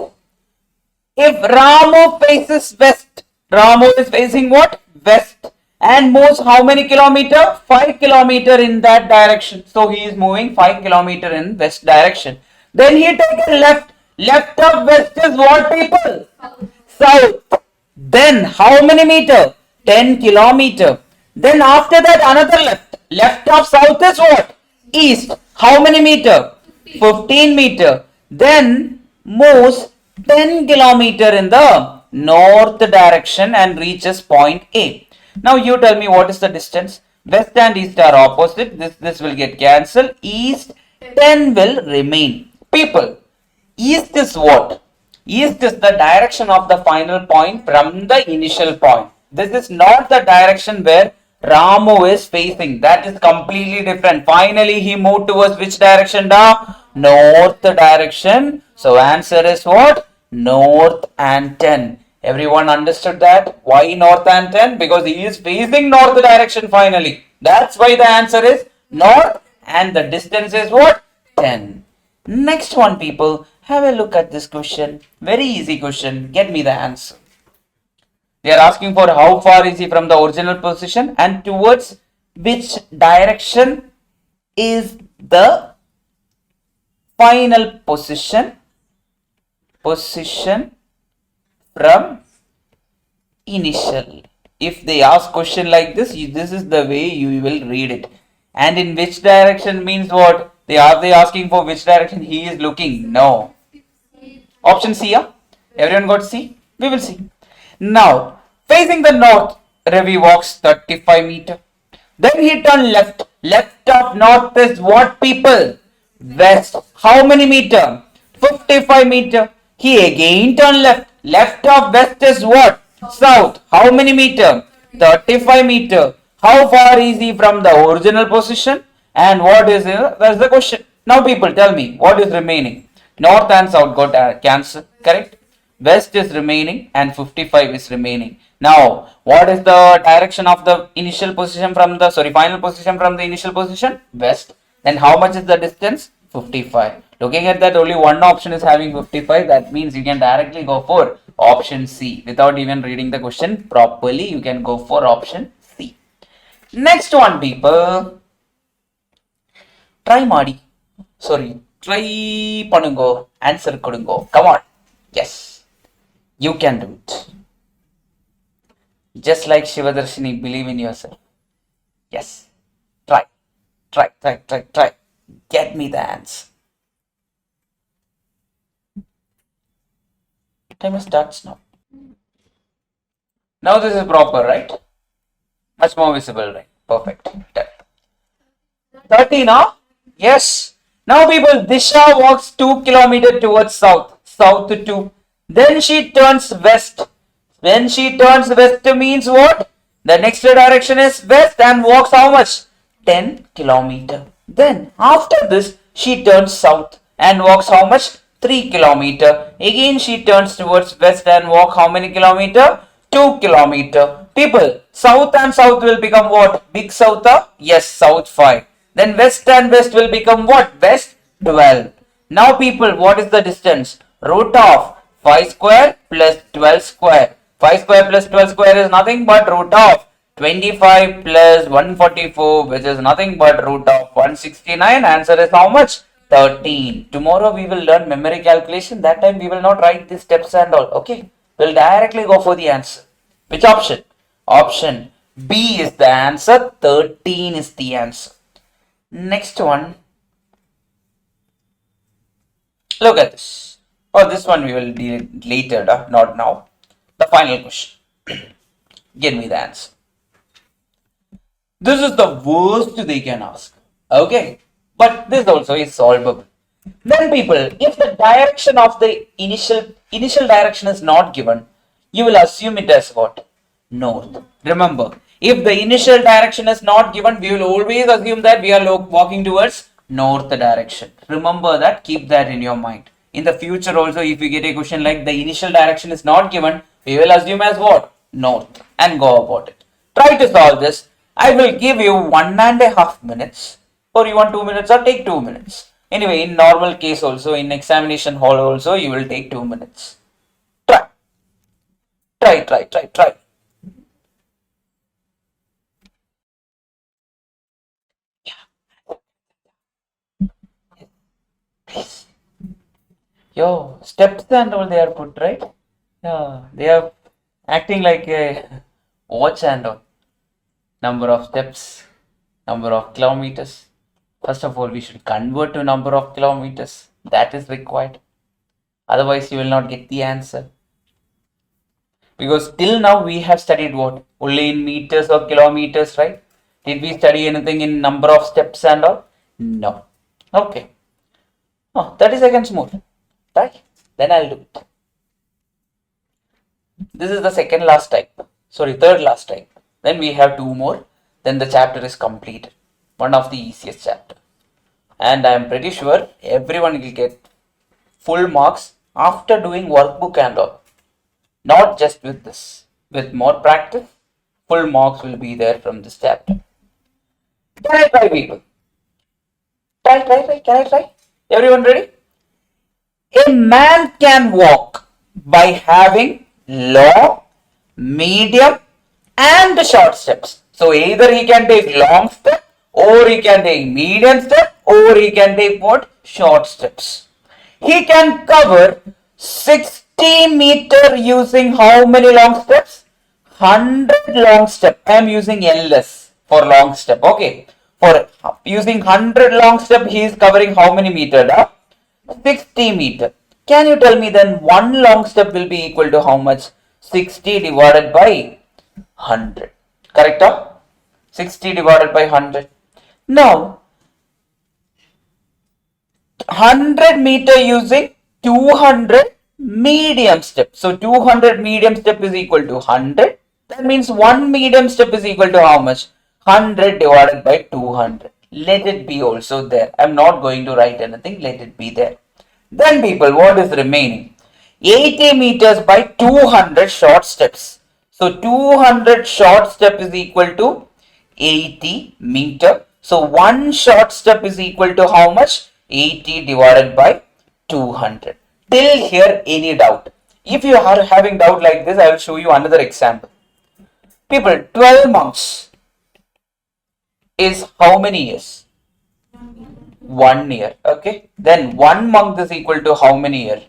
If Ramu faces west, Ramu is facing what? West. And moves how many kilometer? 5 kilometer in that direction. So he is moving 5 kilometer in west direction. Then he takes a left. Left of west is what, people? South. Then how many meter? 10 kilometer. Then after that another left. Left of south is what? East. How many meter? 15 meter. Then moves 10 kilometer in the north direction and reaches point A. Now you tell me what is the distance? West and east are opposite. This will get cancelled. East 10 will remain. People, east is what? East is the direction of the final point from the initial point. This is not the direction where Ramu is facing. That is completely different. Finally, he moved towards which direction? The north direction. So answer is what? North and 10. Everyone understood that? Why north and 10? Because he is facing north direction finally. That's why the answer is north and the distance is what? 10. Next one, people, have a look at this question. Very easy question. Get me the answer. They are asking for how far is he from the original position and towards which direction is the final position from initial. If they ask question like this, this is the way you will read it. And in which direction means what? They asking for which direction he is looking? No. Option C, yeah? Everyone got C? We will see. Now, facing the north, Ravi walks 35 meter. Then he turned left. Left of north is what, people? West. How many meter? 55 meter. He again turned left. Left of west is what? South. How many meter? 35 meter. How far is he from the original position? And what is it? That's the question. Now people tell me what is remaining. North and south got cancelled, correct? West is remaining and 55 is remaining. Now, what is the direction of the initial position from the, final position from the initial position? West. Then how much is the distance? 55. Looking at that, only one option is having 55. That means you can directly go for option C. Without even reading the question properly, you can go for option C. Next one, people. Try Madi. Try Panungo. Answer Kudungo. Come on. Yes. You can do it. Just like Shivadarshini, believe in yourself. Yes. Try. Get me the answer. Timer starts now. Now this is proper, right? Much more visible, right? Perfect. Done. 30 now? Yes. Now people, Disha walks 2 kilometers towards south. South to 2. Then she turns west. When she turns west means what? The next direction is west and walks how much? 10 kilometers. Then after this, she turns south and walks how much? 3 kilometers. Again she turns towards west and walk how many kilometers? 2 kilometers. People, south and south will become what? Big south? Yes, south 5. Then west and west will become what? West 12. Now people, what is the distance? Root of 5 square plus 12 square. 5 square plus 12 square is nothing but root of 25 plus 144, which is nothing but root of 169. Answer is how much? 13. Tomorrow we will learn memory calculation. That time we will not write the steps and all. Okay. We'll directly go for the answer. Which option? Option B is the answer. 13 is the answer. Next one. Look at this. Oh, this one we will deal later, not now. The final question. Give me the answer. This is the worst they can ask. Okay. But this also is solvable. Then people, if the direction of the initial direction is not given, you will assume it as what? North. Remember, if the initial direction is not given, we will always assume that we are walking towards north direction. Remember that, keep that in your mind. In the future also, if you get a question like the initial direction is not given, we will assume as what? North, and go about it. Try to solve this. I will give you 1.5 minutes, or you want 2 minutes, or take 2 minutes. Anyway, in normal case also, in examination hall also, you will take 2 minutes. Try. Try. Please. Yo, steps and all they are put, right? Yeah, they are acting like a watch and all. Number of steps, number of kilometers. First of all, we should convert to number of kilometers. That is required. Otherwise, you will not get the answer. Because till now we have studied what? Only in meters or kilometers, right? Did we study anything in number of steps and all? No. Okay. Oh, 30 seconds more. Right? Then I'll do it. This is the second last type. Sorry, third last type. Then we have 2 more. Then the chapter is completed. One of the easiest chapter. And I am pretty sure everyone will get full marks after doing workbook and all. Not just with this. With more practice, full marks will be there from this chapter. Can I try, people? Try. Can I try? Everyone ready? A man can walk by having long, medium, and short steps. So either he can take long step, or he can take medium step, or he can take what? Short steps. He can cover 60 meter using how many long steps? 100 long step. I am using LS for long step. Okay. For using 100 long step, he is covering how many meter? 60 meter. Can you tell me then one long step will be equal to how much? 60 divided by 100. Correct? 60 divided by 100. Now, 100 meter using 200 medium step. So 200 medium step is equal to 100. That means one medium step is equal to how much? 100 divided by 200. Let it be also there. I'm not going to write anything. Let it be there. Then people, what is remaining? 80 meters by 200 short steps. So 200 short step is equal to 80 meter. So one short step is equal to how much? 80 divided by 200. Till here, any doubt? If you are having doubt like this, I will show you another example. People, 12 months is how many years? 1 year. Okay. Then 1 month is equal to how many years?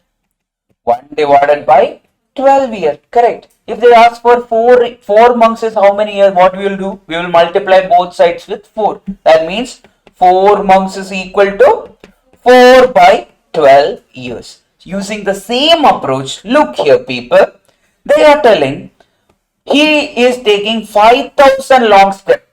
1 divided by 12 year. Correct. If they ask for 4 months is how many years, what we will do? We will multiply both sides with 4. That means 4 months is equal to 4 by 12 years. Using the same approach, look here people, they are telling he is taking 5,000 long step.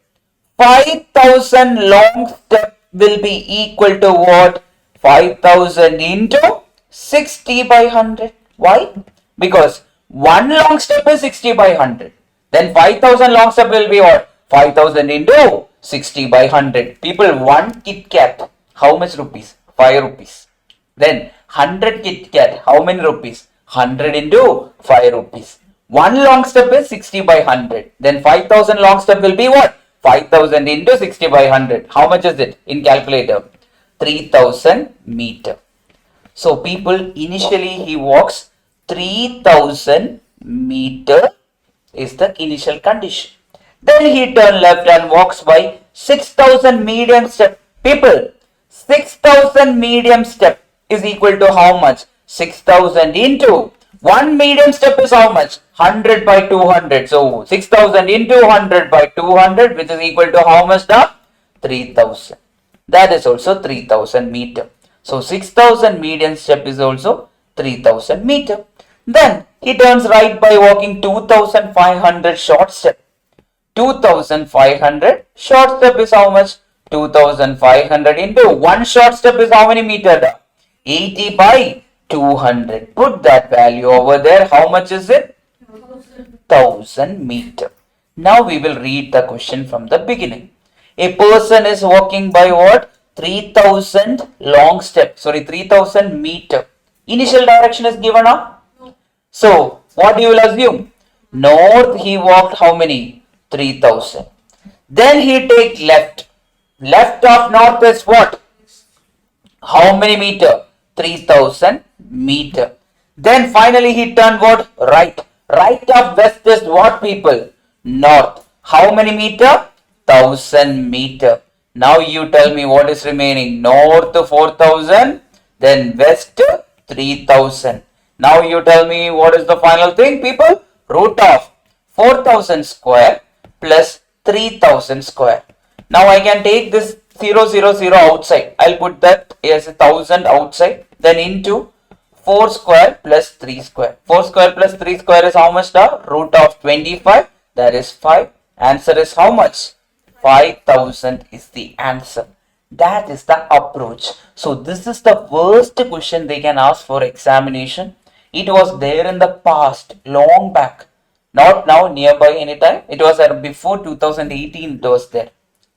5,000 long step will be equal to what? 5,000 into 60 by 100. Why? Because one long step is 60 by 100. Then 5,000 long step will be what? 5,000 into 60 by 100. People, one Kit Kat, how much rupees? 5 rupees. Then 100 Kit Kat, how many rupees? 100 into 5 rupees. One long step is 60 by 100. Then 5,000 long step will be what? 5,000 into 60 by 100. How much is it in calculator? 3,000 meter. So people, initially he walks 3,000 meter is the initial condition. Then he turns left and walks by 6,000 medium step. People, 6,000 medium step is equal to how much? 6,000 into one medium step is how much? 100 by 200. So 6,000 into 100 by 200, which is equal to how much now? 3,000. That is also 3,000 meter. So 6,000 medium step is also 3,000 meter. Then he turns right by walking 2,500 short step. 2,500 short step is how much? 2,500 into one short step is how many meter? 80 by 200. Put that value over there. How much is it? 1,000 meter. Now we will read the question from the beginning. A person is walking by what? 3,000 long step. Sorry, 3,000 meter. Initial direction is given up. So what you will assume? North he walked how many? 3,000. Then he take left. Left of north is what? How many meter? 3000 meter. Then finally he turned what? Right. Right of west is what, people? North. How many meter? 1000 meter. Now you tell me what is remaining. North 4000, then west 3000. Now you tell me what is the final thing, people? Root of 4000 square plus 3000 square. Now I can take this 000 outside. I'll put that as 1000 outside. Then into 4 square plus 3 square. 4 square plus 3 square is how much? The root of 25. That is 5. Answer is how much? 5000 is the answer. That is the approach. So this is the worst question they can ask for examination. It was there in the past, long back. Not now, nearby, anytime. It was before 2018 it was there.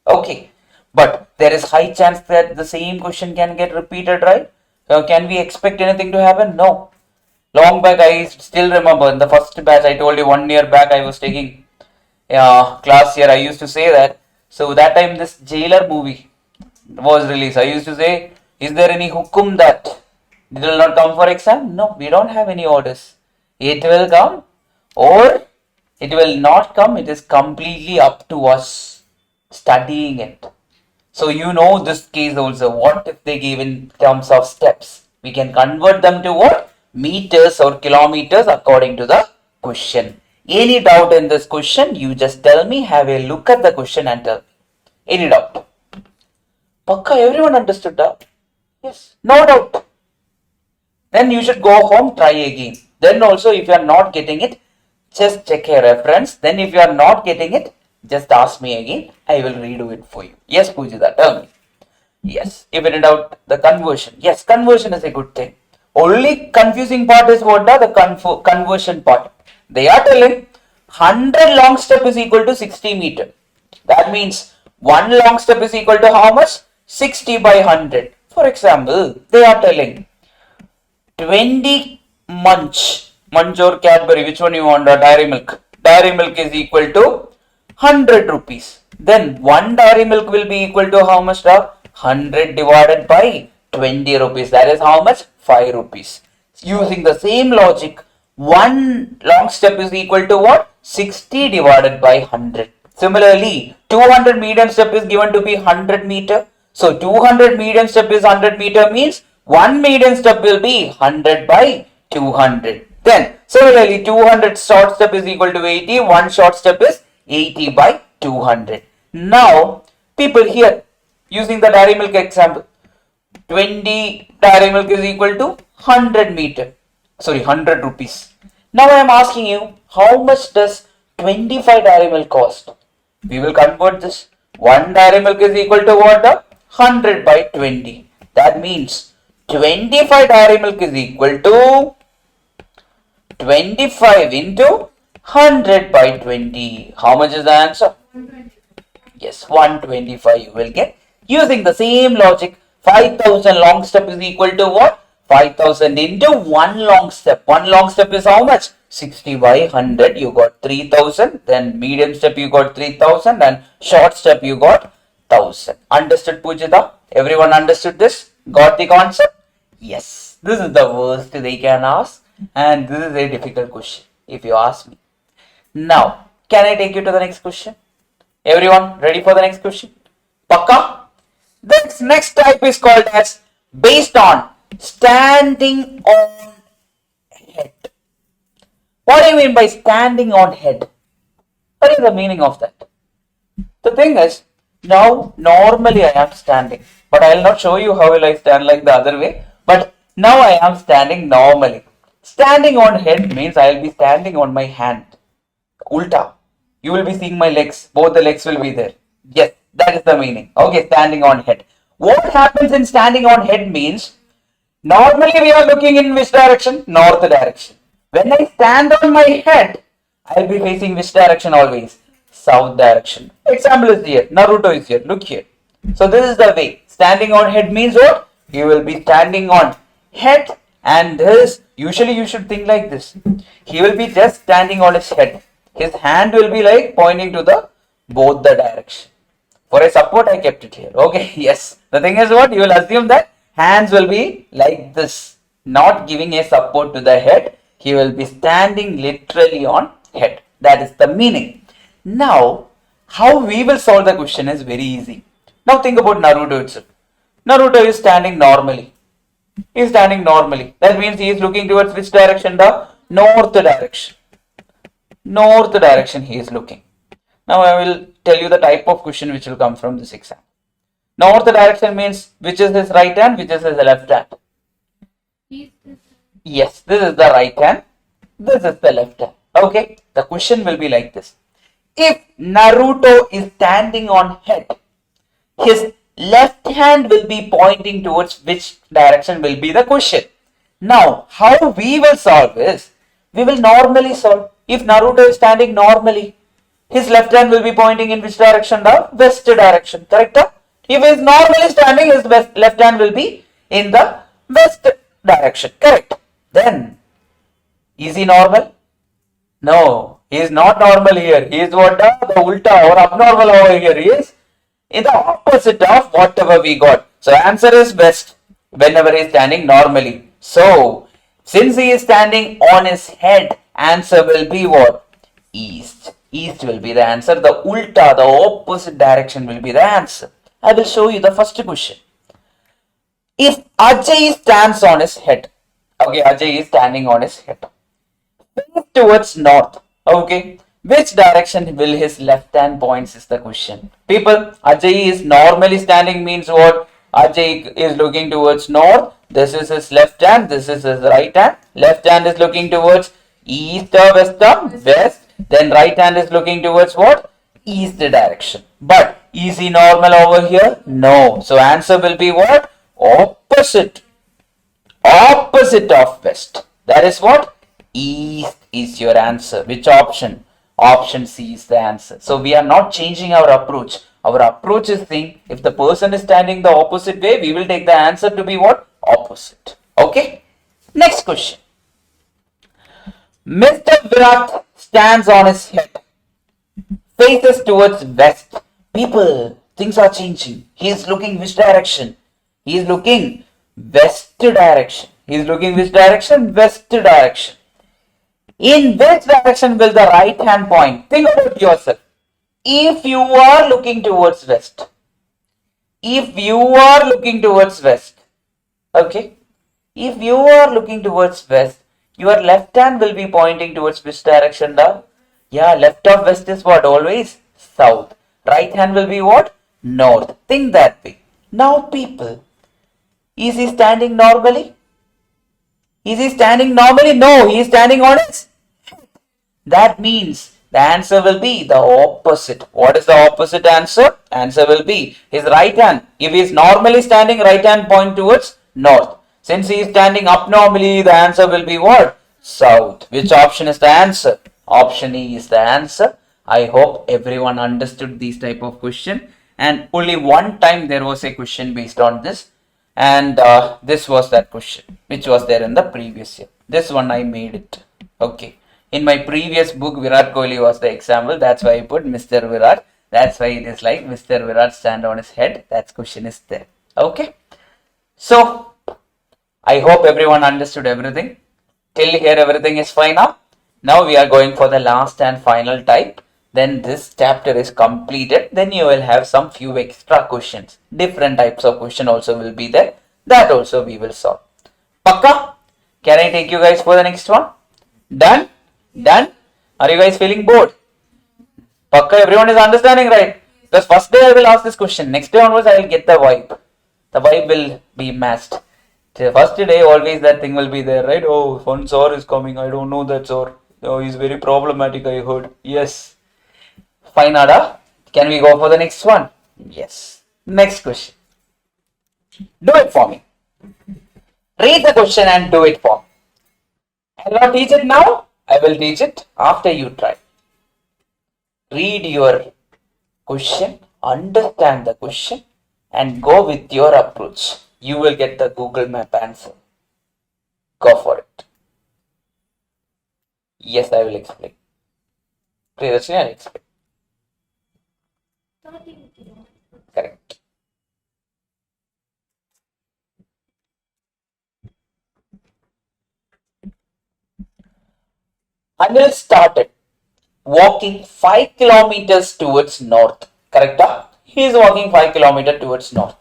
Okay. But there is high chance that the same question can get repeated, right? Can we expect anything to happen? No. Long back, I still remember in the first batch, I told you 1 year back I was taking class here. I used to say that. So that time this jailer movie was released. I used to say, is there any hukum that it will not come for exam? No, we don't have any orders. It will come or it will not come. It is completely up to us studying it. So you know this case also. What if they give in terms of steps? We can convert them to what? Meters or kilometers according to the question. Any doubt in this question? You just tell me. Have a look at the question and tell me. Any doubt? Pakka, everyone understood that? Yes. No doubt. Then you should go home, try again. Then also if you are not getting it, just check a reference. Then if you are not getting it, just ask me again. I will redo it for you. Yes, Pujita, tell me. Yes. If in doubt, the conversion. Yes, conversion is a good thing. Only confusing part is what? The conversion part. They are telling 100 long step is equal to 60 meter. That means 1 long step is equal to how much? 60 by 100. For example, they are telling 20 munch or Cadbury, which one you want? Dairy milk. Dairy milk is equal to 100 rupees. Then 1 dairy milk will be equal to how much? 100 divided by 20 rupees. That is how much? 5 rupees. Using the same logic, 1 long step is equal to what? 60 divided by 100. Similarly, 200 medium step is given to be 100 meter. So 200 medium step is 100 meter means 1 medium step will be 100 by 200. Then similarly 200 short step is equal to 80. 1 short step is 80 by 200. Now people here using the dairy milk example, 20 dairy milk is equal to 100 meter. Sorry, 100 rupees. Now I am asking you, how much does 25 dairy milk cost? We will convert this. 1 dairy milk is equal to what? 100 by 20. That means 25 dairy milk is equal to 25 into 100 by 20. How much is the answer? 120. Yes, 125 you will get. Using the same logic, 5000 long step is equal to what? 5000 into 1 long step. 1 long step is how much? 60 by 100. You got 3000. Then medium step you got 3000 and short step you got 1000. Understood, Pujita? Everyone understood this? Got the concept? Yes. This is the worst they can ask, and this is a difficult question if you ask me. Now, can I take you to the next question? Everyone ready for the next question? Pakka? This next type is called as based on standing on head. What do you mean by standing on head? What is the meaning of that? The thing is, now normally I am standing, but I will not show you how will I stand like the other way. But now I am standing normally. Standing on head means I will be standing on my hand. Ulta. You will be seeing my legs. Both the legs will be there. Yes, that is the meaning. Okay, standing on head. What happens in standing on head means, normally we are looking in which direction? North direction. When I stand on my head, I will be facing which direction always? South direction. Example is here. Naruto is here. Look here. So this is the way. Standing on head means what? You will be standing on head, and this, usually you should think like this. He will be just standing on his head. His hand will be like pointing to the both the direction. For a support I kept it here. Okay, yes. The thing is what? You will assume that Hands will be like this, not giving a support to the head. He will be standing literally on head. That is the meaning. Now, how we will solve the question is very easy. Now think about Naruto itself. Naruto is standing normally. He is standing normally. That means he is looking towards which direction? The north direction. North direction he is looking. Now I will tell you the type of question which will come from this exam. North direction means which is his right hand, which is his left hand. Yes, this is the right hand. This is the left hand. Okay, the question will be like this. If Naruto is standing on head, his left hand will be pointing towards which direction will be the question. Now, how we will solve is, we will normally solve. If Naruto is standing normally, his left hand will be pointing in which direction? The west direction, correct? If he is normally standing, his left hand will be in the west direction, correct? Then, is he normal? No, he is not normal here. He is what? The ulta or abnormal over here. He is in the opposite of whatever we got. So answer is west whenever he is standing normally. So since he is standing on his head, answer will be what? East. East will be the answer. The ulta, the opposite direction will be the answer. I will show you the first question. If Ajay stands on his head, okay, Ajay is standing on his head towards north. Okay. Which direction will his left hand points is the question. People, Ajay is normally standing means what? Ajay is looking towards north. This is his left hand. This is his right hand. Left hand is looking towards east or west or west. Then right hand is looking towards what? East direction. But is he normal over here? No. So answer will be what? Opposite. Opposite of west. That is what? East is your answer. Which option? Option C is the answer. So we are not changing our approach. Our approach is saying if the person is standing the opposite way, we will take the answer to be what? Opposite. Okay. Next question. Mr. Virat stands on his head, faces towards west. People, things are changing. He is looking which direction? He is looking west direction. He is looking which direction? West direction. In which direction will the right hand point? Think about yourself. If you are looking towards west, if you are looking towards west, okay, if you are looking towards west, your left hand will be pointing towards which direction? The yeah, left of west is what? Always south. Right hand will be what? North. Think that way. Now, people, is he standing normally? Is he standing normally? No, he is standing on his. That means the answer will be the opposite. What is the opposite answer? Answer will be his right hand. If he is normally standing, right hand point towards north. Since he is standing up normally, the answer will be what? South. Which option is the answer? Option E is the answer. I hope everyone understood these type of question. And only one time there was a question based on this. And this was that question which was there in the previous year. This one I made it. Okay. In my previous book, Virat Kohli was the example. That's why I put Mr. Virat. That's why it is like Mr. Virat stand on his head. That question is there. Okay. So, I hope everyone understood everything. Till here everything is fine now. Now we are going for the last and final type. Then this chapter is completed. Then you will have some few extra questions. Different types of question also will be there. That also we will solve. Pakka? Can I take you guys for the next one? Done? Done? Are you guys feeling bored? Pakka, everyone is understanding, right? Because first day I will ask this question. Next day onwards I will get the vibe. The vibe will be matched. The first day always that thing will be there, right? Oh, one Zor is coming. I don't know that Zor. Oh, he's very problematic, I heard. Yes. Fine, Ada. Can we go for the next one? Yes. Next question. Do it for me. Read the question and do it for me. I will not teach it now. I will teach it after you try. Read your question, understand the question, and go with your approach. You will get the Google Map answer. Go for it. Yes, I will explain. Previously, I will explain. Correct. Anil started walking 5 kilometers towards north. Correct? He is walking 5 kilometers towards north.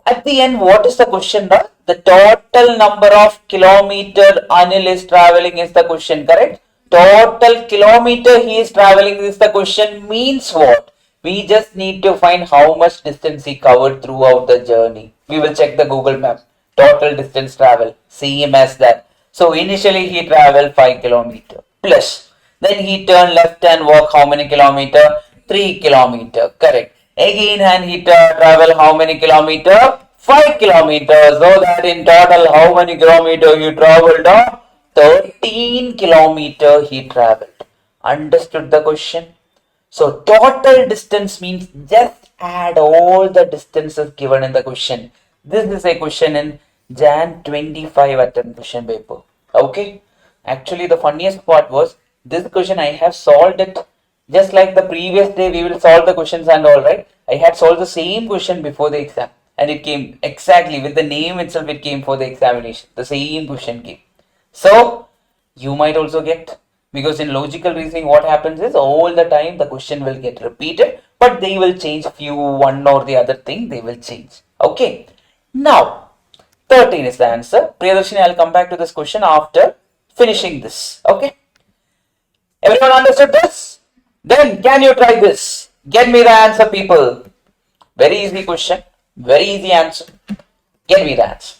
At the end, what is the question? The total number of kilometer Anil is traveling is the question, correct? Total kilometer he is traveling is the question, means what? We just need to find how much distance he covered throughout the journey. We will check the Google map. Total distance travel, same as that. So initially he traveled 5 kilometer plus. Then he turned left and walk how many kilometer? 3 kilometer, correct. Again, and he travel how many kilometer? 5 kilometers. So that in total, how many kilometer he traveled? 13 kilometer he traveled. Understood the question? So total distance means just add all the distances given in the question. This is a question in Jan 25 attempt question paper. Okay. Actually, the funniest part was this question I have solved it just like the previous day. We will solve the questions and all, right. I had solved the same question before the exam and it came exactly with the name itself. It came for the examination. The same question came. So you might also get, because in logical reasoning what happens is all the time the question will get repeated, but they will change few one or the other thing, they will change. Okay. Now 13 is the answer. Priyadarshini, I'll come back to this question after finishing this. Okay. Everyone understood this? Then can you try this? Get me the answer, people. Very easy question. Very easy answer. Get me the answer.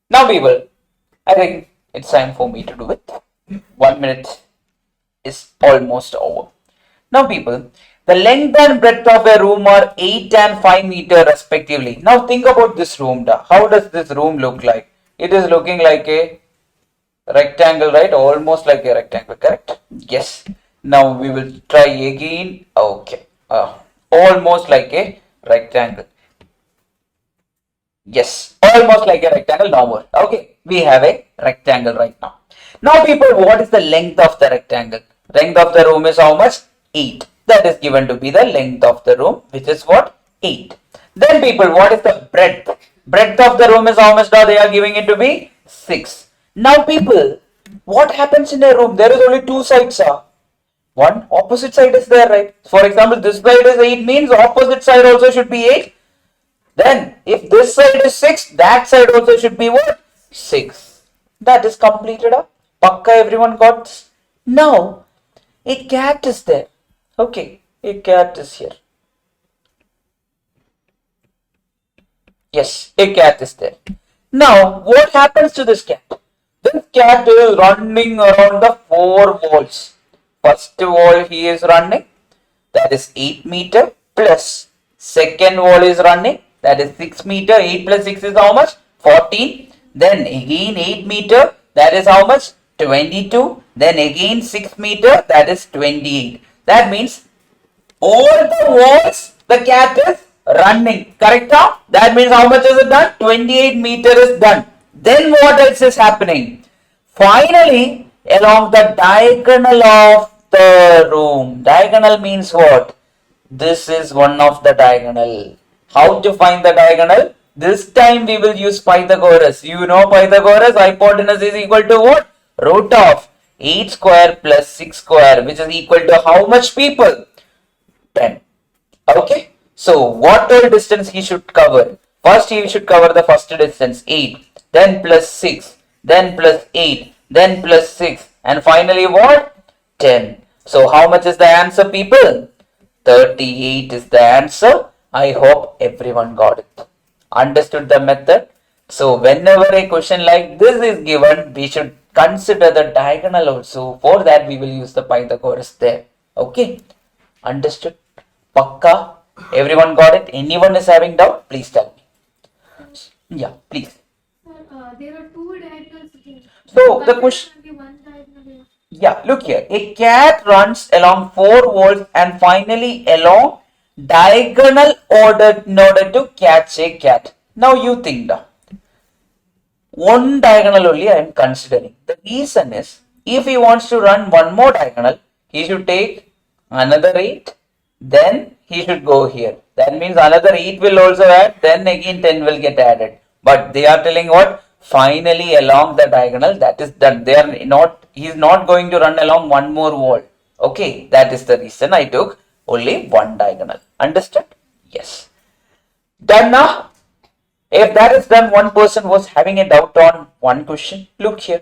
Now people, I think it's time for me to do it. 1 minute is almost over. Now people, the length and breadth of a room are 8 and 5 meter respectively. Now think about this room. How does this room look like? It is looking like a rectangle, right? Almost like a rectangle, correct? Yes. Now we will try again. Okay. Almost like a rectangle. Yes, almost like a rectangle now. Okay, we have a rectangle right now. Now people, what is the length of the rectangle? Length of the room is how much? 8. That is given to be the length of the room, which is what? 8. Then people, what is the breadth? Breadth of the room is how much now? They are giving it to be 6. Now people, what happens in a room? There is only two sides. One opposite side is there, right? For example, this side is 8 means opposite side also should be 8. Then if this side is 6, that side also should be what? 6. That is completed up. Pakka, everyone got this? Now, a cat is there. Okay, a cat is here. Yes, a cat is there. Now, what happens to this cat? This cat is running around the 4 walls. First wall he is running, that is 8 meter plus. Second wall is running, that is 6 meter. 8 plus 6 is how much? 14. Then again 8 meter, that is how much? 22. Then again 6 meter, that is 28. That means all the walls the cat is running. Correct? That means how much is it done? 28 meter is done. Then what else is happening? Finally, along the diagonal of the room. Diagonal means what? This is one of the diagonal. How to find the diagonal? This time we will use Pythagoras. You know Pythagoras, hypotenuse is equal to what? Root of 8 square plus 6 square, which is equal to how much, people? 10. Okay. So what all distance he should cover? First he should cover the first distance 8, then plus 6, then plus 8, then plus 6, and finally what? 10. So how much is the answer, people? 38 is the answer. I hope everyone got it. Understood the method? So whenever a question like this is given, we should consider the diagonal also. For that we will use the Pythagoras there. Okay? Understood? Pakka? Everyone got it? Anyone is having doubt? Please tell me. Yeah, please.
There are two diagonals.
So the question. Yeah, look here. A cat runs along 4 walls and finally along diagonal order in order to catch a cat. Now you think that one diagonal only I am considering. The reason is, if he wants to run one more diagonal, he should take another 8, then he should go here. That means another 8 will also add, then again 10 will get added. But they are telling what? finally along the diagonal. That is that they are not, he is not going to run along one more wall. Okay, that is the reason I took only one diagonal. Understood? Yes. Done now? If that is done, one person was having a doubt on one question. Look here.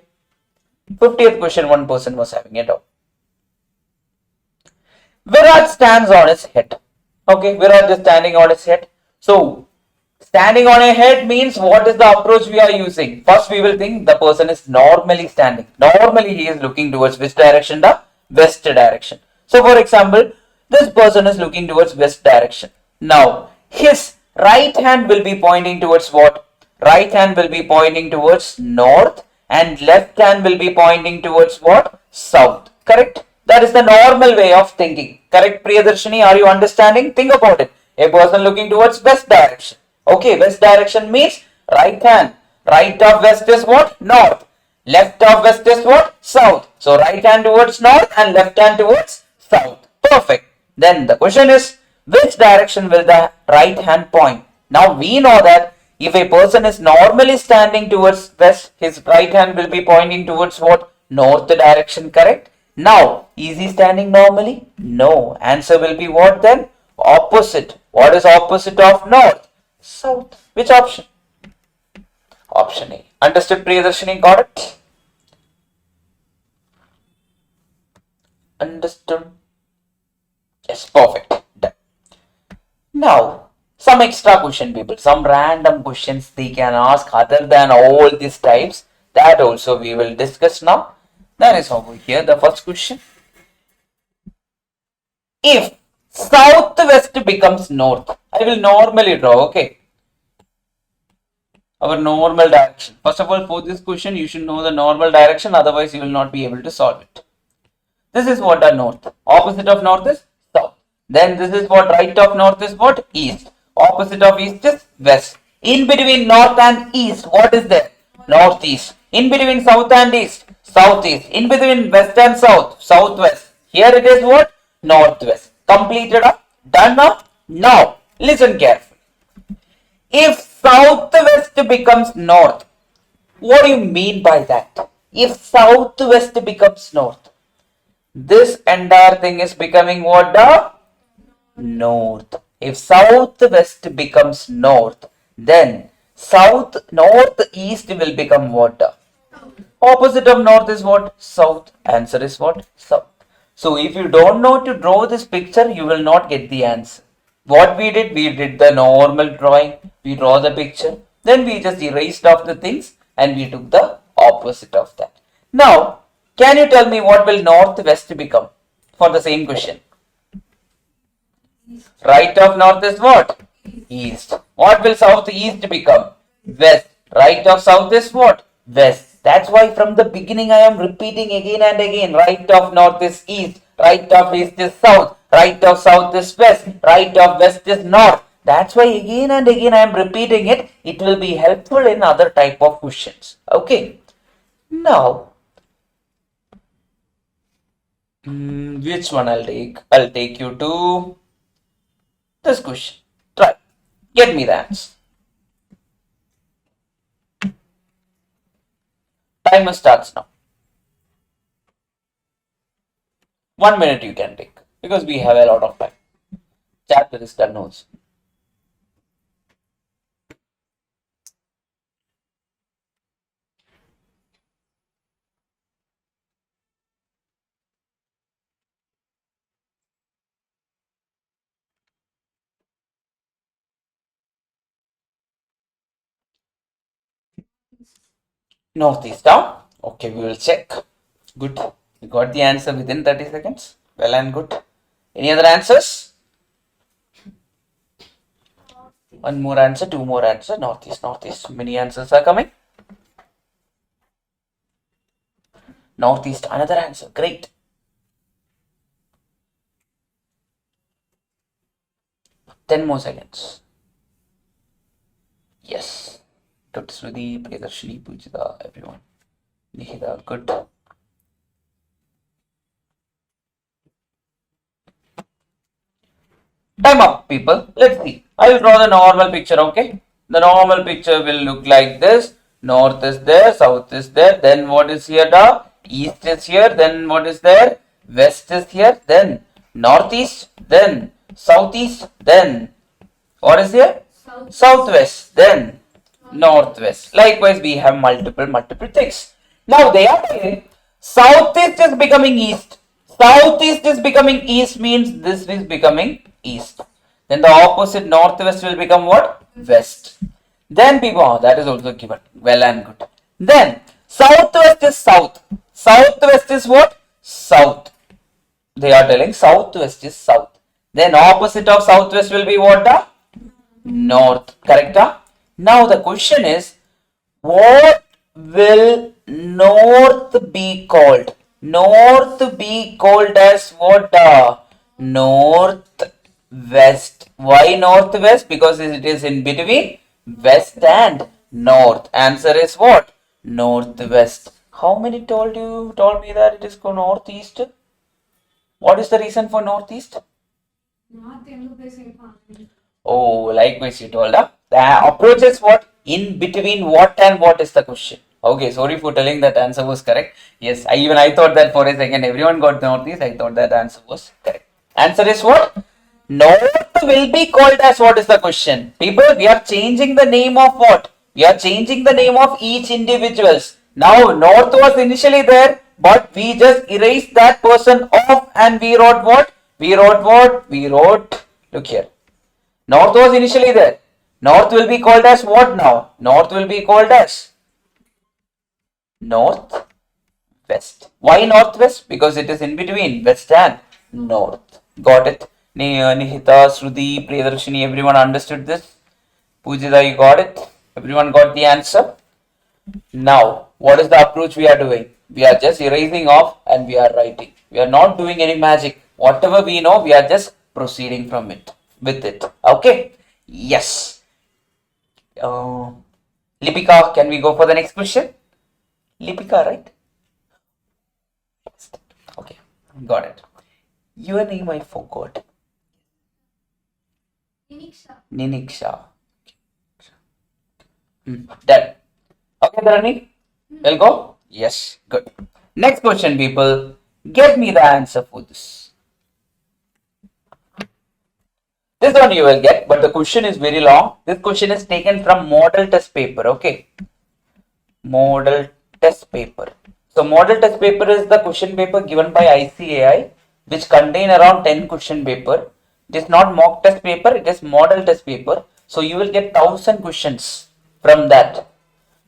50th question, one person was having a doubt. Virat stands on his head. Okay, Virat is standing on his head. So, standing on a head means what is the approach we are using? First, we will think the person is normally standing. Normally, he is looking towards which direction? The west direction. So, for example, this person is looking towards west direction. Now, his right hand will be pointing towards what? Right hand will be pointing towards north and left hand will be pointing towards what? South. Correct? That is the normal way of thinking. Correct, Priyadarshini? Are you understanding? Think about it. A person looking towards west direction. Okay, west direction means right hand. Right of west is what? North. Left of west is what? South. So right hand towards north and left hand towards south. Perfect. Then the question is, which direction will the right hand point? Now we know that if a person is normally standing towards west, his right hand will be pointing towards what? North direction, correct? Now, is he standing normally? No. Answer will be what then? Opposite. What is opposite of north? South. Which option? Option A. Understood, Priyadarshini? Got it? Understood? Yes, perfect. Done. Now, some extra question, people. Some random questions they can ask other than all these types. That also we will discuss now. That is over here. The first question. If southwest becomes north, I will normally draw, okay? Our normal direction. First of all, for this question, you should know the normal direction, otherwise you will not be able to solve it. This is what the north. Opposite of north is south. Then this is what right of north is what? East. Opposite of east is west. In between north and east, what is there? Northeast. In between south and east, southeast. In between west and south, southwest. Here it is what? Northwest. Completed up? Done up? Now, listen carefully. If southwest becomes north, what do you mean by that? If southwest becomes north, this entire thing is becoming what? The north. If southwest becomes north, then northeast will become what? Opposite of north is what? South. Answer is what? South. So if you don't know to draw this picture, you will not get the answer. What we did the normal drawing. We draw the picture. Then we just erased off the things and we took the opposite of that. Now, can you tell me what will northwest become for the same question? Right of north is what? East. What will southeast become? West. Right of south is what? West. That's why from the beginning I am repeating again and again. Right of north is east. Right of east is south. Right of south is west. Right of west is north. That's why again and again I am repeating it. It will be helpful in other type of questions. Okay. Now, which one I'll take? I'll take you to this question. Try. Get me the answer. Timer starts now. 1 minute you can take because we have a lot of time. Chapter is done also. Northeast down. Okay, we will check. Good. We got the answer within 30 seconds. Well and good. Any other answers? One more answer, two more answers. Northeast, northeast. Many answers are coming. Northeast, another answer. Great. 10 more seconds. Yes. Dr. Sruthi, Priyadarshini, Pujita, everyone. Nihida, good. Time up, people. Let's see. I will draw the normal picture, okay? The normal picture will look like this. North is there, south is there, then what is here? The east is here, then what is there? West is here, then northeast, then southeast, then what is here? Southwest, then northwest. Likewise, we have multiple things. Now they are saying southeast is becoming east. Southeast is becoming east means this is becoming east. Then the opposite northwest will become what? West. Then people, oh, that is also given. Well and good. Then southwest is south. Southwest is what? South. They are telling southwest is south. Then opposite of southwest will be what? The north. Correct? Now the question is, what will north be called? North be called as what? Northwest. Why northwest? Because it is in between west and north. Answer is what? Northwest. How many told me that it is called northeast? What is the reason for northeast?
North ఎందుకు place అయిపోయింది?
Oh, likewise you told. The approach is what? In between what and what is the question? Okay, sorry for telling that answer was correct. Yes, I thought that for a second everyone got northeast. I thought that answer was correct. Answer is what? North will be called as what is the question? People, we are changing the name of what? We are changing the name of each individuals. Now, north was initially there, but we just erased that person off and we wrote what? We wrote what? We wrote, look here. North was initially there. North will be called as what now? North will be called as northwest. Why northwest? Because it is in between west and north. Got it? Nihita, Shruti, Priyadarshini, everyone understood this? Pujita, you got it? Everyone got the answer? Now, what is the approach we are doing? We are just erasing off and we are writing. We are not doing any magic. Whatever we know, we are just proceeding from it, with it. Okay? Yes. Lipika, can we go for the next question? Lipika, right? Okay, got it. Your name I forgot. Niniksha. Done. Okay, Dharani? We'll go? Yes, good. Next question, people. Get me the answer for this. This one you will get, but the question is very long. This question is taken from model test paper, okay? Model test paper. So model test paper is the question paper given by ICAI, which contain around 10 question paper. It is not mock test paper, it is model test paper. So you will get 1000 questions from that.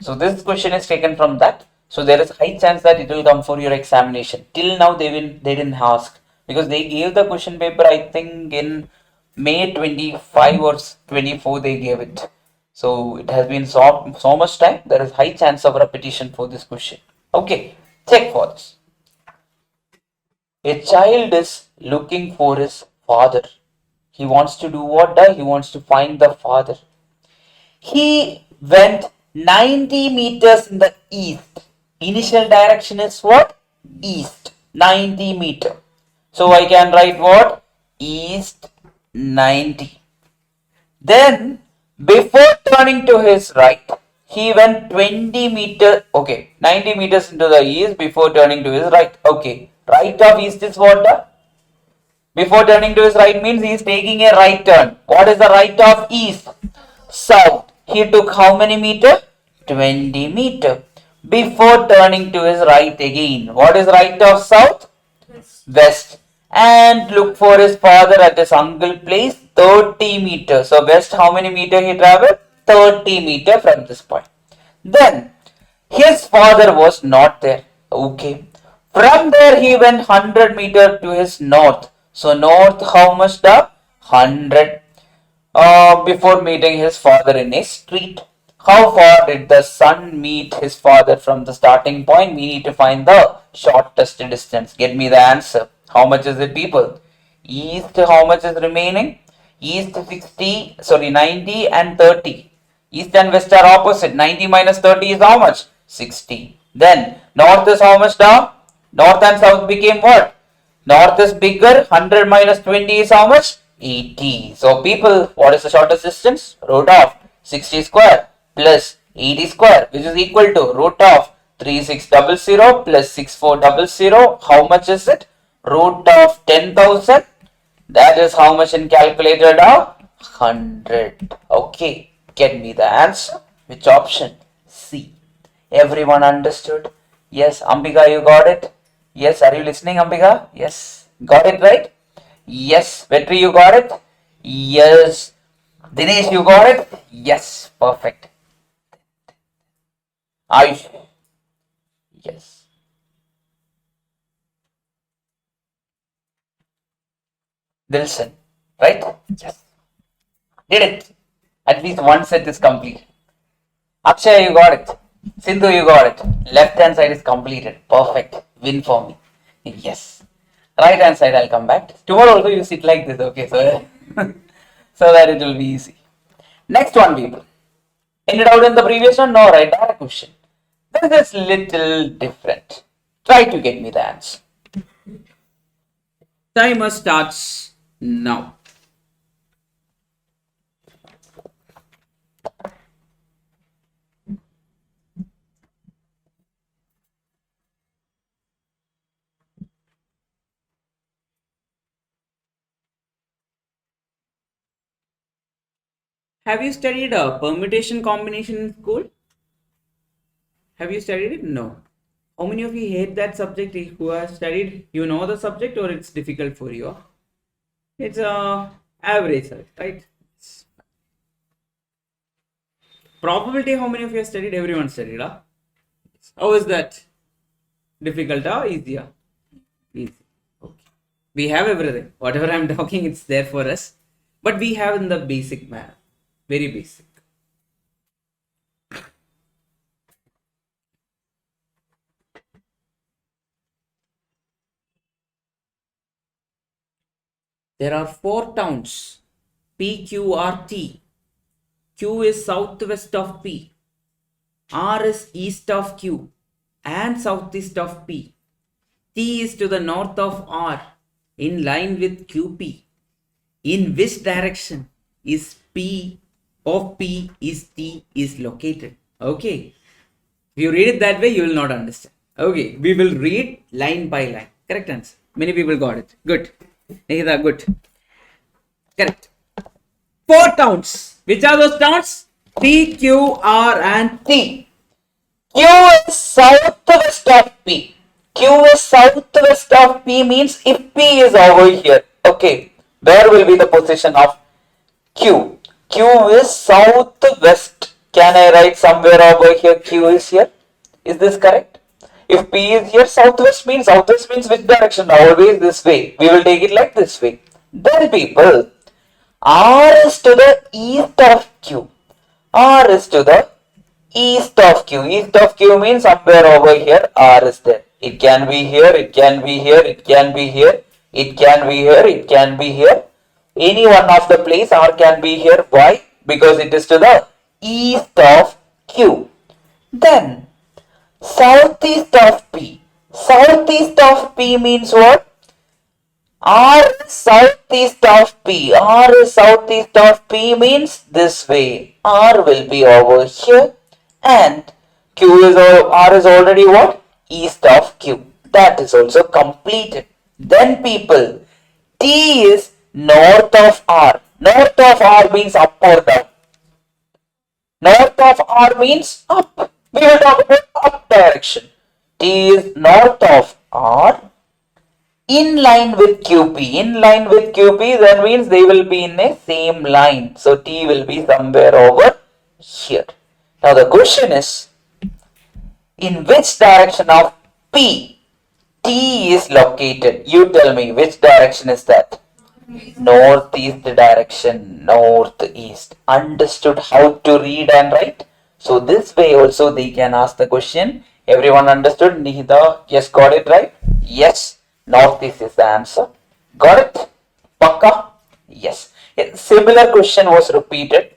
So this question is taken from that. So there is high chance that it will come for your examination. Till now they didn't ask because they gave the question paper I think in May 25 or 24 they gave it. So it has been so much time. There is high chance of repetition for this question. Okay, check for this. A child is looking for his father. He wants to do what? He wants to find the father. He went 90 meters in the east. Initial direction is what? East. 90 meter. So I can write what? East 90. Then before turning to his right, he went 20 meters. Okay, 90 meters into the east before turning to his right. Okay, right of east is what? Before turning to his right means he is taking a right turn. What is the right of east? South. He took how many meter? 20 meter. Before turning to his right again. What is right of south? West. And look for his father at his uncle place, 30 meters. So west, how many meter he traveled? 30 meter from this point. Then his father was not there. Okay. From there he went 100 meter to his north. So north, how much? 100. Before meeting his father in a street. How far did the son meet his father from the starting point? We need to find the shortest distance. Get me the answer. How much is it, people? East, how much is remaining? East 90 and 30. East and west are opposite. 90 minus 30 is how much? 60. Then north is how much down? North and south became what? North is bigger. 100 minus 20 is how much? 80. So people, what is the shortest distance? Root of 60 square plus 80 square, which is equal to root of 3600 plus 6400. How much is it? Root of 10,000. That is how much in calculator now? 100. Okay, get me the answer. Which option? C. Everyone understood? Yes, Ambika, you got it? Yes, are you listening, Ambika? Yes, got it right? Yes, Vetri, you got it? Yes. Dinesh, you got it? Yes, perfect. Ayush? Yes. Dilson, right? Yes. Did it. At least one set is complete. Akshay, you got it. Sindhu, you got it. Left hand side is completed. Perfect. Win for me. Yes. Right hand side, I'll come back. Tomorrow also you sit like this, okay? So, so that it will be easy. Next one, people. Ended out in the previous one? No, right? Direct question. This is little different. Try to get me the answer.
Timer starts now. Have you studied a permutation combination in school? Have you studied it? No. How many of you hate that subject who has studied? You know the subject or it's difficult for you? It's average, right? Probability, how many of you have studied? Everyone studied, huh? How is that? Difficult or easier? Easy. Okay. We have everything. Whatever I'm talking, it's there for us. But we have in the basic manner. Very basic. There are 4 towns. P, Q, R, T. Q is southwest of P. R is east of Q and southeast of P. T is to the north of R in line with QP. In which direction is P of P is T is located? Okay. If you read it that way, you will not understand. Okay. We will read line by line. Correct answer. Many people got it. Good. Nihita, good. Correct. 4 towns. Which are those towns? P, Q, R and T.
Q is southwest of P. Q is southwest of P means if P is over here, okay, where will be the position of Q? Q is southwest. Can I write somewhere over here Q is here? Is this correct? If P is here, southwest means which direction? Always this way. We will take it like this way. Then people, R is to the east of Q. R is to the east of Q. East of Q means somewhere over here R is there. It can be here, it can be here, it can be here, it can be here, it can be here. Any one of the place R can be here. Why? Because it is to the east of Q. Then southeast of P. Southeast of P means what? R is southeast of P. R is southeast of P means this way. R will be over here and Q is R is already what? East of Q. That is also completed. Then people, T is north of R. North of R means up or down. North of R means up. We will talk about up direction. T is north of R in line with QP. In line with QP, that means they will be in a same line. So T will be somewhere over here. Now the question is, in which direction of P T is located? You tell me, which direction is that? Northeast direction, northeast. Understood how to read and write? So this way also they can ask the question. Everyone understood? Nihita, yes, got it right? Yes, northeast is the answer. Got it? Pakka? Yes. A similar question was repeated.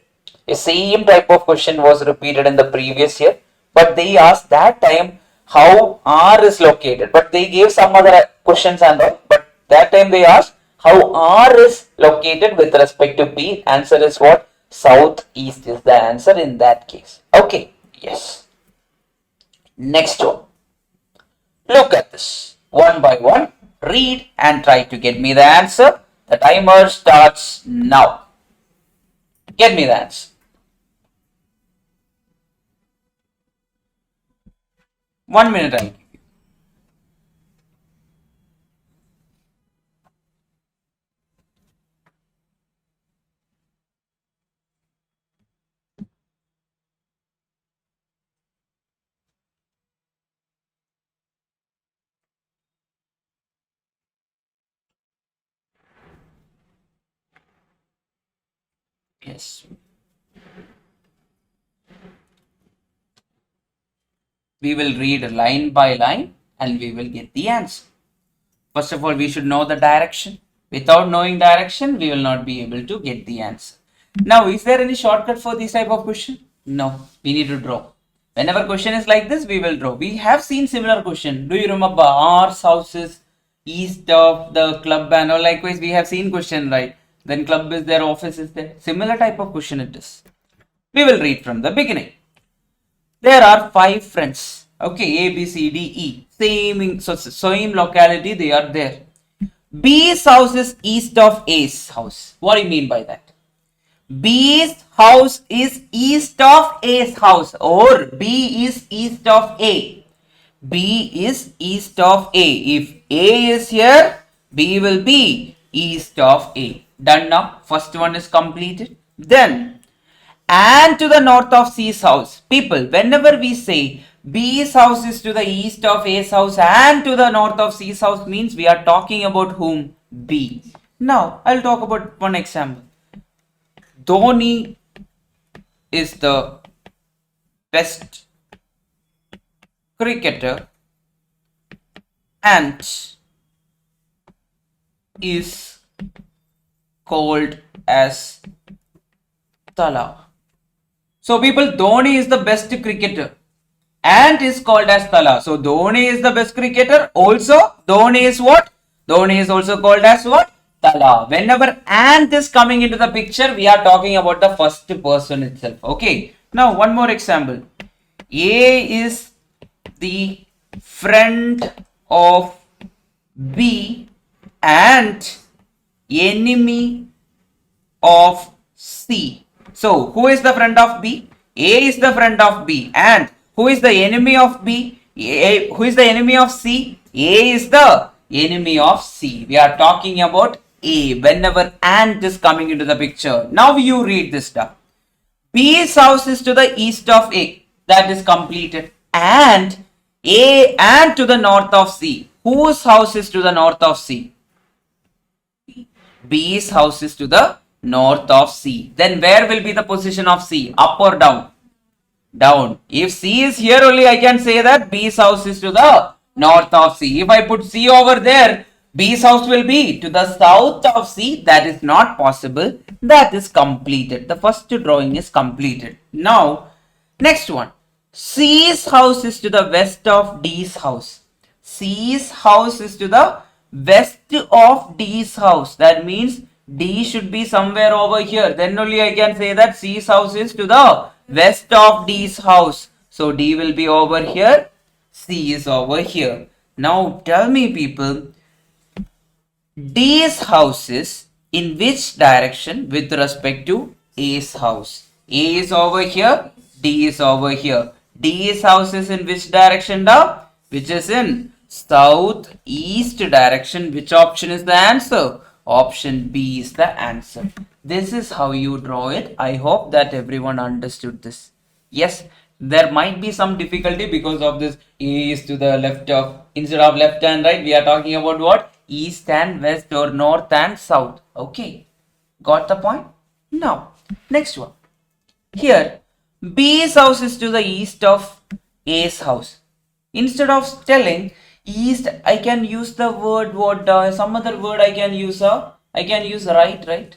A same type of question was repeated in the previous year, but they asked that time how R is located, but they gave some other questions and all, but that time they asked how R is located with respect to P. Answer is what? Southeast is the answer in that case. Okay, Yes. Next one. Look at this. One by one. Read and try to get me the answer. The timer starts now. Get me the answer. 1 minute I'll give you. Yes. We will read line by line and we will get the answer. First of all, we should know the direction. Without knowing direction, we will not be able to get the answer. Now, is there any shortcut for this type of question? No, we need to draw. Whenever question is like this, we will draw. We have seen similar question. Do you remember our houses east of the club and or likewise we have seen question, right? Then club is there, office is there. Similar type of question it is. We will read from the beginning. There are 5 friends. Okay, A, B, C, D, E. Same locality they are there. B's house is east of A's house. What do you mean by that? B's house is east of A's house, or B is east of A. B is east of A. If A is here, B will be east of A. Done now. First one is completed. Then, and to the north of C's house. People, whenever we say B's house is to the east of A's house and to the north of C's house, means we are talking about whom? B. Now, I'll talk about one example. Dhoni is the best cricketer and is called as Tala. So people, Dhoni is the best cricketer and is called as Tala. So Dhoni is the best cricketer. Also, Dhoni is what? Dhoni is also called as what? Tala. Whenever and is coming into the picture, we are talking about the first person itself. Okay. Now one more example. A is the friend of B and enemy of C. So who is the friend of B? A is the friend of B. And who is the enemy of B? Who is the enemy of C? A is the enemy of C. We are talking about A whenever and is coming into the picture. Now you read this stuff. B's house is to the east of A. That is completed. And A and to the north of C. Whose house is to the north of C? B's house is to the north of C. Then where will be the position of C? Up or down? Down. If C is here only, I can say that B's house is to the north of C. If I put C over there, B's house will be to the south of C. That is not possible. That is completed. The first drawing is completed. Now, next one. C's house is to the west of D's house. C's house is to the west of D's house. That means D should be somewhere over here. Then only I can say that C's house is to the west of D's house. So D will be over here. C is over here. Now tell me people, D's house is in which direction with respect to A's house? A is over here. D is over here. D's house is in which direction now? Which is in southeast direction. Which option is the answer? Option B is the answer. This is how you draw it. I hope that everyone understood this. Yes, there might be some difficulty because of this. A is to the left of, instead of left and right, we are talking about what? East and west or north and south. Okay, got the point? Now, next one. Here, B's house is to the east of A's house. Instead of telling east, I can use the word what? Some other word I can use. I can use right.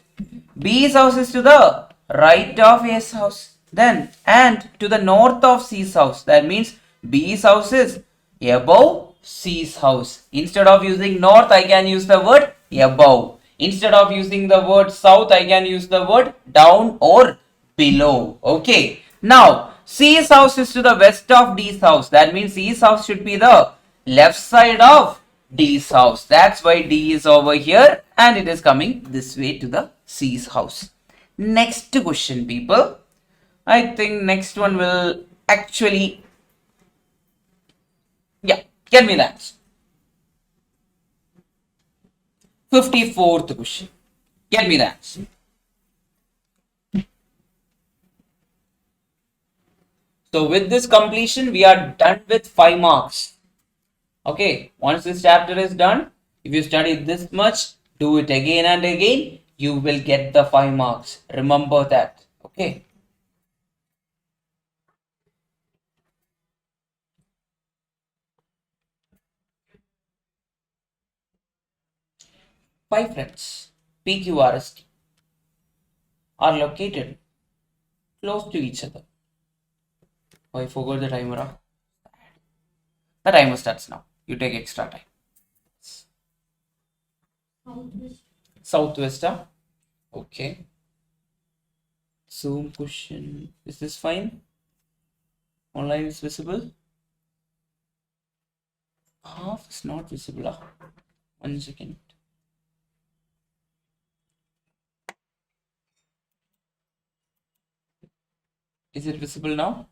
B's house is to the right of A's house. Then and to the north of C's house. That means B's house is above C's house. Instead of using north, I can use the word above. Instead of using the word south, I can use the word down or below. Okay. Now C's house is to the west of D's house. That means C's house should be the left side of D's house. That's why D is over here and it is coming this way to the C's house. Next question, people. I think next one will actually, yeah, get me that. 54th question. Get me that. So with this completion, we are done with 5 marks. Okay, once this chapter is done, if you study this much, do it again and again, you will get the 5 marks. Remember that. Okay. Five friends, PQRST, are located close to each other. Oh, I forgot the timer. The timer starts now. You take extra time. Southwest. Okay. Zoom question. Is this fine? Online is visible. Half is not visible. 1 second. Is it visible now?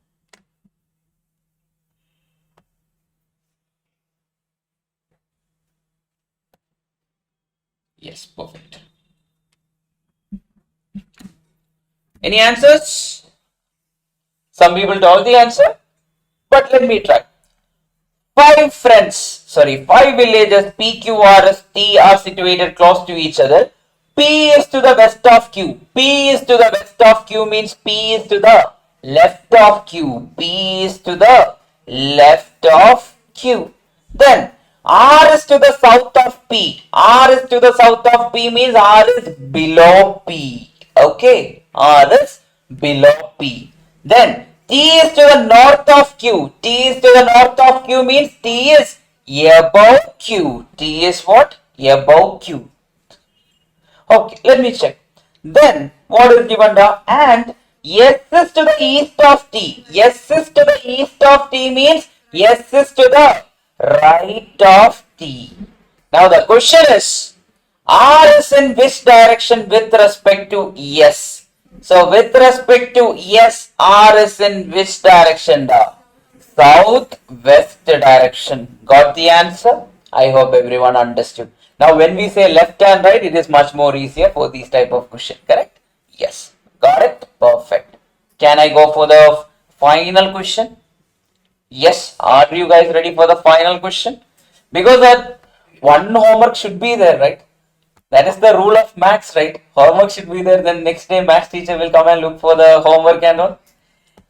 Yes, perfect. Any answers? Some people told the answer, but let me try. Five villages P, Q, R, S, T are situated close to each other. P is to the west of Q. P is to the west of Q means P is to the left of Q. P is to the left of Q. Then R is to the south of P. R is to the south of P means R is below P. Okay, R is below P. Then T is to the north of Q. T is to the north of Q means T is above Q. T is what? Above Q. Okay, let me check. Then what is given down? And S is to the east of T. S is to the east of T means S is to the right of T. Now the question is, R is in which direction with respect to S? So with respect to S, R is in which direction? The south-west direction. Got the answer? I hope everyone understood. Now when we say left and right, it is much more easier for these type of question. Correct? Yes. Got it? Perfect. Can I go for the final question? Yes. Are you guys ready for the final question? Because that one homework should be there, right? That is the rule of maths, right? Homework should be there, then next day maths teacher will come and look for the homework and all.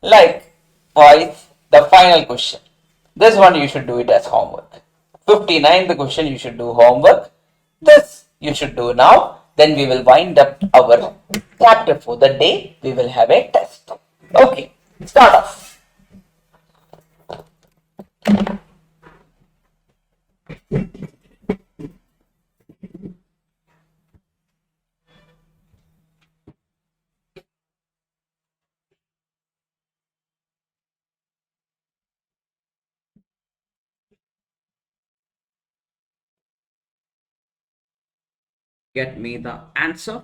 Like, the final question. This one you should do it as homework. 59, the question you should do homework. This you should do now. Then we will wind up our chapter for the day. We will have a test. Okay, start off.
Get me the answer.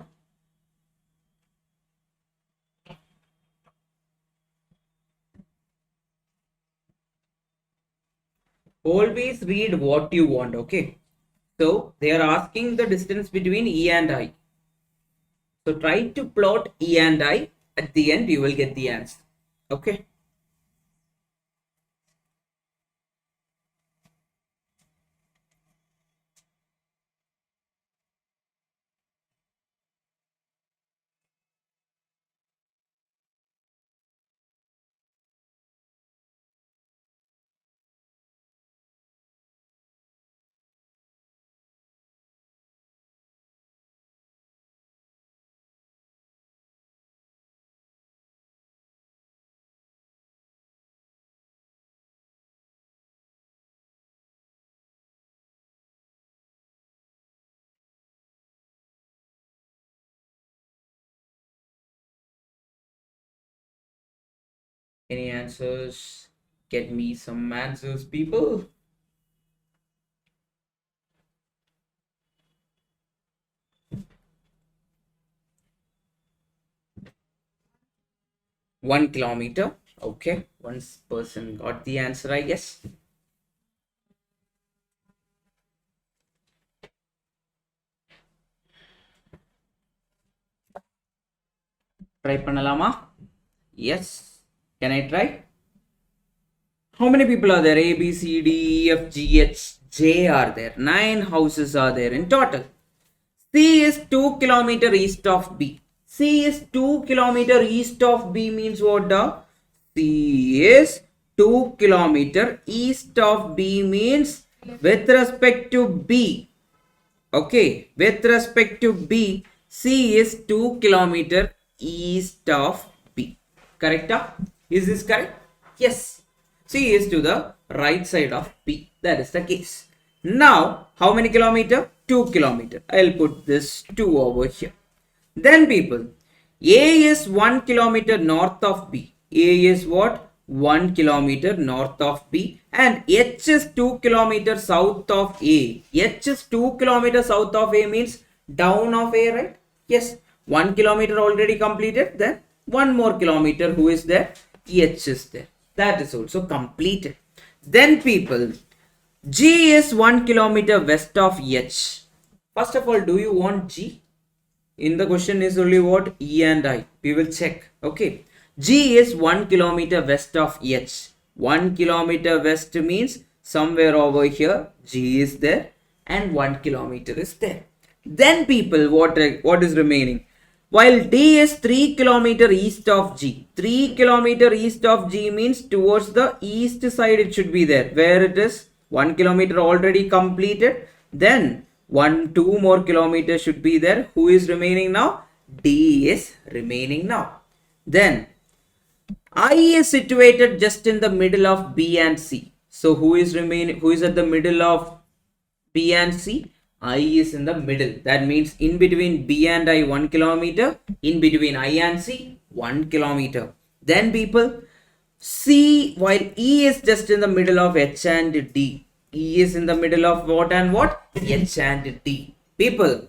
Always read what you want, okay? So they are asking the distance between E and I. So try to plot E and I. At the end, you will get the answer. Okay. Any answers? Get me some answers, people. One kilometer. Okay, one person got the answer, I guess. Try பண்ணலாமா? Yes. Can I try? How many people are there? A, B, C, D, E, F, G, H, J are there. 9 houses are there in total. C is 2 kilometer east of B. C is 2 kilometer east of B means what? C is 2 kilometer east of B means with respect to B. Okay, with respect to B, C is 2 kilometer east of B. Correct? Is this correct? Yes. C is to the right side of B. That is the case. Now, how many kilometer? 2 kilometer. I'll put this 2 over here. Then people, A is 1 kilometer north of B. A is what? 1 kilometer north of B, and H is 2 kilometers south of A. H is 2 kilometers south of A means down of A, right? Yes. 1 kilometer already completed. Then 1 more kilometer who is there? H is there. That is also completed. Then people, G is 1 kilometer west of H. First of all, do you want G? In the question is only what? E and I. We will check. Okay. G is 1 kilometer west of H. 1 kilometer west means somewhere over here G is there and 1 kilometer is there. Then people, what is remaining? While D is 3 kilometer east of G. 3 kilometer east of G means towards the east side it should be there. Where it is? 1 kilometer already completed. Then 2 more kilometers should be there. Who is remaining now? D is remaining now. Then I is situated just in the middle of B and C. So who is at the middle of B and C? I is in the middle. That means in between B and I 1 kilometer. In between I and C 1 kilometer. Then people, C, while E is just in the middle of H and D. E is in the middle of what and what? H and D. People,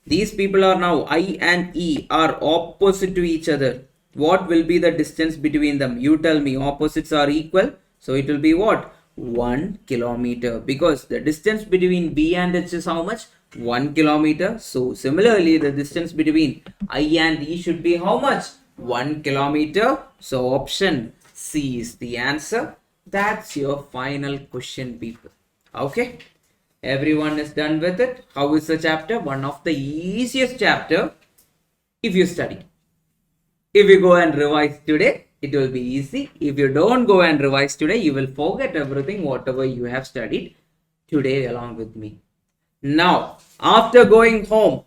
these people are now I and E are opposite to each other. What will be the distance between them? You tell me. Opposites are equal. So it will be what? 1 kilometer. Because the distance between B and H is how much? 1 kilometer. So similarly, the distance between I and E should be how much? 1 kilometer. So option C is the answer. That's your final question, people. Okay. Everyone is done with it. How is the chapter? One of the easiest chapter if you study. If you go and revise today, it will be easy. If you don't go and revise today, you will forget everything, whatever you have studied today along with me. Now, after going home,